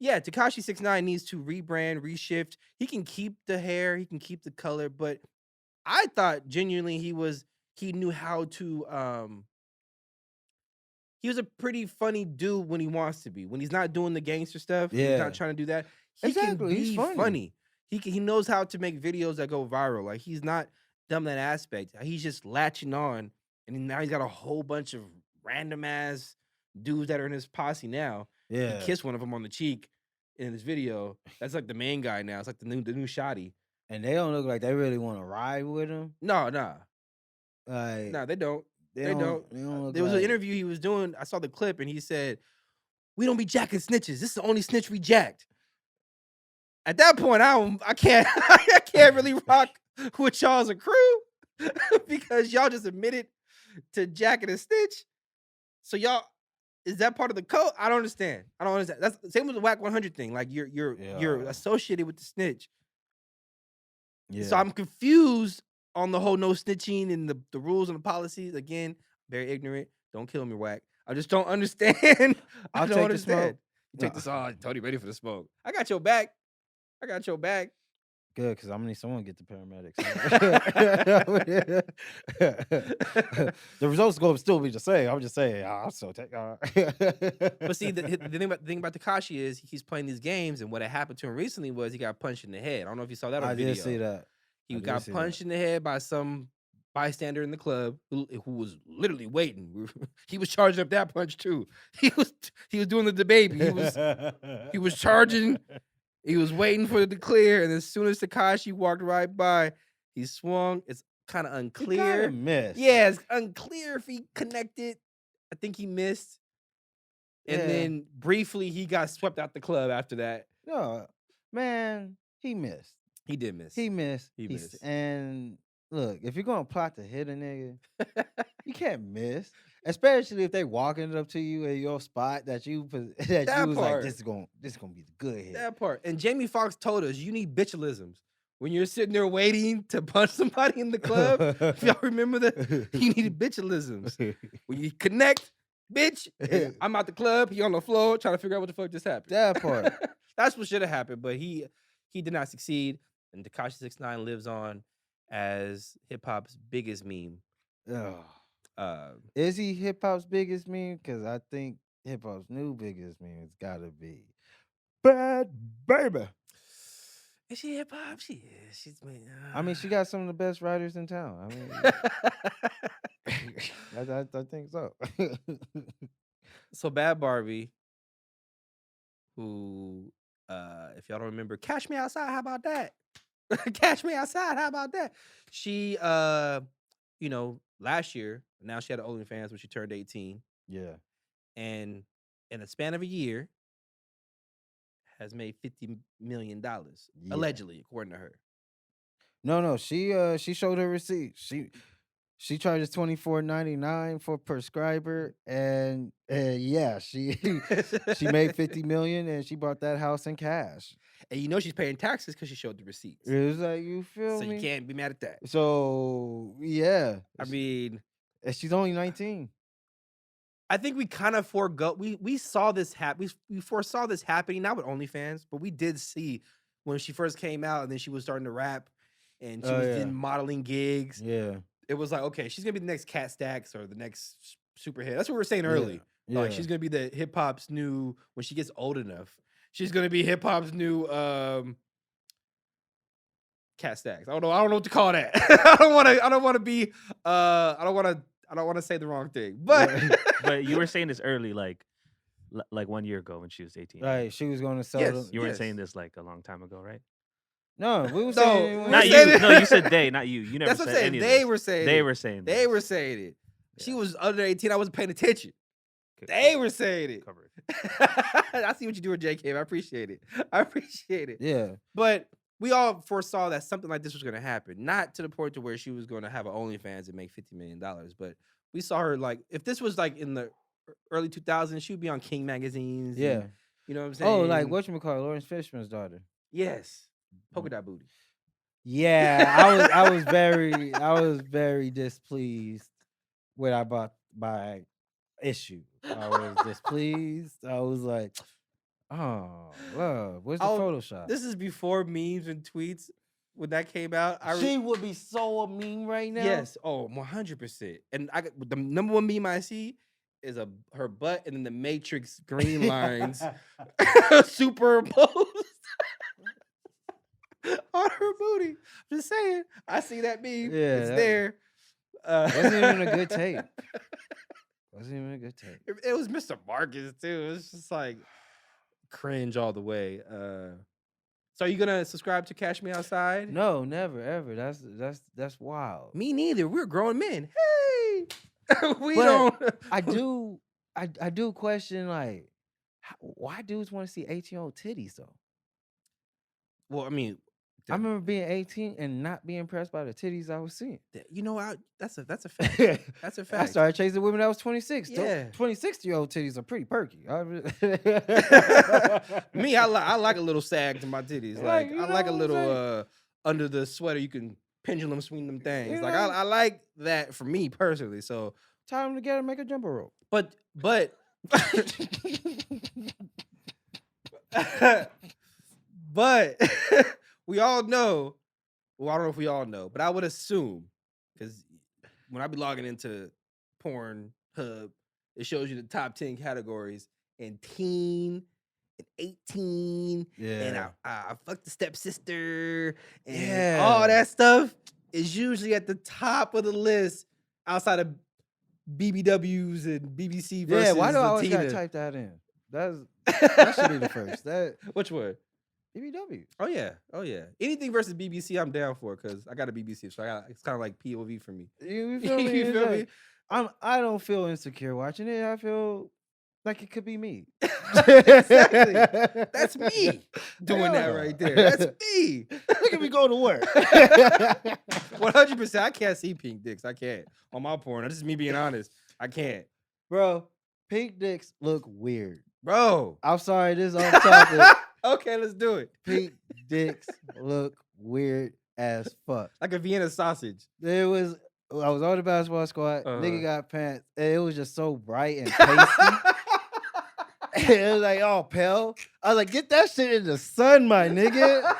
[SPEAKER 2] yeah, Tekashi 6ix9ine needs to rebrand, reshift. He can keep the hair, he can keep the color, but I thought genuinely he knew how to he was a pretty funny dude when he wants to be. When he's not doing the gangster stuff, he's not trying to do that. He can be funny. He knows how to make videos that go viral. Like, he's not dumb in that aspect. He's just latching on, and now he's got a whole bunch of random ass dudes that are in his posse now.
[SPEAKER 1] Yeah.
[SPEAKER 2] He kissed one of them on the cheek in this video. That's like the main guy now. It's like the new shotty.
[SPEAKER 1] And they don't look like they really want to ride with him.
[SPEAKER 2] No.
[SPEAKER 1] Like,
[SPEAKER 2] No, they don't. They don't.
[SPEAKER 1] look
[SPEAKER 2] There was an interview he was doing. I saw the clip, and he said, "We don't be jacking snitches. This is the only snitch we jacked." At that point, I can't I can't really rock with y'all as a crew because y'all just admitted to jacking a snitch. So y'all, is that part of the code? I don't understand. That's the same with the Whack 100 thing. Like you're associated with the snitch.
[SPEAKER 1] Yeah.
[SPEAKER 2] So I'm confused on the whole no snitching and the rules and the policies. Again, very ignorant. Don't kill me, Whack. I just don't understand.
[SPEAKER 1] I'll take the smoke.
[SPEAKER 2] You take this. Oh, Tony, ready for the smoke. I got your back.
[SPEAKER 1] Good, because I'm gonna need someone to get the paramedics. The results going to still be the same. I'm just saying. I'm so
[SPEAKER 2] But see, the thing about Tekashi is he's playing these games, and what had happened to him recently was he got punched in the head. I don't know if you saw that on video.
[SPEAKER 1] I did see that.
[SPEAKER 2] He got punched in the head by some bystander in the club who was literally waiting. He was charging up that punch too. He was doing the baby. He was charging. He was waiting for it to clear, and as soon as Tekashi walked right by, he swung. It's kind of unclear.
[SPEAKER 1] He missed.
[SPEAKER 2] Yeah, it's unclear if he connected. I think he missed. And then briefly, he got swept out the club after that.
[SPEAKER 1] No, man, he missed.
[SPEAKER 2] He did miss.
[SPEAKER 1] He missed.
[SPEAKER 2] He missed.
[SPEAKER 1] And look, if you're going to plot to hit a nigga, you can't miss. Especially if they walking up to you in your spot that you was like, this is gonna be the good hit.
[SPEAKER 2] That part. And Jamie Foxx told us you need bitchalisms. When you're sitting there waiting to punch somebody in the club, if y'all remember that, you need bitchalisms. When you connect, bitch, I'm out the club, he on the floor trying to figure out what the fuck just happened.
[SPEAKER 1] That part.
[SPEAKER 2] That's what should have happened, but he did not succeed. And Tekashi 6ix9ine lives on as hip hop's biggest meme.
[SPEAKER 1] Is he hip hop's biggest meme? Because I think hip hop's new biggest meme has got to be Bad Baby.
[SPEAKER 2] Is she hip hop? She is. She's.
[SPEAKER 1] I mean, she got some of the best writers in town. I mean, I think so.
[SPEAKER 2] So Bad Barbie, who, if y'all don't remember, Cash Me Outside. How about that? Cash Me Outside. How about that? She, last year, now she had an OnlyFans when she turned 18.
[SPEAKER 1] Yeah.
[SPEAKER 2] And in a span of a year, has made $50 million, allegedly, according to her.
[SPEAKER 1] No, she showed her receipt. She charges $24.99 for prescriber, and yeah, she made $50 million, and she bought that house in cash.
[SPEAKER 2] And she's paying taxes because she showed the receipts.
[SPEAKER 1] It was like, you feel me?
[SPEAKER 2] So you can't be mad at that.
[SPEAKER 1] So yeah,
[SPEAKER 2] I mean,
[SPEAKER 1] and she's only 19.
[SPEAKER 2] I think we kind of forego. We saw this happen. We foresaw this happening, not with OnlyFans, but we did see when she first came out, and then she was starting to rap, and she was in modeling gigs.
[SPEAKER 1] Yeah,
[SPEAKER 2] it was like, okay, she's gonna be the next Cat Stacks or the next super hit. That's what we were saying early.
[SPEAKER 1] Yeah.
[SPEAKER 2] Like she's gonna be the hip hop's new, when she gets old enough, she's gonna be hip hop's new Cat Stacks. I don't know what to call that. I don't want to say the wrong thing, but
[SPEAKER 3] but you were saying this early, like 1 year ago when she was 18.
[SPEAKER 1] Right, she was going to sell them.
[SPEAKER 3] You weren't saying this like a long time ago, right?
[SPEAKER 1] No, we were saying
[SPEAKER 3] not you. No, you said they, not you. You never
[SPEAKER 2] That's
[SPEAKER 3] said
[SPEAKER 2] what I'm saying.
[SPEAKER 3] any of
[SPEAKER 2] They
[SPEAKER 3] this.
[SPEAKER 2] were saying
[SPEAKER 3] They
[SPEAKER 2] it.
[SPEAKER 3] were saying
[SPEAKER 2] They were saying it.
[SPEAKER 3] Yeah.
[SPEAKER 2] She was under 18. I wasn't paying attention. They were saying it.
[SPEAKER 3] Covered.
[SPEAKER 2] I see what you do with JK. I appreciate it.
[SPEAKER 1] Yeah.
[SPEAKER 2] But we all foresaw that something like this was going to happen. Not to the point to where she was going to have an OnlyFans and make $50 million. But we saw her, like, if this was like in the early 2000s, she would be on King magazines.
[SPEAKER 1] Yeah.
[SPEAKER 2] And, you know what I'm saying?
[SPEAKER 1] Oh, like whatchamacallit, Lawrence Fishman's daughter.
[SPEAKER 2] Yes. Polka dot booty.
[SPEAKER 1] Yeah, I was very displeased when I bought my issue. I was displeased. I was like, oh, love, where's the Photoshop?
[SPEAKER 2] This is before memes and tweets. When that came out,
[SPEAKER 1] she would be so a meme right now.
[SPEAKER 2] Yes, 100%. And the number one meme I see is her butt and then the Matrix green lines superimposed on her booty. I'm just saying, I see that meme.
[SPEAKER 1] Yeah,
[SPEAKER 2] it's there.
[SPEAKER 1] Wasn't even a good tape. Wasn't even a good take.
[SPEAKER 2] It was Mr. Marcus too. It was just like cringe all the way. So are you gonna subscribe to Cash Me Outside?
[SPEAKER 1] No, never, ever. That's wild.
[SPEAKER 2] Me neither. We're grown men. Hey, we
[SPEAKER 1] But
[SPEAKER 2] don't.
[SPEAKER 1] I do question like, why dudes want to see 18-year-old titties though?
[SPEAKER 2] Well, I mean,
[SPEAKER 1] I remember being 18 and not being impressed by the titties I was seeing.
[SPEAKER 2] you know, that's a fact. That's a fact.
[SPEAKER 1] I started chasing women that was 26.
[SPEAKER 2] Yeah.
[SPEAKER 1] 26-year-old titties are pretty perky.
[SPEAKER 2] Me, I like a little sag to my titties. Like
[SPEAKER 1] you
[SPEAKER 2] I like a
[SPEAKER 1] know what I'm
[SPEAKER 2] little under the sweater. You can pendulum swing them things.
[SPEAKER 1] You
[SPEAKER 2] Like
[SPEAKER 1] know?
[SPEAKER 2] I like that for me personally. So
[SPEAKER 1] tie them together, make a jumper rope.
[SPEAKER 2] but but we all know. Well, I don't know if we all know, but I would assume because when I be logging into Pornhub, it shows you the top 10 categories and teen and 18 and I fucked the stepsister and all that stuff is usually at the top of the list outside of BBWs and BBC versus
[SPEAKER 1] why do I always
[SPEAKER 2] Latina.
[SPEAKER 1] gotta type that in? That should be the first.
[SPEAKER 2] Which one?
[SPEAKER 1] BBW.
[SPEAKER 2] Oh yeah. Anything versus BBC, I'm down for because I got a BBC, so it's kind of like POV for me.
[SPEAKER 1] You feel me?
[SPEAKER 2] You feel me?
[SPEAKER 1] I don't feel insecure watching it. I feel like it could be me.
[SPEAKER 2] Exactly. That's me doing that right there. That's me.
[SPEAKER 1] Look at me go to work.
[SPEAKER 2] 100%. I can't see pink dicks. I can't on my porn. That's just me being honest. I can't,
[SPEAKER 1] Bro, pink dicks look weird.
[SPEAKER 2] bro.
[SPEAKER 1] I'm sorry, this is off topic.
[SPEAKER 2] Okay, let's do it.
[SPEAKER 1] Pink dicks look weird as fuck.
[SPEAKER 2] Like a Vienna sausage.
[SPEAKER 1] I was on the basketball squad.
[SPEAKER 2] Uh-huh.
[SPEAKER 1] Nigga got pants. And it was just so bright and pasty. It was like, oh, pale. I was like, get that shit in the sun, my nigga.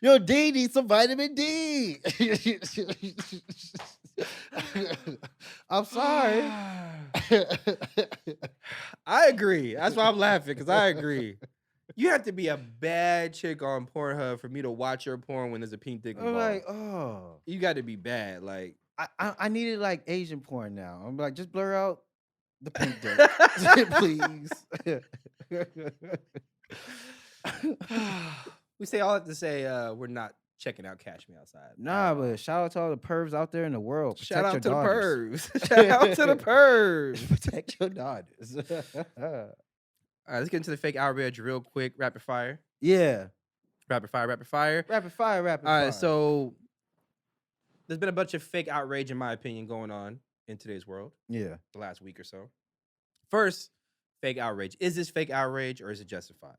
[SPEAKER 1] Your D needs some vitamin D. I'm sorry.
[SPEAKER 2] I agree. That's why I'm laughing, because I agree. You have to be a bad chick on Pornhub for me to watch your porn when there's a pink dick
[SPEAKER 1] I'm
[SPEAKER 2] involved.
[SPEAKER 1] like, oh.
[SPEAKER 2] You got to be bad. Like,
[SPEAKER 1] I needed like Asian porn now. I'm like, just blur out the pink dick, please.
[SPEAKER 2] We say all that to say we're not checking out Cash Me Outside.
[SPEAKER 1] Nah, but shout out to all the pervs out there in the world.
[SPEAKER 2] Shout out to
[SPEAKER 1] Protect
[SPEAKER 2] the pervs. Shout out to the pervs.
[SPEAKER 1] Protect your daughters.
[SPEAKER 2] All right, let's get into the fake outrage real quick. Rapid fire.
[SPEAKER 1] Yeah.
[SPEAKER 2] Rapid fire, rapid fire.
[SPEAKER 1] Rapid fire.
[SPEAKER 2] All right, so there's been a bunch of fake outrage, in my opinion, going on in today's world.
[SPEAKER 1] Yeah.
[SPEAKER 2] The last week or so. First, fake outrage. Is this fake outrage or is it justified?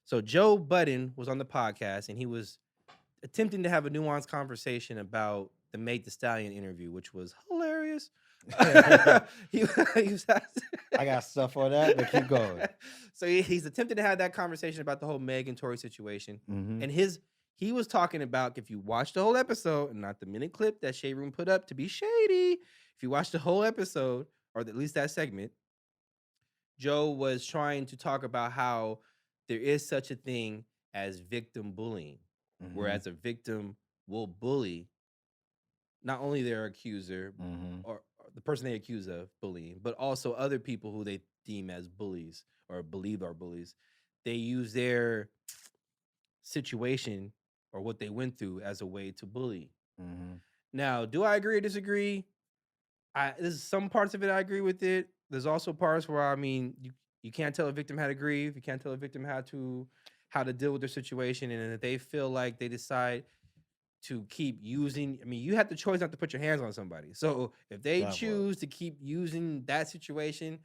[SPEAKER 2] So Joe Budden was on the podcast and he was attempting to have a nuanced conversation about the Meg Thee Stallion interview, which was hilarious. he was
[SPEAKER 1] I got stuff on that, but keep going.
[SPEAKER 2] So he's attempting to have that conversation about the whole Meg and Tory situation.
[SPEAKER 1] Mm-hmm.
[SPEAKER 2] And he was talking about, if you watch the whole episode, and not the minute clip that Shade Room put up to be shady, if you watch the whole episode, or at least that segment, Joe was trying to talk about how there is such a thing as victim bullying, whereas a victim will bully not only their accuser or the person they accuse of bullying, but also other people who they deem as bullies or believe are bullies. They use their situation or what they went through as a way to bully. Now, do I agree or disagree? There's some parts of it I agree with it. There's also parts where, I mean, you can't tell a victim how to grieve. You can't tell a victim how to deal with their situation. And if they feel like they decide to keep using, I mean, you have the choice not to put your hands on somebody. So if they choose to keep using that situation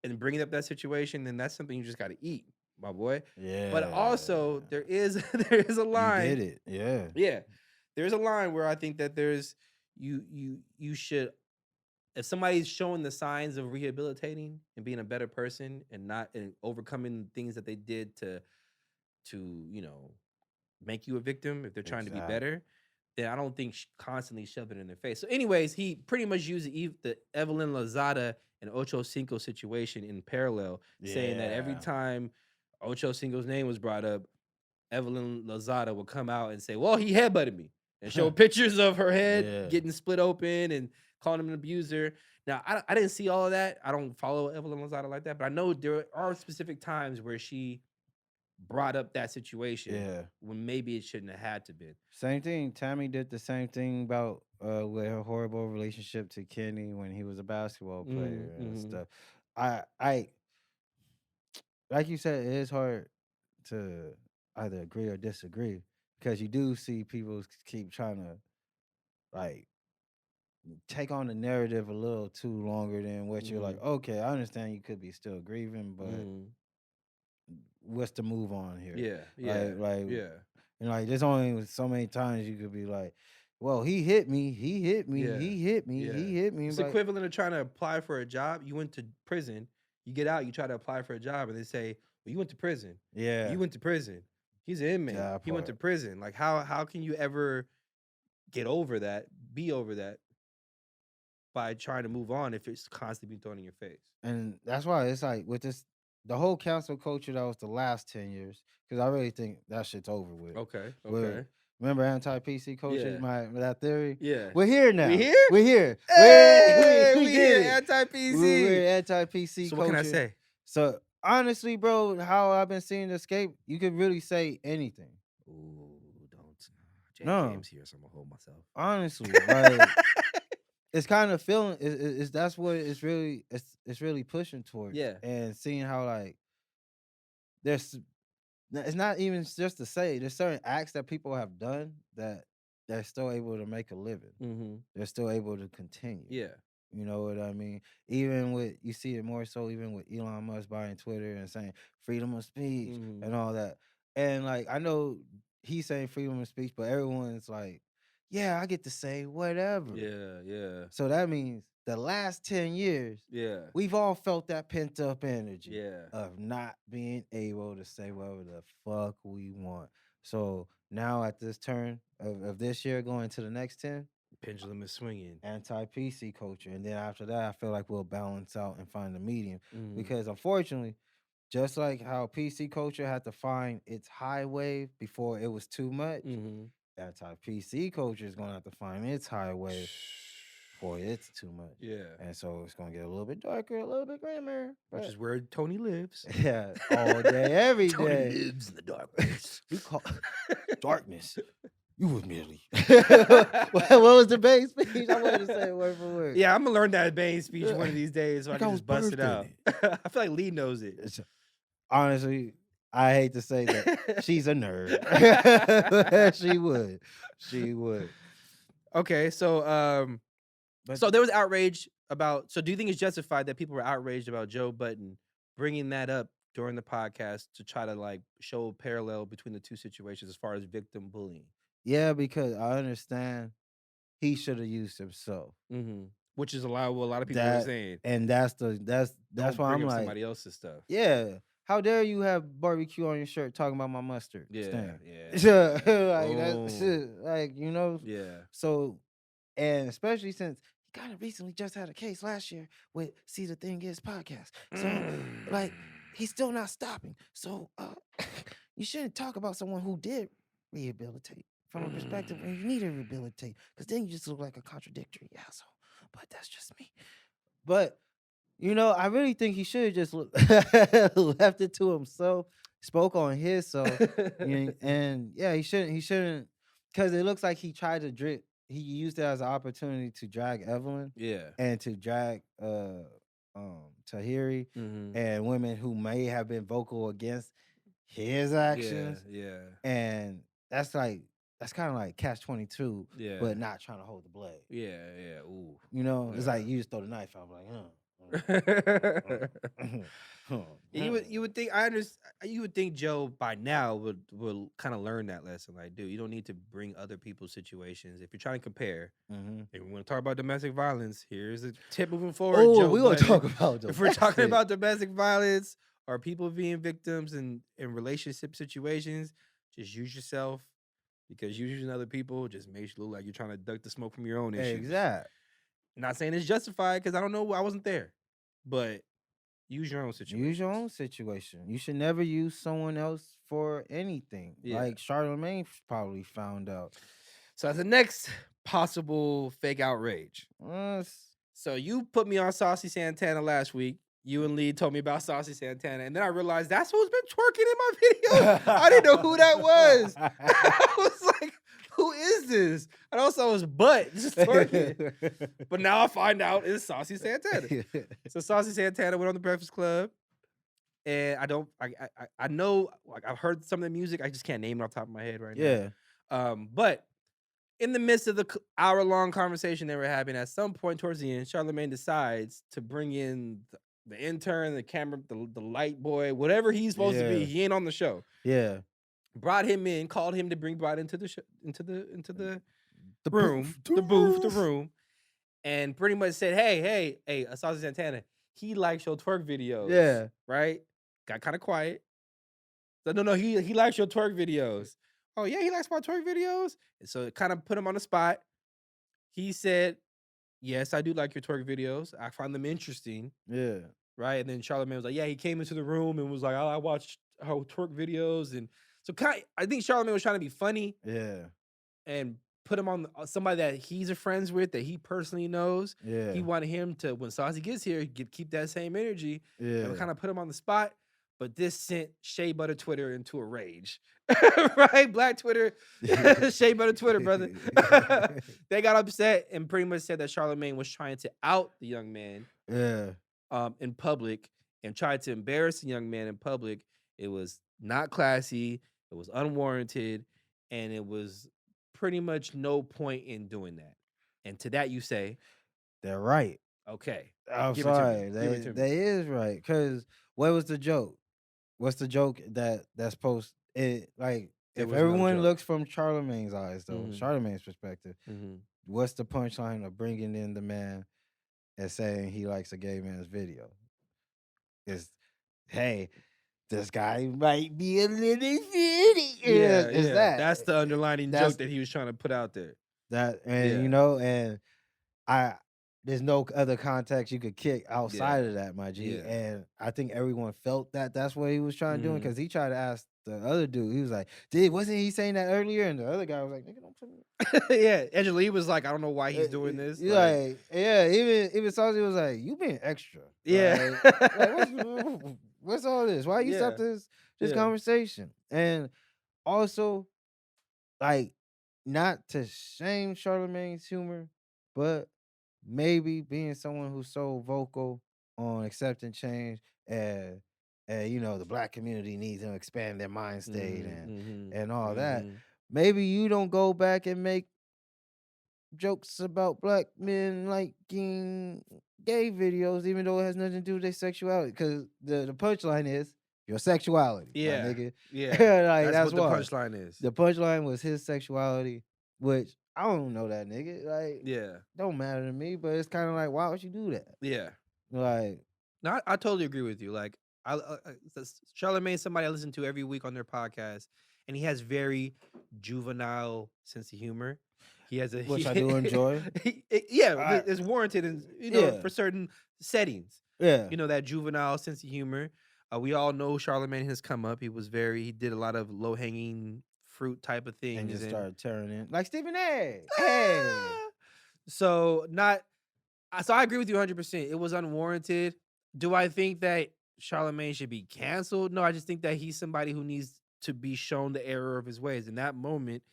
[SPEAKER 2] and bringing up that situation, then that's something you just got to eat, my boy.
[SPEAKER 1] Yeah.
[SPEAKER 2] But also there is a line.
[SPEAKER 1] You did it. Yeah.
[SPEAKER 2] Yeah. There's a line where I think that there's you should, if somebody's showing the signs of rehabilitating and being a better person and overcoming things that they did to make you a victim, if they're trying to be better, then I don't think constantly shove it in their face. So anyways, he pretty much used the Evelyn Lozada and Ocho Cinco situation in parallel, saying that every time Ocho Cinco's name was brought up, Evelyn Lozada would come out and say, well, he headbutted me, and show pictures of her head getting split open and
[SPEAKER 4] calling him an abuser. Now, I didn't see all of that. I don't follow Evelyn Lozada like that, but I know there are specific times where she brought up that situation when maybe it shouldn't have had to been.
[SPEAKER 1] Same thing. Tammy did the same thing about with her horrible relationship to Kenny when he was a basketball player and stuff. I like you said, it is hard to either agree or disagree because you do see people keep trying to like take on the narrative a little too longer than what you're like. Okay, I understand you could be still grieving, but what's the move on here? And like there's only so many times you could be like, well, he hit me, he hit me.
[SPEAKER 4] It's equivalent of trying to apply for a job. You went to prison, you get out, you try to apply for a job, and they say, well, you went to prison.
[SPEAKER 1] Yeah.
[SPEAKER 4] You went to prison. He's an inmate. He went to prison. Like how can you ever get over that, be over that by trying to move on if it's constantly being thrown in your face?
[SPEAKER 1] And that's why it's like with this, the whole council culture that was the last 10 years, because I really think that shit's over with.
[SPEAKER 4] Okay.
[SPEAKER 1] Remember anti-PC culture, that theory?
[SPEAKER 4] Yeah.
[SPEAKER 1] We're here now.
[SPEAKER 4] We here?
[SPEAKER 1] We're here.
[SPEAKER 4] Hey,
[SPEAKER 1] we did it.
[SPEAKER 4] Anti-PC.
[SPEAKER 1] We're anti-PC
[SPEAKER 4] so
[SPEAKER 1] culture.
[SPEAKER 4] What can I say?
[SPEAKER 1] So honestly, bro, how I've been seeing the Escape, you could really say anything.
[SPEAKER 4] Ooh, don't. James here, so I'm gonna hold myself.
[SPEAKER 1] Honestly, like it's kind of feeling it's that's what it's really pushing towards.
[SPEAKER 4] Yeah.
[SPEAKER 1] And seeing how like it's not even just to say there's certain acts that people have done that they're still able to make a living. They're still able to continue.
[SPEAKER 4] Yeah.
[SPEAKER 1] You know what I mean? Even with, you see it more so even with Elon Musk buying Twitter and saying freedom of speech and all that. And like, I know he's saying freedom of speech, but everyone's like, yeah, I get to say whatever.
[SPEAKER 4] Yeah.
[SPEAKER 1] So that means the last 10 years, we've all felt that pent up energy of not being able to say whatever the fuck we want. So now at this turn of this year going to the next 10,
[SPEAKER 4] pendulum is swinging.
[SPEAKER 1] Anti-PC culture. And then after that, I feel like we'll balance out and find a medium. Because unfortunately, just like how PC culture had to find its high wave before it was too much, anti-PC culture is going to have to find its high wave before it's too much.
[SPEAKER 4] Yeah.
[SPEAKER 1] And so it's going to get a little bit darker, a little bit grimmer.
[SPEAKER 4] Which is where Tony lives.
[SPEAKER 1] Yeah, all day, every day.
[SPEAKER 4] Tony lives in the darkness.
[SPEAKER 1] We call darkness. You was merely. What was the Bane speech? I wanted to say it word for word.
[SPEAKER 4] Yeah, I'm gonna learn that Bane speech one of these days, so I can just bust it out. I feel like Lee knows it.
[SPEAKER 1] Honestly, I hate to say that she's a nerd. She would.
[SPEAKER 4] Okay, so so there was outrage about. So do you think it's justified that people were outraged about Joe Budden bringing that up during the podcast to try to like show a parallel between the two situations as far as victim bullying?
[SPEAKER 1] Yeah, because I understand he should have used himself,
[SPEAKER 4] which is what a lot of people are saying,
[SPEAKER 1] and that's why I'm like
[SPEAKER 4] somebody else's stuff.
[SPEAKER 1] Yeah, how dare you have barbecue on your shirt talking about my mustard?
[SPEAKER 4] Yeah.
[SPEAKER 1] Like that's like
[SPEAKER 4] Yeah.
[SPEAKER 1] So, and especially since he kind of recently just had a case last year with See the Thing Is podcast, so like he's still not stopping. So you shouldn't talk about someone who did rehabilitate from a perspective when you need to rehabilitate, because then you just look like a contradictory asshole. But that's just me. But I really think he should have just left it to himself, spoke on his self, and yeah, he shouldn't, because it looks like he tried to drip. He used it as an opportunity to drag Evelyn, and to drag Tahiri and women who may have been vocal against his actions, and that's kind of like catch-22, but not trying to hold the blade.
[SPEAKER 4] Ooh.
[SPEAKER 1] It's like you just throw the knife out, like,
[SPEAKER 4] You would think you would think Joe by now would kind of learn that lesson. Like, dude, you don't need to bring other people's situations. If you're trying to compare, if we want to talk about domestic violence, here's a tip moving forward.
[SPEAKER 1] Oh, we want to talk about
[SPEAKER 4] if we're talking about domestic violence or people being victims in relationship situations, just use yourself, because using other people just makes you look like you're trying to duck the smoke from your own issues.
[SPEAKER 1] Exactly.
[SPEAKER 4] Not saying it's justified, because I don't know, I wasn't there, but use your own situation.
[SPEAKER 1] Use your own situation. You should never use someone else for anything. Like Charlamagne probably found out.
[SPEAKER 4] So as the next possible fake outrage. So you put me on Saucy Santana last week. You and Lee told me about Saucy Santana, and then I realized that's who's been twerking in my videos. I didn't know who that was. I was like, who is this? And also his butt just twerking. But now I find out it's Saucy Santana. So Saucy Santana went on the Breakfast Club. And I know, like, I've heard some of the music. I just can't name it off the top of my head right now. But in the midst of the hour-long conversation they were having, at some point towards the end, Charlamagne decides to bring in the intern, the camera, the light boy, whatever he's supposed to be. He ain't on the show.
[SPEAKER 1] Yeah.
[SPEAKER 4] Brought him in, called him to bring Brad into the the room, the room, and pretty much said, hey, Saucy Santana, he likes your twerk videos.
[SPEAKER 1] Yeah.
[SPEAKER 4] Right? Got kind of quiet. No, he likes your twerk videos. Oh, yeah, he likes my twerk videos? And so it kind of put him on the spot. He said, yes, I do like your twerk videos. I find them interesting.
[SPEAKER 1] Yeah.
[SPEAKER 4] Right? And then Charlamagne was like, yeah, he came into the room and was like, I watched her twerk videos. And so I think Charlamagne was trying to be funny.
[SPEAKER 1] Yeah.
[SPEAKER 4] And put him on somebody that he's friends with, that he personally knows.
[SPEAKER 1] Yeah.
[SPEAKER 4] He wanted him to, when Saucy gets here, keep that same energy.
[SPEAKER 1] Yeah.
[SPEAKER 4] And kind of put him on the spot. But this sent Shea Butter Twitter into a rage. Right? Black Twitter, Shea Butter Twitter, brother. They got upset and pretty much said that Charlamagne was trying to out the young man in public and tried to embarrass the young man in public. It was not classy. It was unwarranted. And it was pretty much no point in doing that. And to that you say,
[SPEAKER 1] they're right.
[SPEAKER 4] Okay.
[SPEAKER 1] I'm sorry. They is right. Because what was the joke? What's the joke that's post it like if everyone looks from Charlamagne's eyes though, Charlamagne's perspective, what's the punchline of bringing in the man and saying he likes a gay man's video? Is, hey, this guy might be a little shitty.
[SPEAKER 4] Yeah. That's the underlining joke that he was trying to put out there.
[SPEAKER 1] You know, and there's no other context you could kick outside of that, my G.
[SPEAKER 4] Yeah.
[SPEAKER 1] And I think everyone felt that that's what he was trying to do, because he tried to ask the other dude. He was like, wasn't he saying that earlier? And the other guy was like, nigga, don't put me.
[SPEAKER 4] Yeah, Angela Lee was like, I don't know why he's doing this.
[SPEAKER 1] Even Saucy was like, you being extra.
[SPEAKER 4] Yeah.
[SPEAKER 1] What's all this? Why you stop this conversation? And also, like, not to shame Charlamagne's humor, but maybe being someone who's so vocal on accepting change and you know, the black community needs to expand their mind state and all that. Maybe you don't go back and make jokes about black men liking gay videos, even though it has nothing to do with their sexuality. Because the punchline is your sexuality.
[SPEAKER 4] Yeah.
[SPEAKER 1] Nigga.
[SPEAKER 4] Yeah.
[SPEAKER 1] Like,
[SPEAKER 4] that's what the punchline is.
[SPEAKER 1] The punchline was his sexuality, which I don't know that nigga. Like, don't matter to me, but it's kind of like, why would you do that?
[SPEAKER 4] Yeah.
[SPEAKER 1] Like,
[SPEAKER 4] no, I totally agree with you. Like, Charlamagne, somebody I listen to every week on their podcast, and he has very juvenile sense of humor. He has
[SPEAKER 1] which I do enjoy.
[SPEAKER 4] It's warranted, in, for certain settings.
[SPEAKER 1] Yeah,
[SPEAKER 4] you know, that juvenile sense of humor. We all know Charlamagne has come up. He did a lot of low hanging fruit type of things,
[SPEAKER 1] and just started tearing in like Stephen A.
[SPEAKER 4] So I agree with you 100%. It was unwarranted. Do I think that Charlamagne should be canceled? No, I just think that he's somebody who needs to be shown the error of his ways. In that moment,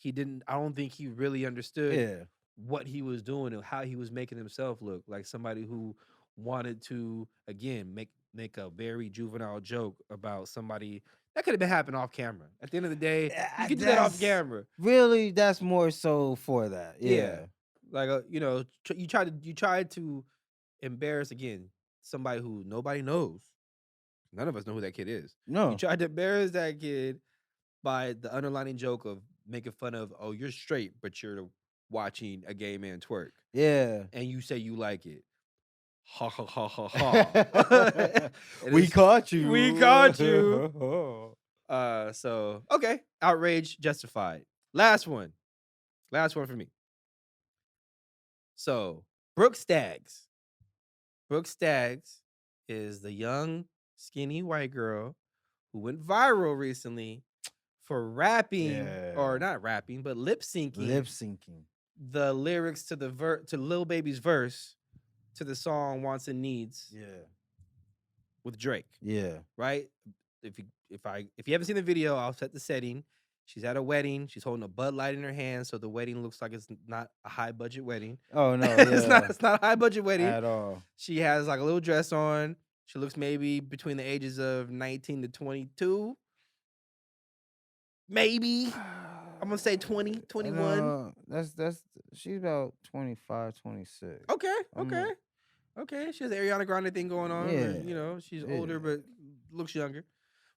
[SPEAKER 4] I don't think he really understood what he was doing and how he was making himself look like somebody who wanted to, again, make a very juvenile joke about somebody that could have been happening off camera. At the end of the day, you can do that off camera.
[SPEAKER 1] Really, that's more so for that. Yeah.
[SPEAKER 4] Like, you tried to embarrass, again, somebody who nobody knows. None of us know who that kid is.
[SPEAKER 1] No.
[SPEAKER 4] You tried to embarrass that kid by the underlining joke of making fun of, oh, you're straight, but you're watching a gay man twerk.
[SPEAKER 1] Yeah.
[SPEAKER 4] And you say you like it. Ha ha ha ha ha.
[SPEAKER 1] We caught you.
[SPEAKER 4] We caught you. So, okay. Outrage justified. Last one for me. So, Brooke Staggs. Brooke Staggs is the young, skinny white girl who went viral recently for rapping or
[SPEAKER 1] Yeah.
[SPEAKER 4] not rapping, but lip syncing
[SPEAKER 1] Lip syncing.
[SPEAKER 4] the lyrics to to Lil Baby's verse to the song "Wants and Needs"
[SPEAKER 1] Yeah.
[SPEAKER 4] with Drake.
[SPEAKER 1] Yeah.
[SPEAKER 4] Right? If you haven't seen the video, I'll set the setting. She's at a wedding. She's holding a Bud Light in her hand, so the wedding looks like it's not a high budget wedding.
[SPEAKER 1] Oh no,
[SPEAKER 4] it's
[SPEAKER 1] yeah.
[SPEAKER 4] not a high budget wedding
[SPEAKER 1] At all.
[SPEAKER 4] She has like a little dress on. She looks maybe between the ages of 19 to 22. Maybe. I'm gonna say 20, 21.
[SPEAKER 1] That's she's about 25, 26.
[SPEAKER 4] Okay. She has the Ariana Grande thing going on.
[SPEAKER 1] Yeah.
[SPEAKER 4] You know, she's
[SPEAKER 1] Yeah.
[SPEAKER 4] older but looks younger.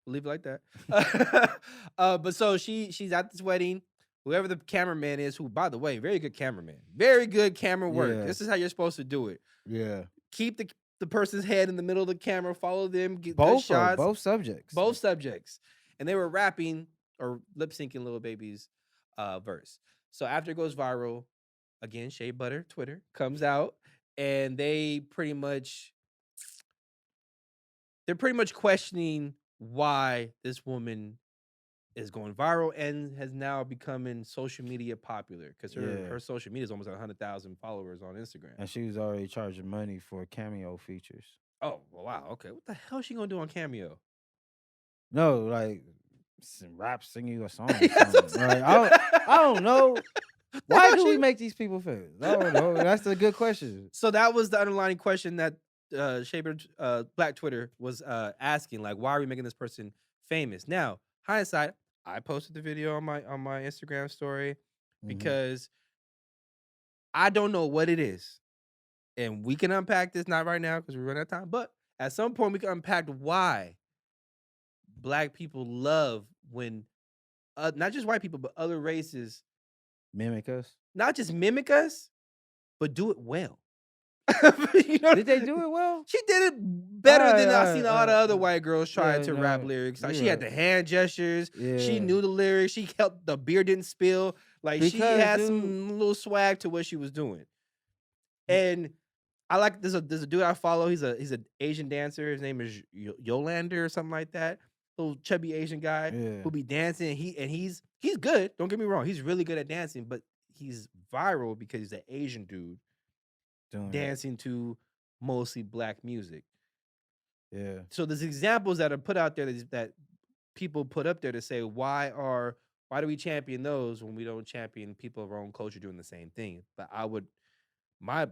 [SPEAKER 4] We'll leave it like that. But so she's at this wedding. Whoever the cameraman is, who, by the way, very good cameraman. Very good camera work.
[SPEAKER 1] Yeah.
[SPEAKER 4] This is how you're supposed to do it.
[SPEAKER 1] Yeah.
[SPEAKER 4] Keep the person's head in the middle of the camera, follow them, get good
[SPEAKER 1] Both
[SPEAKER 4] shots.
[SPEAKER 1] both subjects.
[SPEAKER 4] Both subjects. And they were rapping or lip syncing Lil Baby's verse. So after it goes viral, again, Shea Butter, Twitter, comes out, and they're pretty much questioning why this woman is going viral and has now becoming social media popular because her social media is almost 100,000 followers on Instagram.
[SPEAKER 1] And she was already charging money for cameo features.
[SPEAKER 4] Oh, wow. Okay. What the hell is she going to do on Cameo?
[SPEAKER 1] No, like sing you a song. Or
[SPEAKER 4] That's what I'm
[SPEAKER 1] something. Like, I don't know. Why do we make these people famous? I don't know. That's a good question.
[SPEAKER 4] So that was the underlying question that Black Twitter was asking, like, why are we making this person famous? Now, hindsight, I posted the video on my Instagram story because I don't know what it is. And we can unpack this, not right now because we're running out of time, but at some point we can unpack why Black people love when not just white people, but other races
[SPEAKER 1] Mimic us.
[SPEAKER 4] not just mimic us, but do it well.
[SPEAKER 1] Did they do it well?
[SPEAKER 4] She did it better than I've seen all the other white girls trying to rap lyrics. Like she had the hand gestures.
[SPEAKER 1] Yeah.
[SPEAKER 4] She knew the lyrics. She helped the beer didn't spill. Like she had some little swag to what she was doing. And I like there's a dude I follow. He's an Asian dancer. His name is Yolander or something like that. Little chubby Asian guy who be dancing. He's good. Don't get me wrong. He's really good at dancing, but he's viral because he's an Asian dude dancing to mostly Black music.
[SPEAKER 1] Yeah.
[SPEAKER 4] So there's examples that are put out there that people put up there to say why do we champion those when we don't champion people of our own culture doing the same thing? But my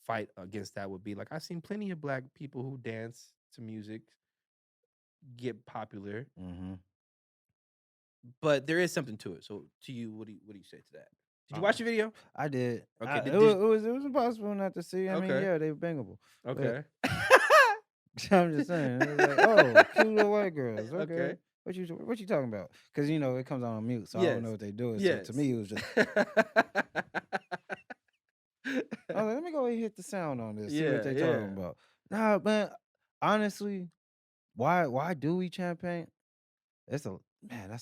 [SPEAKER 4] fight against that would be like I've seen plenty of Black people who dance to music get popular, but there is something to it. So to you, what do you say to that? Did you watch the video?
[SPEAKER 1] I did.
[SPEAKER 4] Okay,
[SPEAKER 1] It was impossible not to see. I mean, yeah, they were bangable.
[SPEAKER 4] Okay.
[SPEAKER 1] I'm just saying. It was like, oh, cute little white girls. Okay. What you talking about? Because it comes on mute, so I don't know what they doing. So to me, it was just. I was like, let me go ahead and hit the sound on this. See what they talking about. Nah, man. Honestly, why do we champion? That's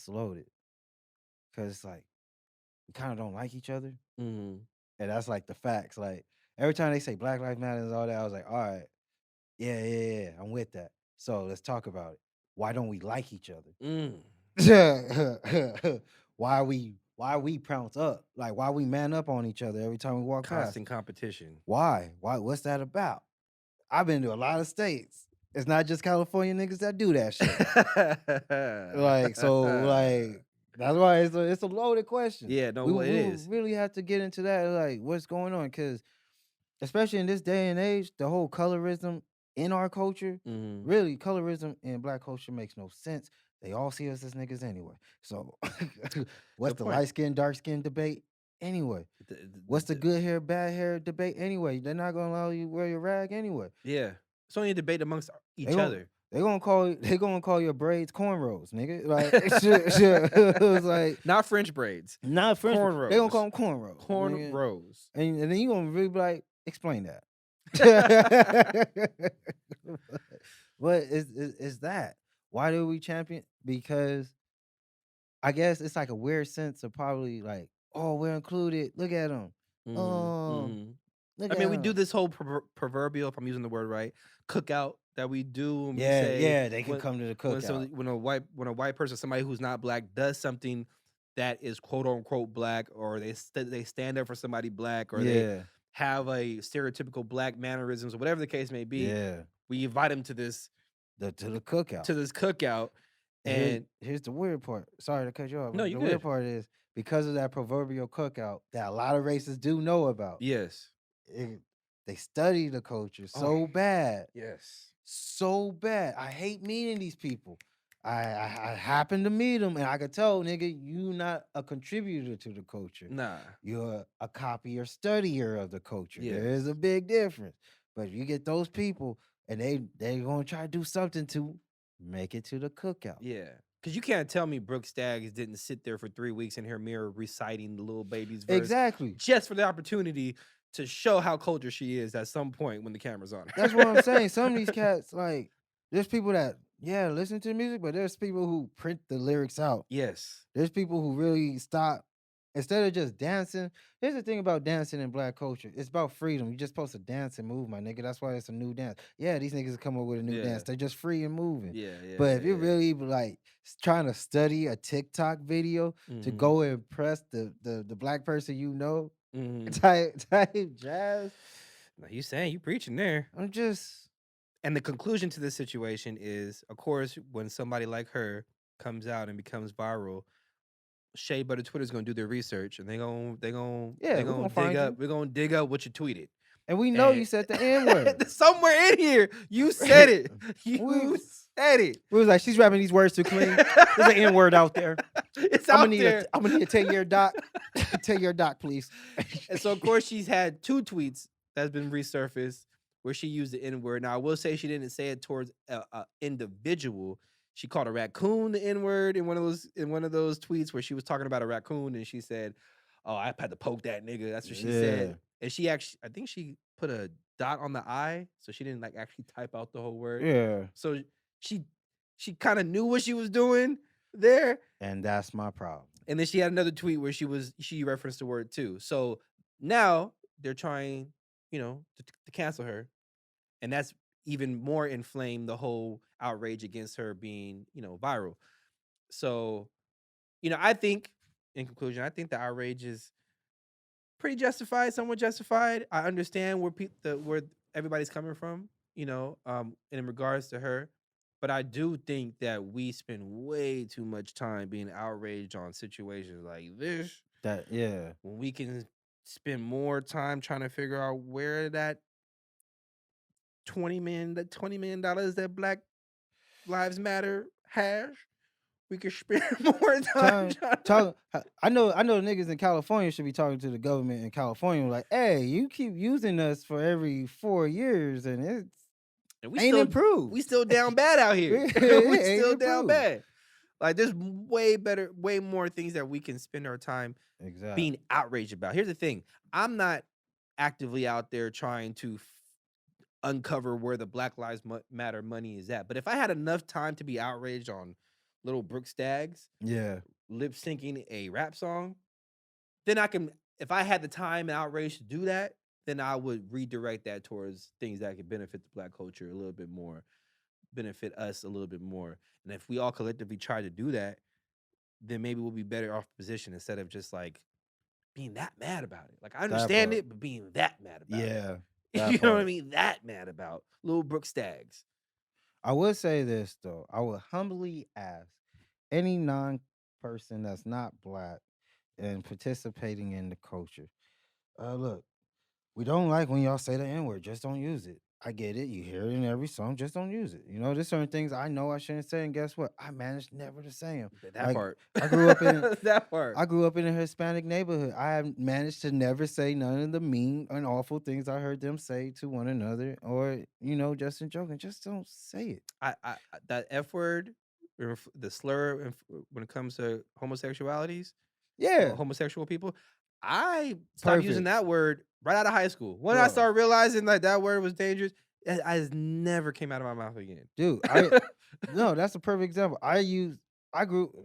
[SPEAKER 1] loaded. Because it's like we kind of don't like each other, and that's like the facts. Like every time they say Black Lives Matter and all that, I was like, all right, yeah, I'm with that. So let's talk about it. Why don't we like each other? Why we pounce up? Like why we man up on each other every time we walk past?
[SPEAKER 4] Constant competition.
[SPEAKER 1] Why? What's that about? I've been to a lot of states. It's not just California niggas that do that shit. That's why it's a loaded question.
[SPEAKER 4] Yeah, no, it is.
[SPEAKER 1] We really have to get into that, like what's going on, because especially in this day and age, the whole colorism in our culture, really colorism in Black culture makes no sense. They all see us as niggas anyway. So what's the light skin, dark skin debate anyway? What's the good hair, bad hair debate anyway? They're not gonna allow you to wear your rag anyway.
[SPEAKER 4] Yeah, it's only a debate amongst each other.
[SPEAKER 1] They gonna call your braids cornrows, nigga. Like it was like
[SPEAKER 4] not French braids,
[SPEAKER 1] not French cornrows. They gonna call them cornrows.
[SPEAKER 4] Cornrows,
[SPEAKER 1] and then you gonna really be like, explain that. What is that? Why do we champion? Because I guess it's like a weird sense of probably like, oh, we're included. Look at them. Look
[SPEAKER 4] I
[SPEAKER 1] at
[SPEAKER 4] mean, we
[SPEAKER 1] him.
[SPEAKER 4] do this whole proverbial, if I'm using the word right, cookout that we do. When we
[SPEAKER 1] Yeah,
[SPEAKER 4] say
[SPEAKER 1] yeah, they can
[SPEAKER 4] when-
[SPEAKER 1] come to the
[SPEAKER 4] when,
[SPEAKER 1] cookout.
[SPEAKER 4] when a white person, somebody who's not black, does something that is quote unquote black, or they stand up for somebody black, or they
[SPEAKER 1] Yeah,
[SPEAKER 4] have a stereotypical black mannerisms, or whatever the case may be,
[SPEAKER 1] yeah.
[SPEAKER 4] we invite them to this
[SPEAKER 1] To the cookout.
[SPEAKER 4] cookout. And
[SPEAKER 1] here's the weird part. Sorry to cut you off.
[SPEAKER 4] No,
[SPEAKER 1] but
[SPEAKER 4] you
[SPEAKER 1] the weird
[SPEAKER 4] good.
[SPEAKER 1] part is because of that proverbial cookout that a lot of races do know about.
[SPEAKER 4] yes,
[SPEAKER 1] They study the culture so bad.
[SPEAKER 4] yes,
[SPEAKER 1] So bad. I hate meeting these people. I happen to meet them, and I could tell, nigga, you not a contributor to the culture.
[SPEAKER 4] nah,
[SPEAKER 1] You're a copy or studier of the culture.
[SPEAKER 4] Yes.
[SPEAKER 1] There is a big difference. But you get those people, and they're gonna try to do something to make it to the cookout.
[SPEAKER 4] yeah. Because you can't tell me Brooke Staggs didn't sit there for 3 weeks and hear Mirror reciting the Little Baby's verse
[SPEAKER 1] Exactly.
[SPEAKER 4] just for the opportunity to show how cultured she is at some point when the camera's on.
[SPEAKER 1] That's what I'm saying. Some of these cats, like, there's people that, listen to the music, but there's people who print the lyrics out.
[SPEAKER 4] Yes.
[SPEAKER 1] There's people who really stop. Instead of just dancing, here's the thing about dancing in black culture. It's about freedom. You're just supposed to dance and move, my nigga. That's why it's a new dance. Yeah, these niggas come up with a new
[SPEAKER 4] Yeah.
[SPEAKER 1] dance. They're just free and moving.
[SPEAKER 4] Yeah, yeah.
[SPEAKER 1] But if you're really like trying to study a TikTok video to go impress the black person you know, type jazz.
[SPEAKER 4] Now you saying you preaching there.
[SPEAKER 1] I'm just
[SPEAKER 4] And the conclusion to this situation is, of course, when somebody like her comes out and becomes viral, Shea Butter Twitter's gonna do their research and they're gonna
[SPEAKER 1] find
[SPEAKER 4] dig up what you tweeted.
[SPEAKER 1] and we know you said the N-word.
[SPEAKER 4] Somewhere in here, you said it. You said it.
[SPEAKER 1] We was like, she's rapping these words too clean. There's an N-word out there.
[SPEAKER 4] It's
[SPEAKER 1] I'm
[SPEAKER 4] out
[SPEAKER 1] gonna
[SPEAKER 4] there.
[SPEAKER 1] need a 10-year doc. 10-year doc, please.
[SPEAKER 4] And so, of course, she's had 2 tweets that's been resurfaced where she used the N-word. Now, I will say she didn't say it towards an individual. She called a raccoon the N-word in one of those tweets where she was talking about a raccoon, and she said, "Oh, I had to poke that nigga." That's what she said. And she actually, I think she put a dot on the I, so she didn't like actually type out the whole word.
[SPEAKER 1] Yeah.
[SPEAKER 4] So she kind of knew what she was doing there.
[SPEAKER 1] And that's my problem.
[SPEAKER 4] And then she had another tweet where she referenced the word too. So now they're trying, to cancel her. And that's even more inflamed the whole outrage against her being, viral. So, I think, in conclusion, I think the outrage is pretty justified, somewhat justified. I understand where everybody's coming from, in regards to her. But I do think that we spend way too much time being outraged on situations like this. When we can spend more time trying to figure out where that $20 million that Black Lives Matter has, we could spend more time
[SPEAKER 1] I know the niggas in California should be talking to the government in California like, hey, you keep using us for every 4 years and it's ain't improved.
[SPEAKER 4] We still down bad out here. We still down bad. Like there's way more things that we can spend our time being outraged about. Here's the thing. I'm not actively out there trying to uncover where the Black Lives Matter money is at. But if I had enough time to be outraged on little Brooke Staggs lip syncing a rap song, then I can, if I had the time and outrage to do that, then I would redirect that towards things that could benefit the Black culture a little bit more, benefit us a little bit more. And if we all collectively try to do that, then maybe we'll be better off position instead of just like being that mad about it. Like I understand it, but being that mad about it. You know what I mean? That mad about little Brooke Staggs.
[SPEAKER 1] I would say this though. I would humbly ask any non-person that's not Black and participating in the culture. Look, we don't like when y'all say the N-word. Just don't use it. I get it. You hear it in every song. Just don't use it. There's certain things I know I shouldn't say, and guess what? I managed never to say them.
[SPEAKER 4] That part.
[SPEAKER 1] I grew up in
[SPEAKER 4] that part.
[SPEAKER 1] I grew up in a Hispanic neighborhood. I have managed to never say none of the mean and awful things I heard them say to one another, or just in joking. Just don't say it.
[SPEAKER 4] I that F word, the slur when it comes to homosexualities, homosexual people. I stopped using that word right out of high school. When I started realizing that word was dangerous, it never came out of my mouth again.
[SPEAKER 1] Dude, no, that's a perfect example. I use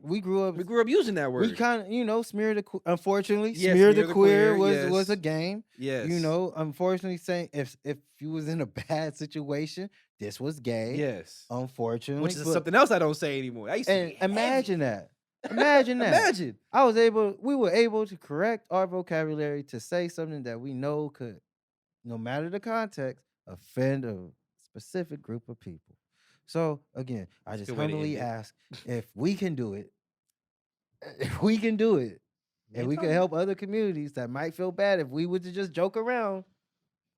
[SPEAKER 1] We grew up
[SPEAKER 4] using that word.
[SPEAKER 1] We kind of, smear the unfortunately,
[SPEAKER 4] Yes,
[SPEAKER 1] smear the queer was
[SPEAKER 4] yes.
[SPEAKER 1] a game.
[SPEAKER 4] Yes.
[SPEAKER 1] Unfortunately, saying if you was in a bad situation, this was gay.
[SPEAKER 4] Yes.
[SPEAKER 1] Unfortunately,
[SPEAKER 4] which is something else I don't say anymore. I used to be
[SPEAKER 1] imagine
[SPEAKER 4] heavy.
[SPEAKER 1] that. Imagine that.
[SPEAKER 4] Imagine.
[SPEAKER 1] We were able to correct our vocabulary to say something that we know could, no matter the context, offend a specific group of people. So again, I just humbly ask if we can do it. If we can do it, and we can help other communities that might feel bad if we would just joke around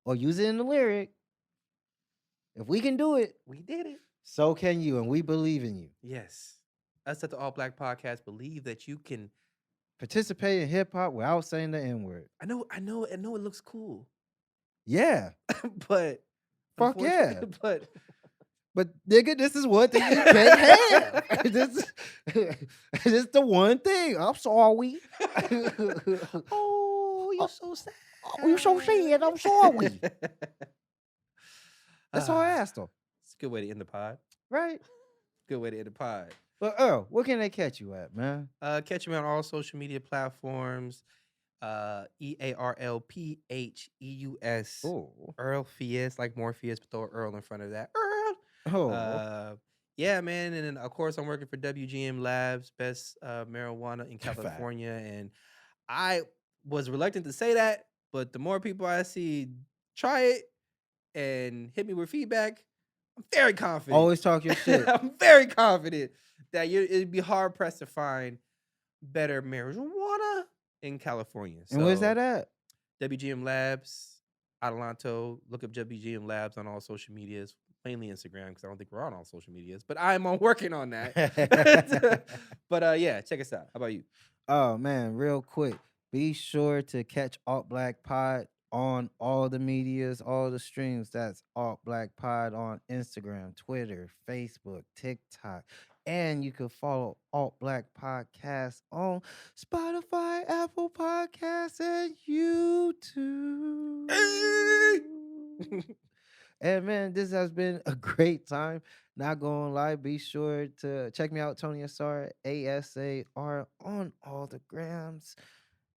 [SPEAKER 1] or use it in the lyric. If we can do it,
[SPEAKER 4] we did it.
[SPEAKER 1] So can you, and we believe in you.
[SPEAKER 4] Yes. Us at the All Black Podcast believe that you can
[SPEAKER 1] participate in hip hop without saying the N-word.
[SPEAKER 4] I know it looks cool.
[SPEAKER 1] Yeah.
[SPEAKER 4] But
[SPEAKER 1] fuck yeah.
[SPEAKER 4] But
[SPEAKER 1] nigga, this is one thing you can't have. This is the one thing. I'm sorry.
[SPEAKER 4] Oh, you're so sad.
[SPEAKER 1] Oh, you're so sad. I'm sorry. That's all I asked them.
[SPEAKER 4] It's a good way to end the pod.
[SPEAKER 1] Right?
[SPEAKER 4] Good way to end the pod.
[SPEAKER 1] But Earl, where can they catch you at, man?
[SPEAKER 4] Catch me on all social media platforms. EARLPHEUS. EAAAAAAARLPHEUS, like Morpheus, but throw an Earl in front of that. Earl. Yeah, man. And then, of course, I'm working for WGM Labs, best marijuana in California. And I was reluctant to say that, but the more people I see try it and hit me with feedback, I'm very confident.
[SPEAKER 1] Always talk your shit.
[SPEAKER 4] I'm very confident that it'd be hard pressed to find better marijuana in California.
[SPEAKER 1] And where's that at?
[SPEAKER 4] WGM Labs, Adelanto. Look up WGM Labs on all social medias, mainly Instagram, because I don't think we're on all social medias, but I'm working on that. But yeah, check us out. How about you?
[SPEAKER 1] Oh man, real quick, be sure to catch Alt Black Pod on all the medias, all the streams. That's Alt Black Pod on Instagram, Twitter, Facebook, TikTok. And you can follow Alt Black Podcast on Spotify, Apple Podcasts, and YouTube. And man, this has been a great time. Not gonna lie, be sure to check me out, Tony Asar, ASAR, on all the grams,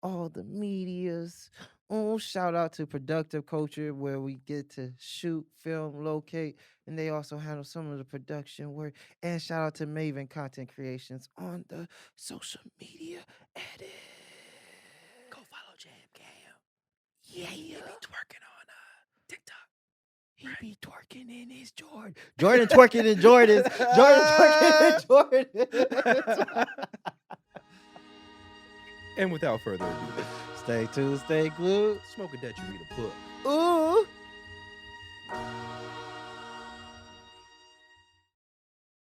[SPEAKER 1] all the medias. Oh, shout out to Productive Culture, where we get to shoot, film, locate, and they also handle some of the production work. And shout out to Maven Content Creations on the social media edit.
[SPEAKER 4] Go follow Jam Cam.
[SPEAKER 1] Yeah,
[SPEAKER 4] he be twerking on TikTok.
[SPEAKER 1] He be twerking in his Jordan. Jordan twerking in Jordans. Jordan twerking in Jordans.
[SPEAKER 4] And without further ado,
[SPEAKER 1] stay tuned, stay glued.
[SPEAKER 4] Smoke a Dutch, read a book.
[SPEAKER 1] Ooh.